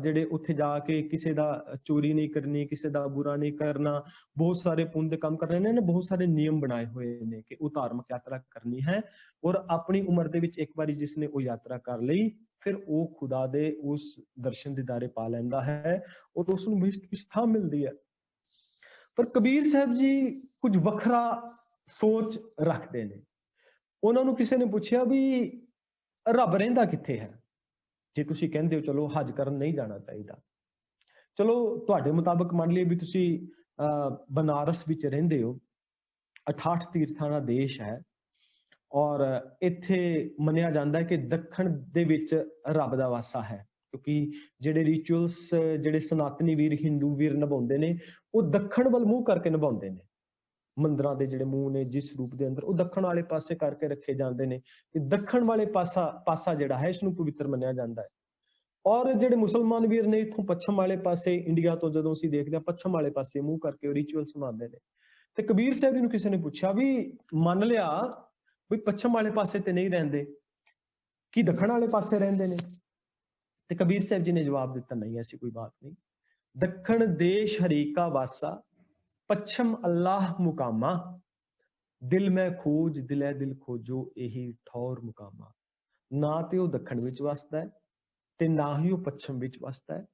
ਜਿਹੜੇ ਉੱਥੇ ਜਾ ਕੇ ਕਿਸੇ ਦਾ ਚੋਰੀ ਨਹੀਂ ਕਰਨੀ, ਕਿਸੇ ਦਾ ਬੁਰਾ ਨਹੀਂ ਕਰਨਾ, ਬਹੁਤ ਸਾਰੇ ਪੁੰਨ ਦੇ ਕੰਮ ਕਰਨੇ ਨੇ, ਬਹੁਤ ਸਾਰੇ ਨਿਯਮ ਬਣਾਏ ਹੋਏ ਨੇ ਕਿ ਉਹ ਧਾਰਮਿਕ ਯਾਤਰਾ ਕਰਨੀ ਹੈ। ਔਰ ਆਪਣੀ ਉਮਰ ਦੇ ਵਿੱਚ ਇੱਕ ਵਾਰੀ ਜਿਸਨੇ ਉਹ ਯਾਤਰਾ ਕਰ ਲਈ, ਫਿਰ ਉਹ ਖੁਦਾ ਦੇ ਉਸ ਦਰਸ਼ਨ ਦੀਦਾਰੇ ਪਾ ਲੈਂਦਾ ਹੈ ਔਰ ਉਸ ਨੂੰ ਵਿਸਥਾ ਮਿਲਦੀ ਹੈ। ਪਰ ਕਬੀਰ ਸਾਹਿਬ ਜੀ ਕੁਝ ਵੱਖਰਾ ਸੋਚ ਰੱਖਦੇ ਨੇ। ਉਹਨਾਂ ਨੂੰ ਕਿਸੇ ਨੇ ਪੁੱਛਿਆ ਵੀ ਰੱਬ ਰਹਿੰਦਾ ਕਿੱਥੇ ਹੈ? ਜੇ ਤੁਸੀਂ ਕਹਿੰਦੇ ਹੋ ਚਲੋ ਹਜ ਕਰਨ ਨਹੀਂ ਜਾਣਾ ਚਾਹੀਦਾ, ਚਲੋ ਤੁਹਾਡੇ ਮੁਤਾਬਕ ਮੰਨ ਲਈਏ ਵੀ ਤੁਸੀਂ ਬਨਾਰਸ ਵਿੱਚ ਰਹਿੰਦੇ ਹੋ, 68 ਤੀਰਥਾਂ ਦਾ ਦੇਸ਼ ਹੈ ਔਰ ਇੱਥੇ ਮੰਨਿਆ ਜਾਂਦਾ ਹੈ ਕਿ ਦੱਖਣ ਦੇ ਵਿੱਚ ਰੱਬ ਦਾ ਵਾਸਾ ਹੈ, ਕਿਉਂਕਿ ਜਿਹੜੇ ਰਿਚੁਅਲਸ ਜਿਹੜੇ ਸਨਾਤਨੀ ਵੀਰ ਹਿੰਦੂ ਵੀਰ ਨਿਭਾਉਂਦੇ ਨੇ ਉਹ ਦੱਖਣ ਵੱਲ ਮੂੰਹ ਕਰਕੇ ਨਿਭਾਉਂਦੇ ਨੇ। ਮੰਦਰਾਂ ਦੇ ਜਿਹੜੇ ਮੂੰਹ ਨੇ ਜਿਸ ਰੂਪ ਦੇ ਅੰਦਰ, ਉਹ ਦੱਖਣ ਵਾਲੇ ਪਾਸੇ ਕਰਕੇ ਰੱਖੇ ਜਾਂਦੇ ਨੇ ਕਿ ਦੱਖਣ ਵਾਲੇ ਪਾਸਾ ਜਿਹੜਾ ਹੈ ਇਸਨੂੰ ਪਵਿੱਤਰ ਮੰਨਿਆ ਜਾਂਦਾ ਹੈ। ਔਰ ਜਿਹੜੇ ਮੁਸਲਮਾਨ ਵੀਰ ਨੇ ਇੱਥੋਂ ਪੱਛਮ ਵਾਲੇ ਪਾਸੇ, ਇੰਡੀਆ ਤੋਂ ਜਦੋਂ ਅਸੀਂ ਦੇਖਦੇ ਹਾਂ ਪੱਛਮ ਵਾਲੇ ਪਾਸੇ ਮੂੰਹ ਕਰਕੇ ਰਿਚੁਅਲਸ ਮਨਾਉਂਦੇ ਨੇ। ਤੇ ਕਬੀਰ ਸਾਹਿਬ ਜੀ ਨੂੰ ਕਿਸੇ ਨੇ ਪੁੱਛਿਆ ਵੀ ਮੰਨ ਲਿਆ ਵੀ ਪੱਛਮ ਵਾਲੇ ਪਾਸੇ ਤੇ ਨਹੀਂ ਰਹਿੰਦੇ, ਕੀ ਦੱਖਣ ਵਾਲੇ ਪਾਸੇ ਰਹਿੰਦੇ ਨੇ? ਤੇ ਕਬੀਰ ਸਾਹਿਬ ਜੀ ਨੇ ਜਵਾਬ ਦਿੱਤਾ, ਨਹੀਂ ਐਸੀ ਕੋਈ ਬਾਤ ਨਹੀਂ। ਦੱਖਣ ਦੇਸ਼ ਹਰੀ ਕਾ ਵਾਸਾ, पश्चिम अल्लाह मुकामा, दिल में खोज दिलै दिल खोजो यही ठौर मुकामा। ना ते ਉਹ ਦੱਖਣ ਵਿੱਚ ਵਸਦਾ ਹੈ ਤੇ ਨਾ ਹੀ ਉਹ ਪੱਛਮ ਵਿੱਚ ਵਸਦਾ ਹੈ।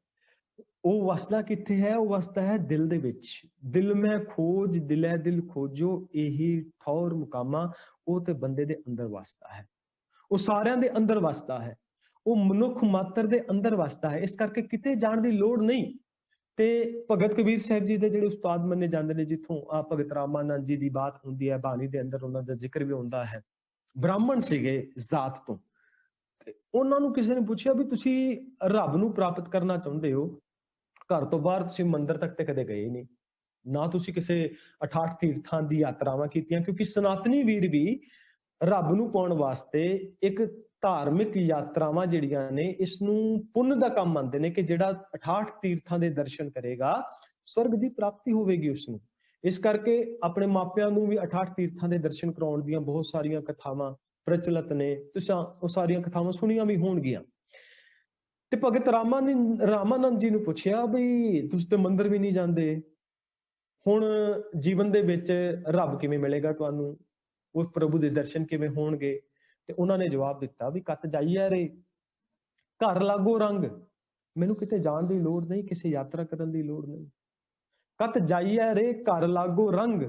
ਉਹ ਵਸਦਾ ਕਿੱਥੇ ਹੈ? ਉਹ ਵਸਦਾ ਹੈ ਦਿਲ ਦੇ ਵਿੱਚ। ਦਿਲ ਮੈਂ ਖੋਜ ਦਿलै ਦਿਲ ਖੋਜੋ ਇਹੀ ਠੌਰ ਮੁਕਾਮਾ। ਉਹ ਤੇ ਬੰਦੇ ਦੇ ਅੰਦਰ ਵਸਦਾ ਹੈ, ਉਹ ਸਾਰਿਆਂ ਦੇ ਅੰਦਰ ਵਸਦਾ ਹੈ, ਉਹ ਮਨੁੱਖ ਮਾਤਰ ਦੇ ਅੰਦਰ ਵਸਦਾ ਹੈ। ਇਸ ਕਰਕੇ ਕਿਤੇ ਜਾਣ ਦੀ ਲੋੜ ਨਹੀਂ। ਤੇ ਭਗਤ ਕਬੀਰ ਸਾਹਿਬ ਜੀ ਦੇ ਜਿਹੜੇ ਉਸਤਾਦ ਮੰਨੇ ਜਾਂਦੇ ਨੇ, ਜਿੱਥੋਂ ਭਗਤ ਰਾਮਾਨੰਦ ਜੀ ਦੀ ਬਾਤ ਹੁੰਦੀ ਹੈ, ਬਾਣੀ ਦੇ ਅੰਦਰ ਉਹਨਾਂ ਦਾ ਜ਼ਿਕਰ ਵੀ ਹੁੰਦਾ ਹੈ, ਬ੍ਰਾਹਮਣ ਸੀਗੇ ਜ਼ਾਤ ਤੋਂ। ਤੇ ਉਹਨਾਂ ਨੂੰ ਕਿਸੇ ਨੇ ਪੁੱਛਿਆ ਵੀ ਤੁਸੀਂ ਰੱਬ ਨੂੰ ਪ੍ਰਾਪਤ ਕਰਨਾ ਚਾਹੁੰਦੇ ਹੋ, ਘਰ ਤੋਂ ਬਾਹਰ ਤੁਸੀਂ ਮੰਦਿਰ ਤੱਕ ਤੇ ਕਦੇ ਗਏ ਨਹੀਂ, ਨਾ ਤੁਸੀਂ ਕਿਸੇ 68 ਤੀਰਥਾਂ ਦੀ ਯਾਤਰਾਵਾਂ ਕੀਤੀਆਂ, ਕਿਉਂਕਿ ਸਨਾਤਨੀ ਵੀਰ ਵੀ ਰੱਬ ਨੂੰ ਪਾਉਣ ਵਾਸਤੇ ਇੱਕ ਧਾਰਮਿਕ ਯਾਤਰਾਵਾਂ ਜਿਹੜੀਆਂ ਨੇ ਇਸ ਨੂੰ ਪੁੰਨ ਦਾ ਕੰਮ ਮੰਨਦੇ ਨੇ ਕਿ ਜਿਹੜਾ 68 ਤੀਰਥਾਂ ਦੇ ਦਰਸ਼ਨ ਕਰੇਗਾ ਸਵਰਗ ਦੀ ਪ੍ਰਾਪਤੀ ਹੋਵੇਗੀ ਉਸਨੂੰ। ਇਸ ਕਰਕੇ ਆਪਣੇ ਮਾਪਿਆਂ ਨੂੰ ਵੀ 68 ਤੀਰਥਾਂ ਦੇ ਦਰਸ਼ਨ ਕਰਾਉਣ ਦੀਆਂ ਬਹੁਤ ਸਾਰੀਆਂ ਕਥਾਵਾਂ ਪ੍ਰਚਲਿਤ ਨੇ, ਤੁਸੀਂ ਉਹ ਸਾਰੀਆਂ ਕਥਾਵਾਂ ਸੁਣੀਆਂ ਵੀ ਹੋਣਗੀਆਂ। ਤੇ ਭਗਤ ਰਾਮਾਨੰਦ ਜੀ ਨੂੰ ਪੁੱਛਿਆ ਵੀ ਤੁਸੀਂ ਤੇ ਮੰਦਿਰ ਵੀ ਨਹੀਂ ਜਾਂਦੇ, ਹੁਣ ਜੀਵਨ ਦੇ ਵਿੱਚ ਰੱਬ ਕਿਵੇਂ ਮਿਲੇਗਾ ਤੁਹਾਨੂੰ, ਉਸ ਪ੍ਰਭੂ ਦੇ ਦਰਸ਼ਨ ਕਿਵੇਂ ਹੋਣਗੇ? ਤੇ ਉਹਨਾਂ ਨੇ ਜਵਾਬ ਦਿੱਤਾ ਵੀ ਕੱਤ ਜਾਈਏ ਰੇ ਘਰ ਲਾਗੋ ਰੰਗ, ਮੈਨੂੰ ਕਿਤੇ ਜਾਣ ਦੀ ਲੋੜ ਨਹੀਂ, ਕਿਸੇ ਯਾਤਰਾ ਕਰਨ ਦੀ ਲੋੜ ਨਹੀਂ। ਕੱਤ ਜਾਈਏ ਰੇ ਘਰ ਲਾਗੋ ਰੰਗ,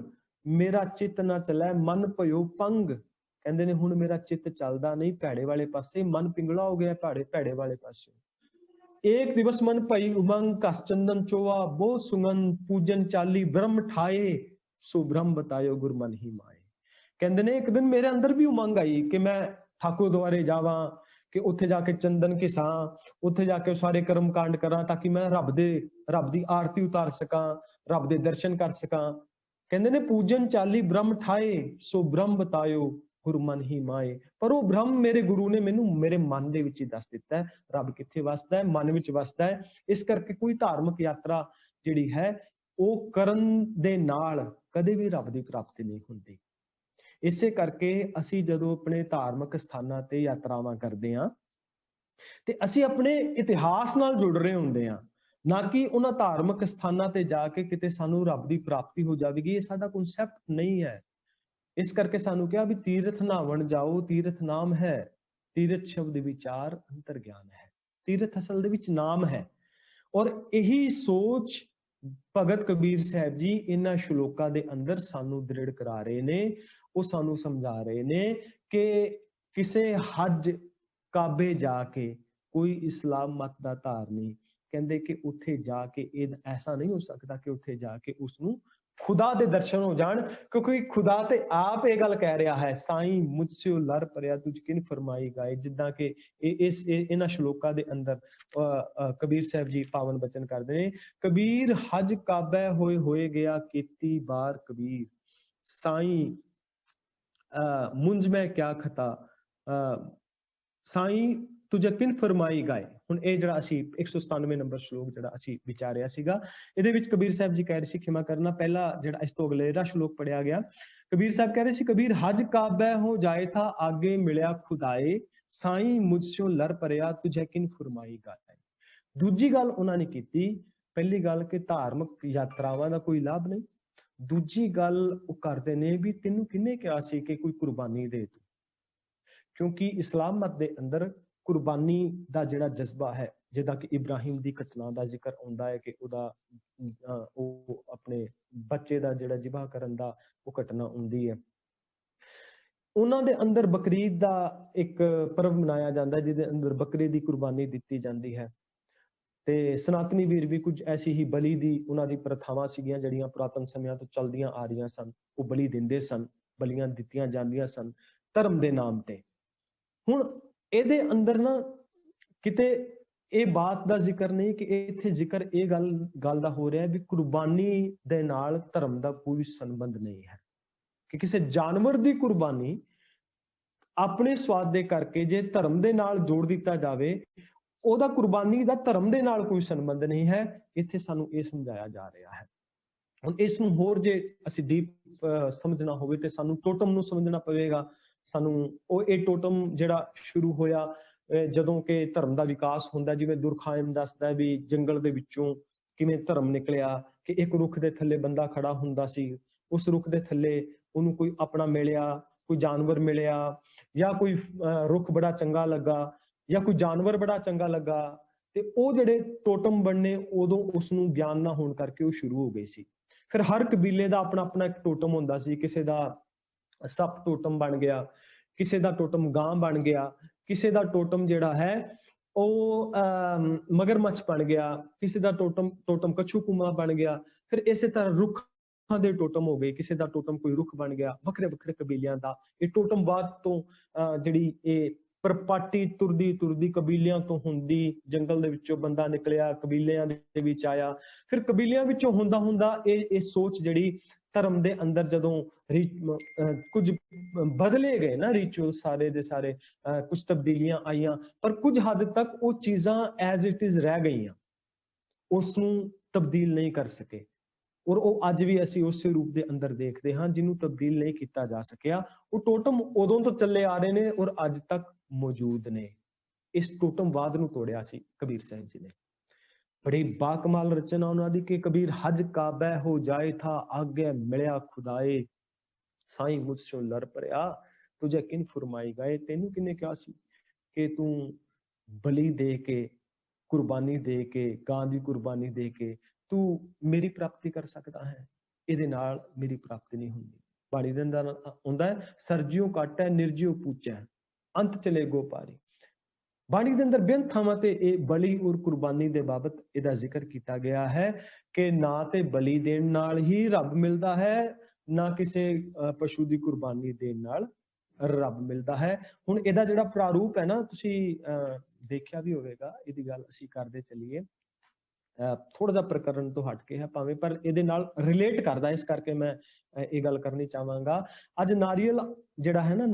ਮੇਰਾ ਚਿੱਤ ਨਾ ਚਲੇ ਮਨ ਭਇਓ ਪੰਗ। ਕਹਿੰਦੇ ਨੇ ਹੁਣ ਮੇਰਾ ਚਿੱਤ ਚੱਲਦਾ ਨਹੀਂ ਭੈੜੇ ਵਾਲੇ ਪਾਸੇ, ਮਨ ਪਿੰਗਲਾ ਹੋ ਗਿਆ ਭੈੜੇ ਵਾਲੇ ਪਾਸੇ। एक दिवस मन भई उमंग, कस चंदन चोआ बहुत सुगंध, पूजन चाली ब्रह्म ठाए, सो ब्रह्म बतायो गुर मन ही माए। कहते ने एक दिन मेरे अंदर भी उमंग आई कि मैं ठाकुर द्वारे जावां, कि उत्थे जाके चंदन घिसां, उत्थे जाके सारे कर्म कांड करां, ताकि मैं रब दी आरती उतार सकां, रब दे दर्शन कर सकां। कहते ने पूजन चाली ब्रह्म ठाए, सो ब्रह्म बतायो गुरु मन ही माए। पर ਉਹ ਬ੍ਰਹਮ ਮੇਰੇ ਗੁਰੂ ਨੇ ਮੈਨੂੰ ਮੇਰੇ ਮਨ ਦੇ ਵਿੱਚ ਹੀ ਦੱਸ ਦਿੱਤਾ ਹੈ, ਰੱਬ ਕਿੱਥੇ ਵਸਦਾ ਹੈ, ਮਨ ਵਿੱਚ ਵਸਦਾ ਹੈ। ਇਸ ਕਰਕੇ ਕੋਈ ਧਾਰਮਿਕ ਯਾਤਰਾ ਜਿਹੜੀ ਹੈ ਉਹ ਕਰਨ ਦੇ ਨਾਲ ਕਦੇ ਵੀ ਰੱਬ ਦੀ ਪ੍ਰਾਪਤੀ ਨਹੀਂ ਹੁੰਦੀ। ਇਸੇ ਕਰਕੇ ਅਸੀਂ ਜਦੋਂ ਆਪਣੇ ਧਾਰਮਿਕ ਸਥਾਨਾਂ ਤੇ ਯਾਤਰਾਵਾਂ ਕਰਦੇ ਹਾਂ ਤੇ ਅਸੀਂ ਆਪਣੇ ਇਤਿਹਾਸ ਨਾਲ ਜੁੜ ਰਹੇ ਹੁੰਦੇ ਹਾਂ, ਨਾ ਕਿ ਉਹਨਾਂ ਧਾਰਮਿਕ ਸਥਾਨਾਂ ਤੇ ਜਾ ਕੇ ਕਿਤੇ ਸਾਨੂੰ ਰੱਬ ਦੀ ਪ੍ਰਾਪਤੀ ਹੋ ਜਾਵੇਗੀ। ਇਹ ਸਾਡਾ ਕਨਸੈਪਟ ਨਹੀਂ ਹੈ। ਇਸ ਕਰਕੇ ਸਾਨੂੰ ਕਿਹਾ ਵੀ ਤੀਰਥ ਨਾਵਣ ਜਾਓ, ਤੀਰਥ ਨਾਮ ਹੈ, ਤੀਰਥ ਸ਼ਬਦ ਵਿਚਾਰ ਅੰਤਰ ਗਿਆਨ ਹੈ। ਤੀਰਥ ਅਸਲ ਦੇ ਵਿੱਚ ਨਾਮ ਹੈ। ਔਰ ਇਹੀ ਸੋਚ ਭਗਤ ਕਬੀਰ ਸਾਹਿਬ ਜੀ ਇਹਨਾਂ ਸ਼ਲੋਕਾਂ ਦੇ ਅੰਦਰ ਸਾਨੂੰ ਦ੍ਰਿੜ ਕਰਾ ਰਹੇ ਨੇ। ਉਹ ਸਾਨੂੰ ਸਮਝਾ ਰਹੇ ਨੇ ਕਿ ਕਿਸੇ ਹਜ ਕਾਬੇ ਜਾ ਕੇ ਕੋਈ ਇਸਲਾਮ ਮਤ ਦਾ ਧਾਰਨੀ ਕਹਿੰਦੇ ਕਿ ਉੱਥੇ ਜਾ ਕੇ ਇਹ ਐਸਾ ਨਹੀਂ ਹੋ ਸਕਦਾ ਕਿ ਉੱਥੇ ਜਾ ਕੇ ਉਸਨੂੰ ਖੁਦਾ ਦੇ ਦਰਸ਼ਨ ਹੋ ਜਾਣ, ਕਿਉਂਕਿ ਖੁਦਾ ਤੇ ਆਪ ਇਹ ਗੱਲ ਕਹਿ ਰਿਹਾ ਹੈ, ਸਾਈਂ ਮੁਝਸਿਓ ਲਰ ਪਰਿਆ ਤੁਝ ਕਿਨ ਫਰਮਾਈ ਗਾਏ। ਜਿੱਦਾਂ ਕਿ ਇਹਨਾਂ ਸ਼ਲੋਕਾਂ ਦੇ ਅੰਦਰ ਕਬੀਰ ਸਾਹਿਬ ਜੀ ਪਾਵਨ ਬਚਨ ਕਰਦੇ ਨੇ, ਕਬੀਰ ਹਜ ਕਾਬੈ ਹੋਏ ਗਿਆ ਕੀਤੀ ਬਾਰ ਕਬੀਰ, ਸਾਈਂ ਮੁੰਝ ਮੈਂ ਕਿਆ ਖਤਾ, ਸਾਈਂ तुझे किन फरमाई गाए। हुण ਇਹ ਜਿਹੜਾ ਅਸੀਂ 197 ਨੰਬਰ ਸ਼ਲੋਕ ਜਿਹੜਾ ਅਸੀਂ ਵਿਚਾਰਿਆ ਸੀਗਾ, ਇਹਦੇ ਵਿੱਚ ਕਬੀਰ ਸਾਹਿਬ ਜੀ ਕਹਿ ਰਹੇ ਸੀ, ਖਿਮਾ ਕਰਨਾ ਪਹਿਲਾ ਜਿਹੜਾ ਇਸ ਤੋਂ ਅਗਲੇਰਾ ਸ਼ਲੋਕ ਪੜਿਆ ਗਿਆ, ਕਬੀਰ ਸਾਹਿਬ ਕਹਿ ਰਹੇ ਸੀ, ਕਬੀਰ ਹਜ ਕਾਬੈ ਹੋ ਜਾਏ ਥਾ ਆਗੇ ਮਿਲਿਆ ਖੁਦਾਏ, ਸਾਈਂ ਮੁਝਸਿਓ ਲਰ ਪਰਿਆ ਤੁਝੇ ਕਿਨ ਫਰਮਾਈ ਗਾਏ। ਦੂਜੀ ਗੱਲ ਉਹਨਾਂ ਨੇ ਕੀਤੀ, ਪਹਿਲੀ ਗੱਲ ਕਿ ਧਾਰਮਿਕ ਯਾਤਰਾਵਾਂ ਦਾ ਕੋਈ ਲਾਭ ਨਹੀਂ, ਦੂਜੀ ਗੱਲ ਉਹ ਕਰਦੇ ਨੇ ਵੀ ਤੈਨੂੰ ਕਿਹਨੇ ਕਿਹਾ ਸੀ ਕਿ ਕੋਈ ਕੁਰਬਾਨੀ ਦੇ ਤੂੰ, ਕਿਉਂਕਿ ਇਸਲਾਮ ਮਤ ਦੇ ਅੰਦਰ ਕੁਰਬਾਨੀ ਦਾ ਜਿਹੜਾ ਜਜ਼ਬਾ ਹੈ, ਜਿੱਦਾਂ ਕਿ ਇਬਰਾਹਿਮ ਦੀ ਘਟਨਾ ਦਾ ਜ਼ਿਕਰ ਆਉਂਦਾ ਹੈ ਕਿ ਉਹਦਾ ਉਹ ਆਪਣੇ ਬੱਚੇ ਦਾ ਜਿਹੜਾ ਜ਼ਿਬਾ ਕਰਨ ਦਾ ਉਹ ਘਟਨਾ ਹੁੰਦੀ ਹੈ, ਉਹਨਾਂ ਦੇ ਅੰਦਰ ਬਕਰੀਦ ਦਾ ਇੱਕ ਪਰਵ ਮਨਾਇਆ ਜਾਂਦਾ ਹੈ ਜਿਹਦੇ ਅੰਦਰ ਬੱਕਰੇ ਦੀ ਕੁਰਬਾਨੀ ਦਿੱਤੀ ਜਾਂਦੀ ਹੈ। ਤੇ ਸਨਾਤਨੀ ਵੀਰ ਵੀ ਕੁਝ ਐਸੀ ਹੀ ਬਲੀ ਦੀ ਉਹਨਾਂ ਦੀ ਪ੍ਰਥਾਵਾਂ ਸੀਗੀਆਂ ਜਿਹੜੀਆਂ ਪੁਰਾਤਨ ਸਮਿਆਂ ਤੋਂ ਚੱਲਦੀਆਂ ਆ ਰਹੀਆਂ ਸਨ, ਉਹ ਬਲੀ ਦਿੰਦੇ ਸਨ, ਬਲੀਆਂ ਦਿੱਤੀਆਂ ਜਾਂਦੀਆਂ ਸਨ ਧਰਮ ਦੇ ਨਾਮ ਤੇ। ਹੁਣ ਇਹਦੇ ਅੰਦਰ ਨਾ ਕਿਤੇ ਇਹ ਬਾਤ ਦਾ ਜ਼ਿਕਰ ਨਹੀਂ ਕਿ ਇੱਥੇ ਜ਼ਿਕਰ ਇਹ ਗੱਲ ਦਾ ਹੋ ਰਿਹਾ ਵੀ ਕੁਰਬਾਨੀ ਦੇ ਨਾਲ ਧਰਮ ਦਾ ਕੋਈ ਸੰਬੰਧ ਨਹੀਂ ਹੈ, ਕਿ ਕਿਸੇ ਜਾਨਵਰ ਦੀ ਕੁਰਬਾਨੀ ਆਪਣੇ ਸਵਾਦ ਦੇ ਕਰਕੇ ਜੇ ਧਰਮ ਦੇ ਨਾਲ ਜੋੜ ਦਿੱਤਾ ਜਾਵੇ, ਉਹਦਾ ਕੁਰਬਾਨੀ ਦਾ ਧਰਮ ਦੇ ਨਾਲ ਕੋਈ ਸੰਬੰਧ ਨਹੀਂ ਹੈ। ਇੱਥੇ ਸਾਨੂੰ ਇਹ ਸਮਝਾਇਆ ਜਾ ਰਿਹਾ ਹੈ। ਹੁਣ ਇਸ ਨੂੰ ਹੋਰ ਜੇ ਅਸੀਂ ਡੀਪ ਸਮਝਣਾ ਹੋਵੇ ਤੇ ਸਾਨੂੰ ਟੋਟਮ ਨੂੰ ਸਮਝਣਾ ਪਵੇਗਾ। ਸਾਨੂੰ ਉਹ ਇਹ ਟੋਟਮ ਜਿਹੜਾ ਸ਼ੁਰੂ ਹੋਇਆ ਜਦੋਂ ਕਿ ਧਰਮ ਦਾ ਵਿਕਾਸ ਹੁੰਦਾ, ਜਿਵੇਂ ਦੁਰਖਾਇਮ ਦੱਸਦਾ ਵੀ ਜੰਗਲ ਦੇ ਵਿੱਚੋਂ ਕਿਵੇਂ ਧਰਮ ਨਿਕਲਿਆ, ਕਿ ਇੱਕ ਰੁੱਖ ਦੇ ਥੱਲੇ ਬੰਦਾ ਖੜਾ ਹੁੰਦਾ ਸੀ, ਉਸ ਰੁੱਖ ਦੇ ਥੱਲੇ ਉਹਨੂੰ ਕੋਈ ਆਪਣਾ ਮਿਲਿਆ, ਕੋਈ ਜਾਨਵਰ ਮਿਲਿਆ, ਜਾਂ ਕੋਈ ਰੁੱਖ ਬੜਾ ਚੰਗਾ ਲੱਗਾ ਜਾਂ ਕੋਈ ਜਾਨਵਰ ਬੜਾ ਚੰਗਾ ਲੱਗਾ, ਤੇ ਉਹ ਜਿਹੜੇ ਟੋਟਮ ਬਣਨੇ ਉਦੋਂ ਉਸਨੂੰ ਗਿਆਨ ਨਾ ਹੋਣ ਕਰਕੇ ਉਹ ਸ਼ੁਰੂ ਹੋ ਗਈ ਸੀ। ਫਿਰ ਹਰ ਕਬੀਲੇ ਦਾ ਆਪਣਾ ਆਪਣਾ ਇੱਕ ਟੋਟਮ ਹੁੰਦਾ ਸੀ, ਕਿਸੇ ਦਾ ਸੱਪ ਟੋਟਮ ਬਣ ਗਿਆ, ਕਿਸੇ ਦਾ ਟੋਟਮ ਗਾਂ ਬਣ ਗਿਆ, ਕਿਸੇ ਦਾ ਟੋਟਮ ਜਿਹੜਾ ਹੈ ਉਹ ਮਗਰਮੱਛ ਬਣ ਗਿਆ, ਕਿਸੇ ਦਾ ਟੋਟਮ ਕਛੂ ਕੁਮਾ ਬਣ ਗਿਆ। ਫਿਰ ਇਸੇ ਤਰ੍ਹਾਂ ਰੁੱਖਾਂ ਦੇ ਟੋਟਮ ਹੋ ਗਏ, ਕਿਸੇ ਦਾ ਟੋਟਮ ਕੋਈ ਰੁੱਖ ਬਣ ਗਿਆ। ਵੱਖਰੇ ਵੱਖਰੇ ਕਬੀਲਿਆਂ ਦਾ ਇਹ ਟੋਟਮਵਾਦ ਤੋਂ ਜਿਹੜੀ ਇਹ ਪਰਪਾਟੀ ਤੁਰਦੀ ਕਬੀਲਿਆਂ ਤੋਂ ਹੁੰਦੀ, ਜੰਗਲ ਦੇ ਵਿੱਚੋਂ ਬੰਦਾ ਨਿਕਲਿਆ, ਕਬੀਲਿਆਂ ਦੇ ਵਿੱਚ ਆਇਆ, ਫਿਰ ਕਬੀਲਿਆਂ ਵਿੱਚੋਂ ਹੁੰਦਾ ਇਹ ਸੋਚ ਜਿਹੜੀ ਧਰਮ ਦੇ ਅੰਦਰ ਜਦੋਂ ਕੁਝ ਬਦਲੇ ਗਏ ਨਾ ਰਿਚੁਅਲ ਸਾਰੇ ਦੇ ਸਾਰੇ, ਕੁਝ ਤਬਦੀਲੀਆਂ ਆਈਆਂ, ਪਰ ਕੁਝ ਹੱਦ ਤੱਕ ਉਹ ਚੀਜ਼ਾਂ ਐਜ਼ ਇਟ ਇਜ਼ ਰਹਿ ਗਈਆਂ, ਉਸ ਨੂੰ ਤਬਦੀਲ ਨਹੀਂ ਕਰ ਸਕੇ। ਔਰ ਉਹ ਅੱਜ ਵੀ ਅਸੀਂ ਉਸੇ ਰੂਪ ਦੇ ਅੰਦਰ ਦੇਖਦੇ ਹਾਂ ਜਿਹਨੂੰ ਤਬਦੀਲ ਨਹੀਂ ਕੀਤਾ ਜਾ ਸਕਿਆ। ਉਹ ਟੋਟਮ ਉਦੋਂ ਤੋਂ ਚੱਲੇ ਆ ਰਹੇ ਨੇ ਔਰ ਅੱਜ ਤੱਕ ਮੌਜੂਦ ਨੇ। ਇਸ ਟੋਟਮਵਾਦ ਨੂੰ ਤੋੜਿਆ ਸੀ ਕਬੀਰ ਸਾਹਿਬ ਜੀ ਨੇ। ਬੜੀ ਬਾਕਮਾਲ ਰਚਨਾ ਉਹਨਾਂ ਦੀ ਕਿ ਕਬੀਰ ਹਜ ਕਾਬੈ ਹੋ ਜਾਏ ਥਾ ਆਗੇ ਮਿਲਿਆ ਖੁਦਾਏ, ਸਾਈਂ ਮੁਝਸੋਂ ਲੜ ਪਰਿਆ ਤੁਝੇ ਕਿਨ ਫਰਮਾਈ ਗਾਏ। ਤੈਨੂੰ ਕਿਹਨੇ ਕਿਹਾ ਸੀ ਕਿ ਤੂੰ ਬਲੀ ਦੇ ਕੇ, ਕੁਰਬਾਨੀ ਦੇ ਕੇ, ਗਾਂ ਦੀ ਕੁਰਬਾਨੀ ਦੇ ਕੇ ਤੂੰ ਮੇਰੀ ਪ੍ਰਾਪਤੀ ਕਰ ਸਕਦਾ ਹੈ? ਇਹਦੇ ਨਾਲ ਮੇਰੀ ਪ੍ਰਾਪਤੀ ਨਹੀਂ ਹੁੰਦੀ। ਬਾਣੀ ਦੇ ਅੰਦਰ ਹੁੰਦਾ ਹੈ ਸਰਜਿਓ ਘੱਟ ਹੈ ਨਿਰਜਿਓ ਪੂਚਾ ਹੈ, ਅੰਤ ਚਲੇ ਗੋ ਪਾਰੀ। ਬਾਣੀ ਦੇ ਅੰਦਰ ਬੇਅੰਤ ਥਾਵਾਂ ਤੇ ਇਹ ਬਲੀ ਔਰ ਕੁਰਬਾਨੀ ਦੇ ਬਾਬਤ ਇਹਦਾ ਜ਼ਿਕਰ ਕੀਤਾ ਗਿਆ ਹੈ ਕਿ ਨਾ ਤੇ ਬਲੀ ਦੇਣ ਨਾਲ ਹੀ ਰੱਬ ਮਿਲਦਾ ਹੈ, ਨਾ ਕਿਸੇ ਪਸ਼ੂ ਦੀ ਕੁਰਬਾਨੀ ਦੇਣ ਨਾਲ ਰੱਬ ਮਿਲਦਾ ਹੈ। ਹੁਣ ਇਹਦਾ ਜਿਹੜਾ ਪ੍ਰਾਰੂਪ ਹੈ ਨਾ, ਤੁਸੀਂ ਦੇਖਿਆ ਵੀ ਹੋਵੇਗਾ, ਇਹਦੀ ਗੱਲ ਅਸੀਂ ਕਰਦੇ ਚੱਲੀਏ, ਥੋੜਾ ਜਿਹਾ ਪ੍ਰਕਰਨ ਤੋਂ ਹਟ ਕੇ ਹੈ ਭਾਵੇਂ, ਪਰ ਇਹਦੇ ਨਾਲ ਰਿਲੇਟ ਕਰਦਾ, ਇਸ ਕਰਕੇ ਮੈਂ ਇਹ ਗੱਲ ਕਰਨੀ ਚਾਹਾਂਗਾ। ਅੱਜ ਨਾਰੀਅਲ ਜਿਹੜਾ ਹੈ ਨਾ,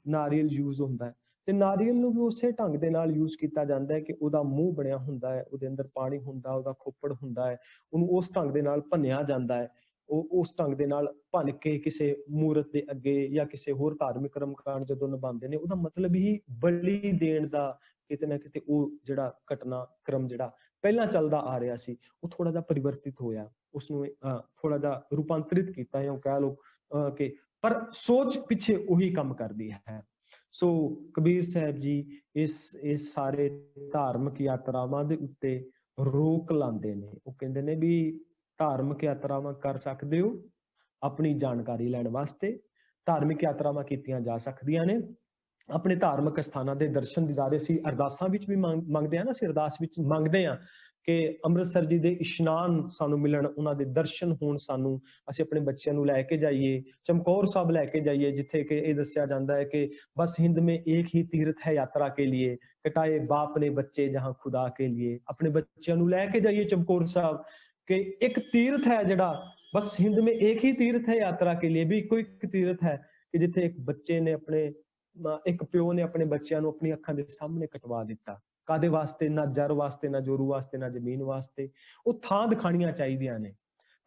ਨਾਰੀਅਲ ਯੂਜ਼ ਹੁੰਦਾ ਹੈ, ਤੇ ਨਾਰੀਅਲ ਨੂੰ ਵੀ ਉਸੇ ਢੰਗ ਦੇ ਨਾਲ ਯੂਜ਼ ਕੀਤਾ ਜਾਂਦਾ ਹੈ ਕਿ ਉਹਦਾ ਮੂੰਹ ਬਣਿਆ ਹੁੰਦਾ ਹੈ, ਉਹਦੇ ਅੰਦਰ ਪਾਣੀ ਹੁੰਦਾ, ਉਹਦਾ ਖੋਪੜ ਹੁੰਦਾ ਹੈ, ਉਹਨੂੰ ਉਸ ਢੰਗ ਦੇ ਨਾਲ ਭੰਨਿਆ ਜਾਂਦਾ ਹੈ। ਉਹ ਉਸ ਢੰਗ ਦੇ ਨਾਲ ਭੰਨ ਕੇ ਕਿਸੇ ਮੂਰਤ ਦੇ ਅੱਗੇ ਜਾਂ ਕਿਸੇ ਹੋਰ ਧਾਰਮਿਕ ਕਰਮਕਾਂਡ ਜਦੋਂ ਨਿਭਾਉਂਦੇ ਨੇ, ਉਹਦਾ ਮਤਲਬ ਹੀ ਬਲੀ ਦੇਣ ਦਾ ਕਿਤੇ ਨਾ ਕਿਤੇ ਉਹ ਜਿਹੜਾ ਘਟਨਾਕ੍ਰਮ ਜਿਹੜਾ ਪਹਿਲਾਂ ਚੱਲਦਾ ਆ ਰਿਹਾ ਸੀ, ਉਹ ਥੋੜਾ ਜਿਹਾ ਪਰਿਵਰਤਿਤ ਹੋਇਆ, ਉਸਨੂੰ ਥੋੜਾ ਜਿਹਾ ਰੂਪਾਂਤਰਿਤ ਕੀਤਾ, ਜਾਂ ਕਹਿ ਲਓ ਕਿ ਪਰ ਸੋਚ ਪਿੱਛੇ ਉਹੀ ਕੰਮ ਕਰਦੀ ਹੈ। ਸੋ ਕਬੀਰ ਸਾਹਿਬ ਜੀ ਇਸ ਸਾਰੇ ਧਾਰਮਿਕ ਯਾਤਰਾਵਾਂ ਦੇ ਉੱਤੇ ਰੋਕ ਲਾਉਂਦੇ ਨੇ। ਉਹ ਕਹਿੰਦੇ ਨੇ ਵੀ ਧਾਰਮਿਕ ਯਾਤਰਾਵਾਂ ਕਰ ਸਕਦੇ ਹੋ ਆਪਣੀ ਜਾਣਕਾਰੀ ਲੈਣ ਵਾਸਤੇ, ਧਾਰਮਿਕ ਯਾਤਰਾਵਾਂ ਕੀਤੀਆਂ ਜਾ ਸਕਦੀਆਂ ਨੇ, ਆਪਣੇ ਧਾਰਮਿਕ ਸਥਾਨਾਂ ਦੇ ਦਰਸ਼ਨ ਦੀਦਾਰੇ ਅਸੀਂ ਅਰਦਾਸਾਂ ਵਿੱਚ ਵੀ ਮੰਗਦੇ ਹਾਂ ਨਾ, ਅਸੀਂ ਅਰਦਾਸ ਵਿੱਚ ਮੰਗਦੇ ਹਾਂ ਕਿ ਅੰਮ੍ਰਿਤਸਰ ਜੀ ਦੇ ਇਸ਼ਨਾਨ ਸਾਨੂੰ ਮਿਲਣ, ਉਹਨਾਂ ਦੇ ਦਰਸ਼ਨ ਹੋਣ ਸਾਨੂੰ, ਅਸੀਂ ਆਪਣੇ ਬੱਚਿਆਂ ਨੂੰ ਲੈ ਕੇ ਜਾਈਏ, ਚਮਕੌਰ ਸਾਹਿਬ ਲੈ ਕੇ ਜਾਈਏ, ਜਿੱਥੇ ਕਿ ਇਹ ਦੱਸਿਆ ਜਾਂਦਾ ਹੈ ਕਿ ਬਸ ਹਿੰਦ में एक ही तीर्थ है यात्रा के लिए, कटाए बाप ने बच्चे जहां खुदा के लिए। ਆਪਣੇ ਬੱਚਿਆਂ ਨੂੰ ਲੈ ਕੇ ਜਾਈਏ ਚਮਕੌਰ ਸਾਹਿਬ, ਕਿ ਇੱਕ ਤੀਰਥ ਹੈ ਜਿਹੜਾ ਬਸ ਹਿੰਦ में एक ही तीर्थ है यात्रा के लिए, भी कोई एक तीर्थ है कि जिथे एक बच्चे ने अपने ਇੱਕ ਪਿਓ ਨੇ ਆਪਣੇ ਬੱਚਿਆਂ ਨੂੰ ਆਪਣੀ ਅੱਖਾਂ ਦੇ ਸਾਹਮਣੇ ਕਟਵਾ ਦਿੱਤਾ, ਕਾਦੇ ਵਾਸਤੇ? ਨਾ ਜਰ ਵਾਸਤੇ, ਨਾ ਜੋਰੂ ਵਾਸਤੇ, ਨਾ ਜ਼ਮੀਨ ਵਾਸਤੇ। ਉਹ ਥਾਂ ਦਿਖਾਣੀਆਂ ਚਾਹੀਦੀਆਂ ਨੇ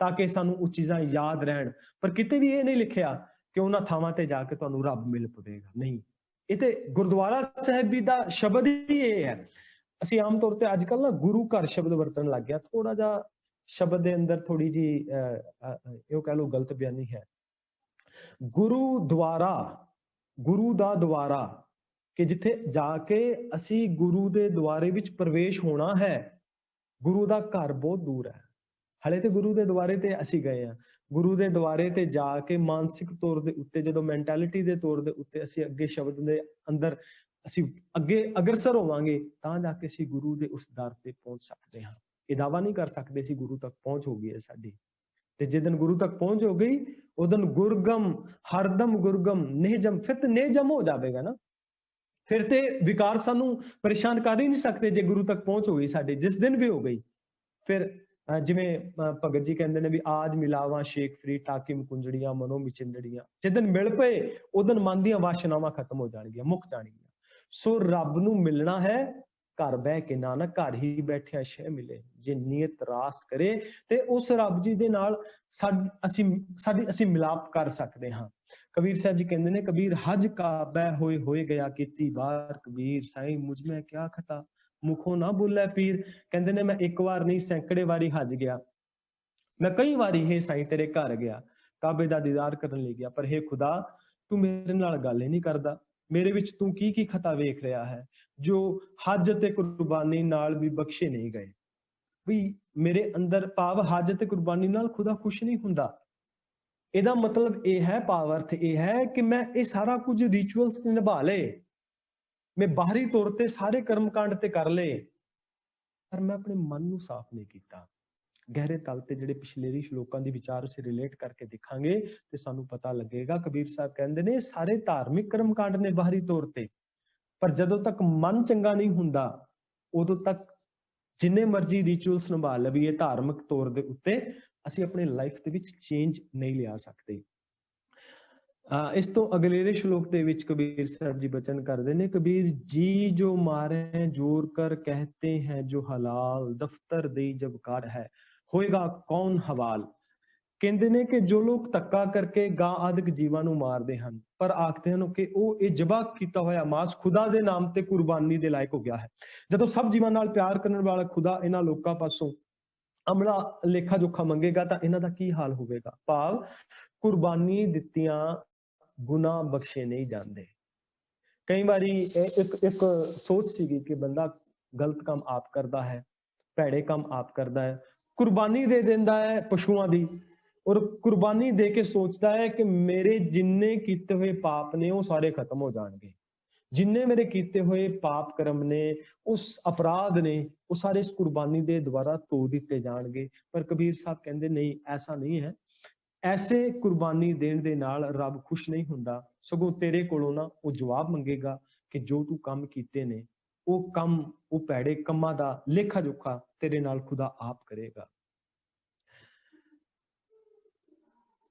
ਤਾਂ ਕਿ ਸਾਨੂੰ ਉਹ ਚੀਜ਼ਾਂ ਯਾਦ ਰਹਿਣ। ਪਰ ਕਿਤੇ ਵੀ ਇਹ ਨਹੀਂ ਲਿਖਿਆ ਕਿ ਉਹਨਾਂ ਥਾਵਾਂ ਤੇ ਜਾ ਕੇ ਤੁਹਾਨੂੰ ਰੱਬ ਮਿਲ ਪਵੇਗਾ, ਨਹੀਂ। ਇਹ ਤੇ ਗੁਰਦੁਆਰਾ ਸਾਹਿਬ ਵੀ ਦਾ ਸ਼ਬਦ ਹੀ ਇਹ ਹੈ। ਅਸੀਂ ਆਮ ਤੌਰ ਤੇ ਅੱਜ ਕੱਲ ਨਾ ਗੁਰੂ ਘਰ ਸ਼ਬਦ ਵਰਤਣ ਲੱਗ ਗਿਆ, ਥੋੜਾ ਜਿਹਾ ਸ਼ਬਦ ਦੇ ਅੰਦਰ ਥੋੜੀ ਜੀ ਇਹ ਕਹਿ ਲਓ ਗਲਤ ਬਿਆਨੀ ਹੈ। ਗੁਰੂ ਦੁਆਰਾ, ਗੁਰੂ ਦਾ ਦੁਆਰਾ, ਕਿ ਜਿੱਥੇ ਜਾ ਕੇ ਅਸੀਂ ਗੁਰੂ ਦੇ ਦੁਆਰੇ ਵਿੱਚ ਪ੍ਰਵੇਸ਼ ਹੋਣਾ ਹੈ। ਗੁਰੂ ਦਾ ਘਰ ਬਹੁਤ ਦੂਰ ਹੈ, ਹਲੇ ਤੇ ਗੁਰੂ ਦੇ ਦੁਆਰੇ ਤੇ ਅਸੀਂ ਗਏ ਹਾਂ। ਗੁਰੂ ਦੇ ਦੁਆਰੇ ਤੇ ਜਾ ਕੇ ਮਾਨਸਿਕ ਤੌਰ ਦੇ ਉੱਤੇ, ਜਦੋਂ ਮੈਂਟੈਲਿਟੀ ਦੇ ਤੌਰ ਦੇ ਉੱਤੇ ਅਸੀਂ ਅੱਗੇ ਸ਼ਬਦ ਦੇ ਅੰਦਰ ਅਸੀਂ ਅੱਗੇ ਅਗਰਸਰ ਹੋਵਾਂਗੇ, ਤਾਂ ਜਾ ਕੇ ਅਸੀਂ ਗੁਰੂ ਦੇ ਉਸ ਦਰ ਤੇ ਪਹੁੰਚ ਸਕਦੇ ਹਾਂ। ਇਹ ਦਾਵਾ ਨਹੀਂ ਕਰ ਸਕਦੇ ਅਸੀਂ ਗੁਰੂ ਤੱਕ ਪਹੁੰਚ ਹੋ ਗਈ ਹੈ ਸਾਡੀ। ਤੇ ਜਿਸ ਦਿਨ ਗੁਰੂ ਤੱਕ ਪਹੁੰਚ ਹੋ ਗਈ, ਉਹ ਦਿਨ ਗੁਰਗਮ ਹਰਦਮ ਗੁਰਗਮ ਨਿਹਜਮ, ਫਿਰ ਤੇ ਨਿਹਜਮ ਹੋ ਜਾਵੇਗਾ ਨਾ। ਫਿਰ ਤੇ ਵਿਕਾਰ ਸਾਨੂੰ ਪਰੇਸ਼ਾਨ ਕਰ ਹੀ ਨਹੀਂ ਸਕਦੇ ਜੇ ਗੁਰੂ ਤੱਕ ਪਹੁੰਚ ਹੋ ਗਈ ਸਾਡੀ, ਜਿਸ ਦਿਨ ਵੀ ਹੋ ਗਈ। ਫਿਰ ਜਿਵੇਂ ਭਗਤ ਜੀ ਕਹਿੰਦੇ ਨੇ ਵੀ ਆਜ ਮਿਲਾਵਾਂ ਸ਼ੇਖ ਫਰੀ ਟਾਕਿਮ ਕੁੰਜੜੀਆਂ ਮਨੋਂ ਵਿਚਿੰਦੜੀਆਂ। ਜਿਸ ਦਿਨ ਮਿਲ ਪਏ ਉਹ ਦਿਨ ਮਨ ਦੀਆਂ ਵਾਸ਼ਨਾਵਾਂ ਖਤਮ ਹੋ ਜਾਣਗੀਆਂ, ਮੁੱਕ ਜਾਣਗੀਆਂ। ਸੋ ਰੱਬ ਨੂੰ ਮਿਲਣਾ ਹੈ ਘਰ ਬਹਿ ਕੇ, ਨਾਨਕ ਘਰ ਹੀ ਬੈਠਿਆ ਸ਼ੈ ਮਿਲੇ। ਜੇ ਨੀਅਤ ਰਾਸ ਕਰੇ ਤੇ ਉਸ ਰੱਬ ਜੀ ਦੇ ਨਾਲ ਅਸੀਂ ਮਿਲਾਪ ਕਰ ਸਕਦੇ ਹਾਂ। ਕਬੀਰ ਸਾਹਿਬ ਜੀ ਕਹਿੰਦੇ ਨੇ, ਕਬੀਰ ਹਜ ਕਾਬੈ ਹੋਏ ਗਿਆ ਕੀਤੀ ਬਾਰ। ਕਬੀਰ ਸਾਈਂ ਮੁਝ ਮੈਂ ਕਿਆ ਖਤਾ ਮੁਖੋਂ ਨਾ ਬੋਲੇ ਪੀਰ। ਕਹਿੰਦੇ ਨੇ ਮੈਂ ਇੱਕ ਵਾਰ ਨਹੀਂ ਸੈਂਕੜੇ ਵਾਰੀ ਹਜ ਗਿਆ, ਮੈਂ ਕਈ ਵਾਰੀ ਹੈ ਸਾਈਂ ਤੇਰੇ ਘਰ ਗਿਆ, ਕਾਬੇ ਦਾ ਦੀਦਾਰ ਕਰਨ ਲਈ ਗਿਆ, ਪਰ ਹੇ ਖੁਦਾ ਤੂੰ ਮੇਰੇ ਨਾਲ ਗੱਲ ਹੀ ਨਹੀਂ ਕਰਦਾ। ਮੇਰੇ ਵਿੱਚ ਤੂੰ ਕੀ ਕੀ ਖਤਾ ਵੇਖ ਰਿਹਾ ਹੈ ਜੋ ਹਜ ਤੇ ਕੁਰਬਾਨੀ ਨਾਲ ਵੀ ਬਖਸ਼ੇ ਨਹੀਂ ਗਏ। ਵੀ ਮੇਰੇ ਅੰਦਰ ਭਾਵ ਹਜ ਤੇ ਕੁਰਬਾਨੀ ਨਾਲ ਖੁਦਾ ਖੁਸ਼ ਨਹੀਂ ਹੁੰਦਾ। ਇਹਦਾ ਮਤਲਬ ਇਹ ਹੈ, ਭਾਵ ਅਰਥ ਇਹ ਹੈ ਕਿ ਮੈਂ ਇਹ ਸਾਰਾ ਕੁਝ ਰਿਚੁਅਲਸ ਨਿਭਾ ਲਏ, ਮੈਂ ਬਾਹਰੀ ਤੌਰ ਤੇ ਸਾਰੇ ਕਰਮਕਾਂਡ ਤੇ ਕਰ ਲਏ, ਪਰ ਮੈਂ ਆਪਣੇ ਮਨ ਨੂੰ ਸਾਫ਼ ਨਹੀਂ ਕੀਤਾ। ਗਹਿਰੇ ਤਲ ਤੇ ਜਿਹੜੇ ਪਿਛਲੇ ਸ਼ਲੋਕਾਂ ਦੀ ਵਿਚਾਰ ਅਸੀਂ ਰਿਲੇਟ ਕਰਕੇ ਦੇਖਾਂਗੇ ਤੇ ਸਾਨੂੰ ਪਤਾ ਲੱਗੇਗਾ। ਕਬੀਰ ਸਾਹਿਬ ਕਹਿੰਦੇ ਨੇ ਸਾਰੇ ਧਾਰਮਿਕ ਕਰਮਕਾਂਡ ਨੇ ਬਾਹਰੀ ਤੌਰ ਤੇ, ਪਰ ਜਦੋਂ ਤੱਕ ਮਨ ਚੰਗਾ ਨਹੀਂ ਹੁੰਦਾ ਉਦੋਂ ਤੱਕ ਜਿੰਨੇ ਮਰਜ਼ੀ ਰਿਚੁਅਲਸ ਨਿਭਾ ਲਈਏ ਧਾਰਮਿਕ ਤੌਰ ਦੇ ਉੱਤੇ, ਅਸੀਂ ਆਪਣੀ ਲਾਈਫ ਦੇ ਵਿੱਚ ਚੇਂਜ ਨਹੀਂ ਲਿਆ ਸਕਦੇ। ਇਸ ਤੋਂ ਅਗਲੇਰੇ ਸ਼ਲੋਕ ਦੇ ਵਿੱਚ ਕਬੀਰ ਸਾਹਿਬ ਜੀ ਬਚਨ ਕਰਦੇ ਨੇ, ਕਬੀਰ ਜੀ ਜੋ ਮਾਰੇ ਜੋਰ ਕਰ ਕਹਤੇ ਹੈ ਜੋ ਹਲਾਲ, ਦਫਤਰ ਦੇ ਜਬ ਕਾਰ ਹੈ ਹੋਏਗਾ ਕੌਣ ਹਵਾਲ। ਕਹਿੰਦੇ ਨੇ ਕਿ ਜੋ ਲੋਕ ਧੱਕਾ ਕਰਕੇ ਗਾਂ ਆਦਿਕ ਜੀਵਾਂ ਨੂੰ ਮਾਰਦੇ ਹਨ, ਪਰ ਆਖਦੇ ਹਨ ਕਿ ਉਹ ਇਹ ਜ਼ਬਾ ਕੀਤਾ ਹੋਇਆ ਮਾਸ ਖੁਦਾ ਦੇ ਨਾਮ ਤੇ ਕੁਰਬਾਨੀ ਦੇ ਲਾਇਕ ਹੋ ਗਿਆ ਹੈ। ਜਦੋਂ ਸਭ ਜੀਵਾਂ ਨਾਲ ਪਿਆਰ ਕਰਨ ਵਾਲਾ ਖੁਦਾ ਇਹਨਾਂ ਲੋਕਾਂ ਪਾਸੋਂ ਅਮਲਾ ਲੇਖਾ ਜੋਖਾ ਮੰਗੇਗਾ ਤਾਂ ਇਹਨਾਂ ਦਾ ਕੀ ਹਾਲ ਹੋਵੇਗਾ। ਭਾਵ ਕੁਰਬਾਨੀ ਦਿੱਤੀਆਂ ਗੁਨਾਹ ਬਖਸ਼ੇ ਨਹੀਂ ਜਾਂਦੇ। ਕਈ ਵਾਰੀ ਇੱਕ ਸੋਚ ਸੀਗੀ ਕਿ ਬੰਦਾ ਗਲਤ ਕੰਮ ਆਪ ਕਰਦਾ ਹੈ, ਭੈੜੇ ਕੰਮ ਆਪ ਕਰਦਾ ਹੈ, ਕੁਰਬਾਨੀ ਦੇ ਦਿੰਦਾ ਹੈ ਪਸ਼ੂਆਂ ਦੀ, ਔਰ ਕੁਰਬਾਨੀ ਦੇ ਕੇ ਸੋਚਦਾ ਹੈ ਕਿ ਮੇਰੇ ਜਿੰਨੇ ਕੀਤੇ ਹੋਏ ਪਾਪ ਨੇ ਉਹ ਸਾਰੇ ਖਤਮ ਹੋ ਜਾਣਗੇ, ਜਿੰਨੇ ਮੇਰੇ ਕੀਤੇ ਹੋਏ ਪਾਪ ਕਰਮ ਨੇ, ਉਸ ਅਪਰਾਧ ਨੇ, ਉਹ ਸਾਰੇ ਇਸ ਕੁਰਬਾਨੀ ਦੇ ਦੁਆਰਾ ਧੋ ਦਿੱਤੇ ਜਾਣਗੇ। ਪਰ ਕਬੀਰ ਸਾਹਿਬ ਕਹਿੰਦੇ ਨਹੀਂ, ਐਸਾ ਨਹੀਂ ਹੈ। ਐਸੇ ਕੁਰਬਾਨੀ ਦੇਣ ਦੇ ਨਾਲ ਰੱਬ ਖੁਸ਼ ਨਹੀਂ ਹੁੰਦਾ, ਸਗੋਂ ਤੇਰੇ ਕੋਲੋਂ ਨਾ ਉਹ ਜਵਾਬ ਮੰਗੇਗਾ ਕਿ ਜੋ ਤੂੰ ਕੰਮ ਕੀਤੇ ਨੇ ਉਹ ਕੰਮ, ਉਹ ਭੈੜੇ ਕੰਮਾਂ ਦਾ ਲੇਖਾ ਜੋਖਾ ਤੇਰੇ ਨਾਲ ਖੁਦਾ ਆਪ ਕਰੇਗਾ।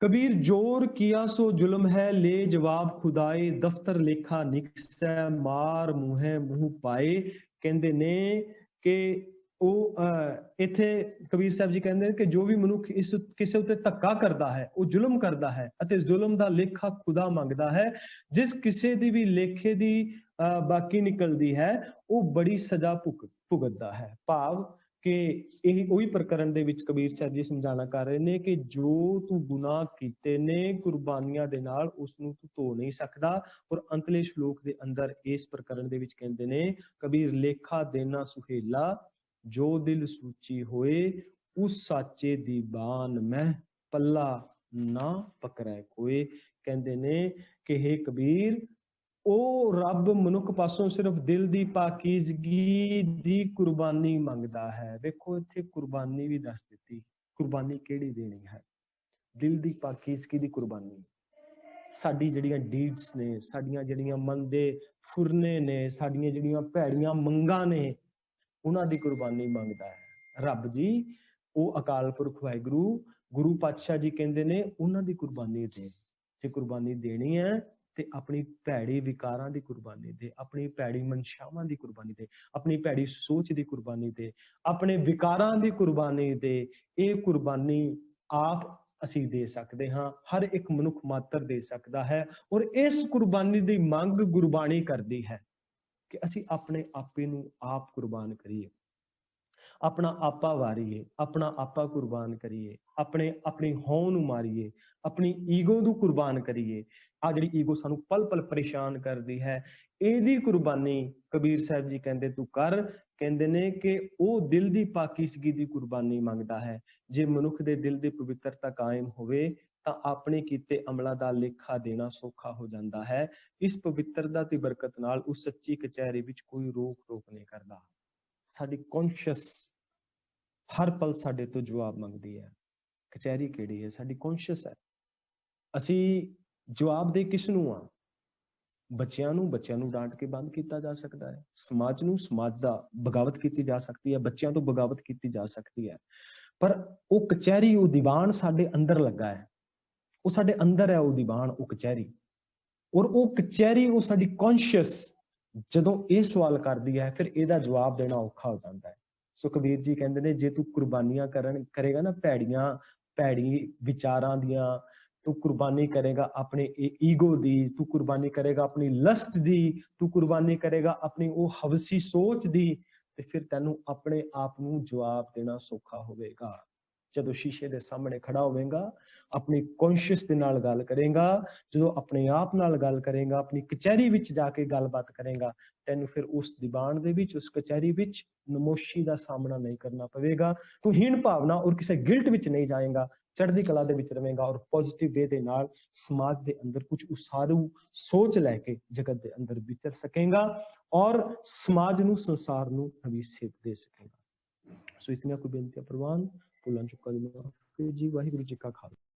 कबीर जोर किया सो जुल्म है ले जवाब खुदाए दफ्तर लेखा निकसै मार मुहे मुंह पाए। ਕਹਿੰਦੇ ਨੇ ਕਿ ਉਹ ਇੱਥੇ ਕਬੀਰ ਸਾਹਿਬ ਜੀ ਕਹਿੰਦੇ ਨੇ ਕਿ ਜੋ ਵੀ ਮਨੁੱਖ ਇਸ ਕਿਸੇ ਉੱਤੇ ਧੱਕਾ ਕਰਦਾ ਹੈ ਉਹ ਜ਼ੁਲਮ ਕਰਦਾ ਹੈ ਅਤੇ ਜ਼ੁਲਮ ਦਾ ਲੇਖਾ ਖੁਦਾ ਮੰਗਦਾ ਹੈ। ਜਿਸ ਕਿਸੇ ਦੀ ਵੀ ਲੇਖੇ ਦੀ ਬਾਕੀ ਨਿਕਲਦੀ ਹੈ ਉਹ ਬੜੀ ਸਜ਼ਾ ਭੁਗਤਦਾ ਹੈ। ਭਾਵ ਕਿ ਇਹ ਉਹੀ ਪ੍ਰਕਰਨ ਦੇ ਵਿੱਚ ਕਬੀਰ ਸਾਹਿਬ ਜੀ ਸਮਝਾਣਾ ਕਰ ਰਹੇ ਨੇ ਕਿ ਜੋ ਤੂੰ ਗੁਨਾਹ ਕੀਤੇ ਨੇ ਕੁਰਬਾਨੀਆਂ ਦੇ ਨਾਲ ਉਸ ਨੂੰ ਤੂੰ ਧੋ ਨਹੀਂ ਸਕਦਾ। ਔਰ ਅੰਤਲੇ ਸ਼ਲੋਕ ਦੇ ਅੰਦਰ ਇਸ ਪ੍ਰਕਰਨ ਦੇ ਵਿੱਚ ਕਹਿੰਦੇ ਨੇ ਕਬੀਰ ਲੇਖਾ ਦੇਣਾ ਸੁਹੇਲਾ ਜੋ ਦਿਲ ਸੂਚੀ ਹੋਏ ਉਸ ਸਾਚੇ ਦੀ ਬਾਨ ਮਹਿ ਪੱਲਾ ਨਾ ਪਕੜੈ ਕੋਏ। ਕਹਿੰਦੇ ਨੇ ਕਿ ਹੇ ਕਬੀਰ ਉਹ ਰੱਬ ਮਨੁੱਖ ਪਾਸੋਂ ਸਿਰਫ ਦਿਲ ਦੀ ਪਾਕੀਜ਼ਗੀ ਦੀ ਕੁਰਬਾਨੀ ਮੰਗਦਾ ਹੈ। ਵੇਖੋ ਇੱਥੇ ਕੁਰਬਾਨੀ ਵੀ ਦੱਸ ਦਿੱਤੀ, ਕੁਰਬਾਨੀ ਕਿਹੜੀ ਦੇਣੀ ਹੈ, ਦਿਲ ਦੀ ਪਾਕੀਜ਼ਗੀ ਦੀ ਕੁਰਬਾਨੀ। ਸਾਡੀ ਜਿਹੜੀਆਂ ਡੀਡਸ ਨੇ, ਸਾਡੀਆਂ ਜਿਹੜੀਆਂ ਮਨ ਦੇ ਫੁਰਨੇ ਨੇ, ਸਾਡੀਆਂ ਜਿਹੜੀਆਂ ਭੈੜੀਆਂ ਮੰਗਾਂ ਨੇ, ਉਹਨਾਂ ਦੀ ਕੁਰਬਾਨੀ ਮੰਗਦਾ ਹੈ ਰੱਬ ਜੀ। ਉਹ ਅਕਾਲ ਪੁਰਖ ਵਾਹਿਗੁਰੂ ਗੁਰੂ ਪਾਤਸ਼ਾਹ ਜੀ ਕਹਿੰਦੇ ਨੇ ਉਹਨਾਂ ਦੀ ਕੁਰਬਾਨੀ ਦੇ। ਜੇ ਕੁਰਬਾਨੀ ਦੇਣੀ ਹੈ ਤੇ ਆਪਣੀ ਭੈੜੀ ਵਿਕਾਰਾਂ ਦੀ ਕੁਰਬਾਨੀ ਦੇ, ਆਪਣੀ ਭੈੜੀ ਮਨਸ਼ਾਵਾਂ ਦੀ ਕੁਰਬਾਨੀ ਦੇ, ਆਪਣੀ ਭੈੜੀ ਸੋਚ ਦੀ ਕੁਰਬਾਨੀ ਦੇ, ਆਪਣੇ ਵਿਕਾਰਾਂ ਦੀ ਕੁਰਬਾਨੀ ਦੇ। ਇਹ ਕੁਰਬਾਨੀ ਆਪ ਅਸੀਂ ਦੇ ਸਕਦੇ ਹਾਂ, ਹਰ ਇੱਕ ਮਨੁੱਖ ਮਾਤਰ ਦੇ ਸਕਦਾ ਹੈ। ਔਰ ਇਸ ਕੁਰਬਾਨੀ ਦੀ ਮੰਗ ਗੁਰਬਾਣੀ ਕਰਦੀ ਹੈ ਕਿ ਅਸੀਂ ਆਪਣੇ ਆਪੇ ਨੂੰ ਆਪ ਕੁਰਬਾਨ ਕਰੀਏ, ਆਪਣਾ ਆਪਾ ਵਾਰੀਏ, ਆਪਣਾ ਆਪਾ ਕੁਰਬਾਨ ਕਰੀਏ, ਆਪਣੀ ਹੋਂਦ ਨੂੰ ਮਾਰੀਏ, ਆਪਣੀ ਈਗੋ ਨੂੰ ਕੁਰਬਾਨ ਕਰੀਏ। ਆ ਜਿਹੜੀ ਈਗੋ ਸਾਨੂੰ ਪਲ ਪਲ ਪਰੇਸ਼ਾਨ ਕਰਦੀ ਹੈ, ਇਹਦੀ ਕੁਰਬਾਨੀ ਕਬੀਰ ਸਾਹਿਬ ਜੀ ਕਹਿੰਦੇ ਤੂੰ ਕਰ। ਕਹਿੰਦੇ ਨੇ ਕਿ ਉਹ ਦਿਲ ਦੀ ਪਾਕੀਜ਼ਗੀ ਦੀ ਕੁਰਬਾਨੀ ਮੰਗਦਾ ਹੈ। ਜੇ ਮਨੁੱਖ ਦੇ ਦਿਲ ਦੀ ਪਵਿੱਤਰਤਾ ਕਾਇਮ ਹੋਵੇ ਤਾਂ ਆਪਣੇ ਕੀਤੇ ਅਮਲਾਂ ਦਾ ਲੇਖਾ ਦੇਣਾ ਸੌਖਾ ਹੋ ਜਾਂਦਾ ਹੈ। ਇਸ ਪਵਿੱਤਰਤਾ ਦੀ ਬਰਕਤ ਨਾਲ ਉਸ ਸੱਚੀ ਕਚਹਿਰੀ ਵਿੱਚ ਕੋਈ ਰੋਕ ਟੋਕ ਨਹੀਂ ਕਰਦਾ। ਸਾਡੀ ਕੌਨਸ਼ੀਅਸ ਹਰ ਪਲ ਸਾਡੇ ਤੋਂ ਜਵਾਬ ਮੰਗਦੀ ਹੈ। ਕਚਹਿਰੀ ਕਿਹੜੀ ਹੈ? ਸਾਡੀ ਕੌਨਸ਼ੀਅਸ ਹੈ। ਅਸੀਂ ਜਵਾਬ ਦੇ ਕਿਸ ਨੂੰ ਆ? ਬੱਚਿਆਂ ਨੂੰ ਡਾਂਟ ਕੇ ਬੰਦ ਕੀਤਾ ਜਾ ਸਕਦਾ ਹੈ। ਸਮਾਜ ਦਾ ਬਗਾਵਤ ਕੀਤੀ ਜਾ ਸਕਦੀ ਹੈ, ਬੱਚਿਆਂ ਤੋਂ ਬਗਾਵਤ ਕੀਤੀ ਜਾ ਸਕਦੀ ਹੈ। ਪਰ ਉਹ ਕਚਹਿਰੀ, ਉਹ ਦੀਵਾਨ ਸਾਡੇ ਅੰਦਰ ਲੱਗਾ ਹੈ, ਉਹ ਸਾਡੇ ਅੰਦਰ ਹੈ ਉਹ ਦੀਵਾਨ, ਉਹ ਕਚਹਿਰੀ। ਔਰ ਉਹ ਕਚਹਿਰੀ, ਉਹ ਸਾਡੀ ਕੌਨਸ਼ੀਅਸ ਜਦੋਂ ਇਹ ਸਵਾਲ ਕਰਦੀ ਹੈ, ਫਿਰ ਇਹਦਾ ਜਵਾਬ ਦੇਣਾ ਔਖਾ ਹੋ ਜਾਂਦਾ ਹੈ। ਸੋ ਕਬੀਰ ਜੀ ਕਹਿੰਦੇ ਨੇ, ਜੇ ਤੂੰ ਕੁਰਬਾਨੀਆਂ ਕਰੇਗਾ ਨਾ ਭੈੜੀ ਵਿਚਾਰਾਂ ਦੀਆਂ, ਤੂੰ ਕੁਰਬਾਨੀ ਕਰੇਗਾ ਆਪਣੇ ਈਗੋ ਦੀ, ਤੂੰ ਕੁਰਬਾਨੀ ਕਰੇਗਾ ਆਪਣੀ ਲਸਟ ਦੀ, ਤੂੰ ਕੁਰਬਾਨੀ ਕਰੇਗਾ ਆਪਣੀ ਉਹ ਹਵਸੀ ਸੋਚ ਦੀ, ਤੇ ਫਿਰ ਤੈਨੂੰ ਆਪਣੇ ਆਪ ਨੂੰ ਜਵਾਬ ਦੇਣਾ ਸੌਖਾ ਹੋਵੇਗਾ। ਜਦੋਂ ਸ਼ੀਸ਼ੇ ਦੇ ਸਾਹਮਣੇ ਖੜਾ ਹੋਵੇਗਾ, ਆਪਣੀ ਕੌਨਸ਼ੀਅਸ ਦੇ ਨਾਲ ਗੱਲ ਕਰੇਗਾ, ਜਦੋਂ ਆਪਣੇ ਆਪ ਨਾਲ ਗੱਲ ਕਰੇਗਾ, ਆਪਣੀ ਕਚਹਿਰੀ ਵਿੱਚ ਜਾ ਕੇ ਗੱਲਬਾਤ ਕਰੇਗਾ, ਤੈਨੂੰ ਫਿਰ ਉਸ ਦੀਵਾਨ ਦੇ ਵਿੱਚ, ਉਸ ਕਚਹਿਰੀ ਵਿੱਚ ਨਮੋਸ਼ੀ ਦਾ ਸਾਹਮਣਾ ਨਹੀਂ ਕਰਨਾ ਪਵੇਗਾ। ਤੂੰ ਹੀਣ ਭਾਵਨਾ ਔਰ ਕਿਸੇ ਗਿਲਟ ਵਿੱਚ ਨਹੀਂ ਜਾਏਗਾ, ਚੜ੍ਹਦੀ ਕਲਾ ਦੇ ਵਿੱਚ ਰਵੇਂਗਾ ਔਰ ਪੋਜ਼ਿਟਿਵ ਵੇ ਦੇ ਨਾਲ ਸਮਾਜ ਦੇ ਅੰਦਰ ਕੁਝ ਉਸਾਰੂ ਸੋਚ ਲੈ ਕੇ ਜਗਤ ਦੇ ਅੰਦਰ ਵਿਚਰ ਸਕੇਗਾ ਔਰ ਸਮਾਜ ਨੂੰ, ਸੰਸਾਰ ਨੂੰ ਨਵੀਂ ਸੇਧ ਦੇ ਸਕੇਗਾ। ਸੋ ਇਤਨੀਆਂ ਕੋਈ ਬੇਨਤੀਆਂ ਪ੍ਰਵਾਨ, ਭੁੱਲਾਂ ਚੁੱਕਾਂ ਦੀ ਮਾਫੀ ਜੀ। ਵਾਹਿਗੁਰੂ ਜੀ ਕਾ ਖਾਲਸਾ।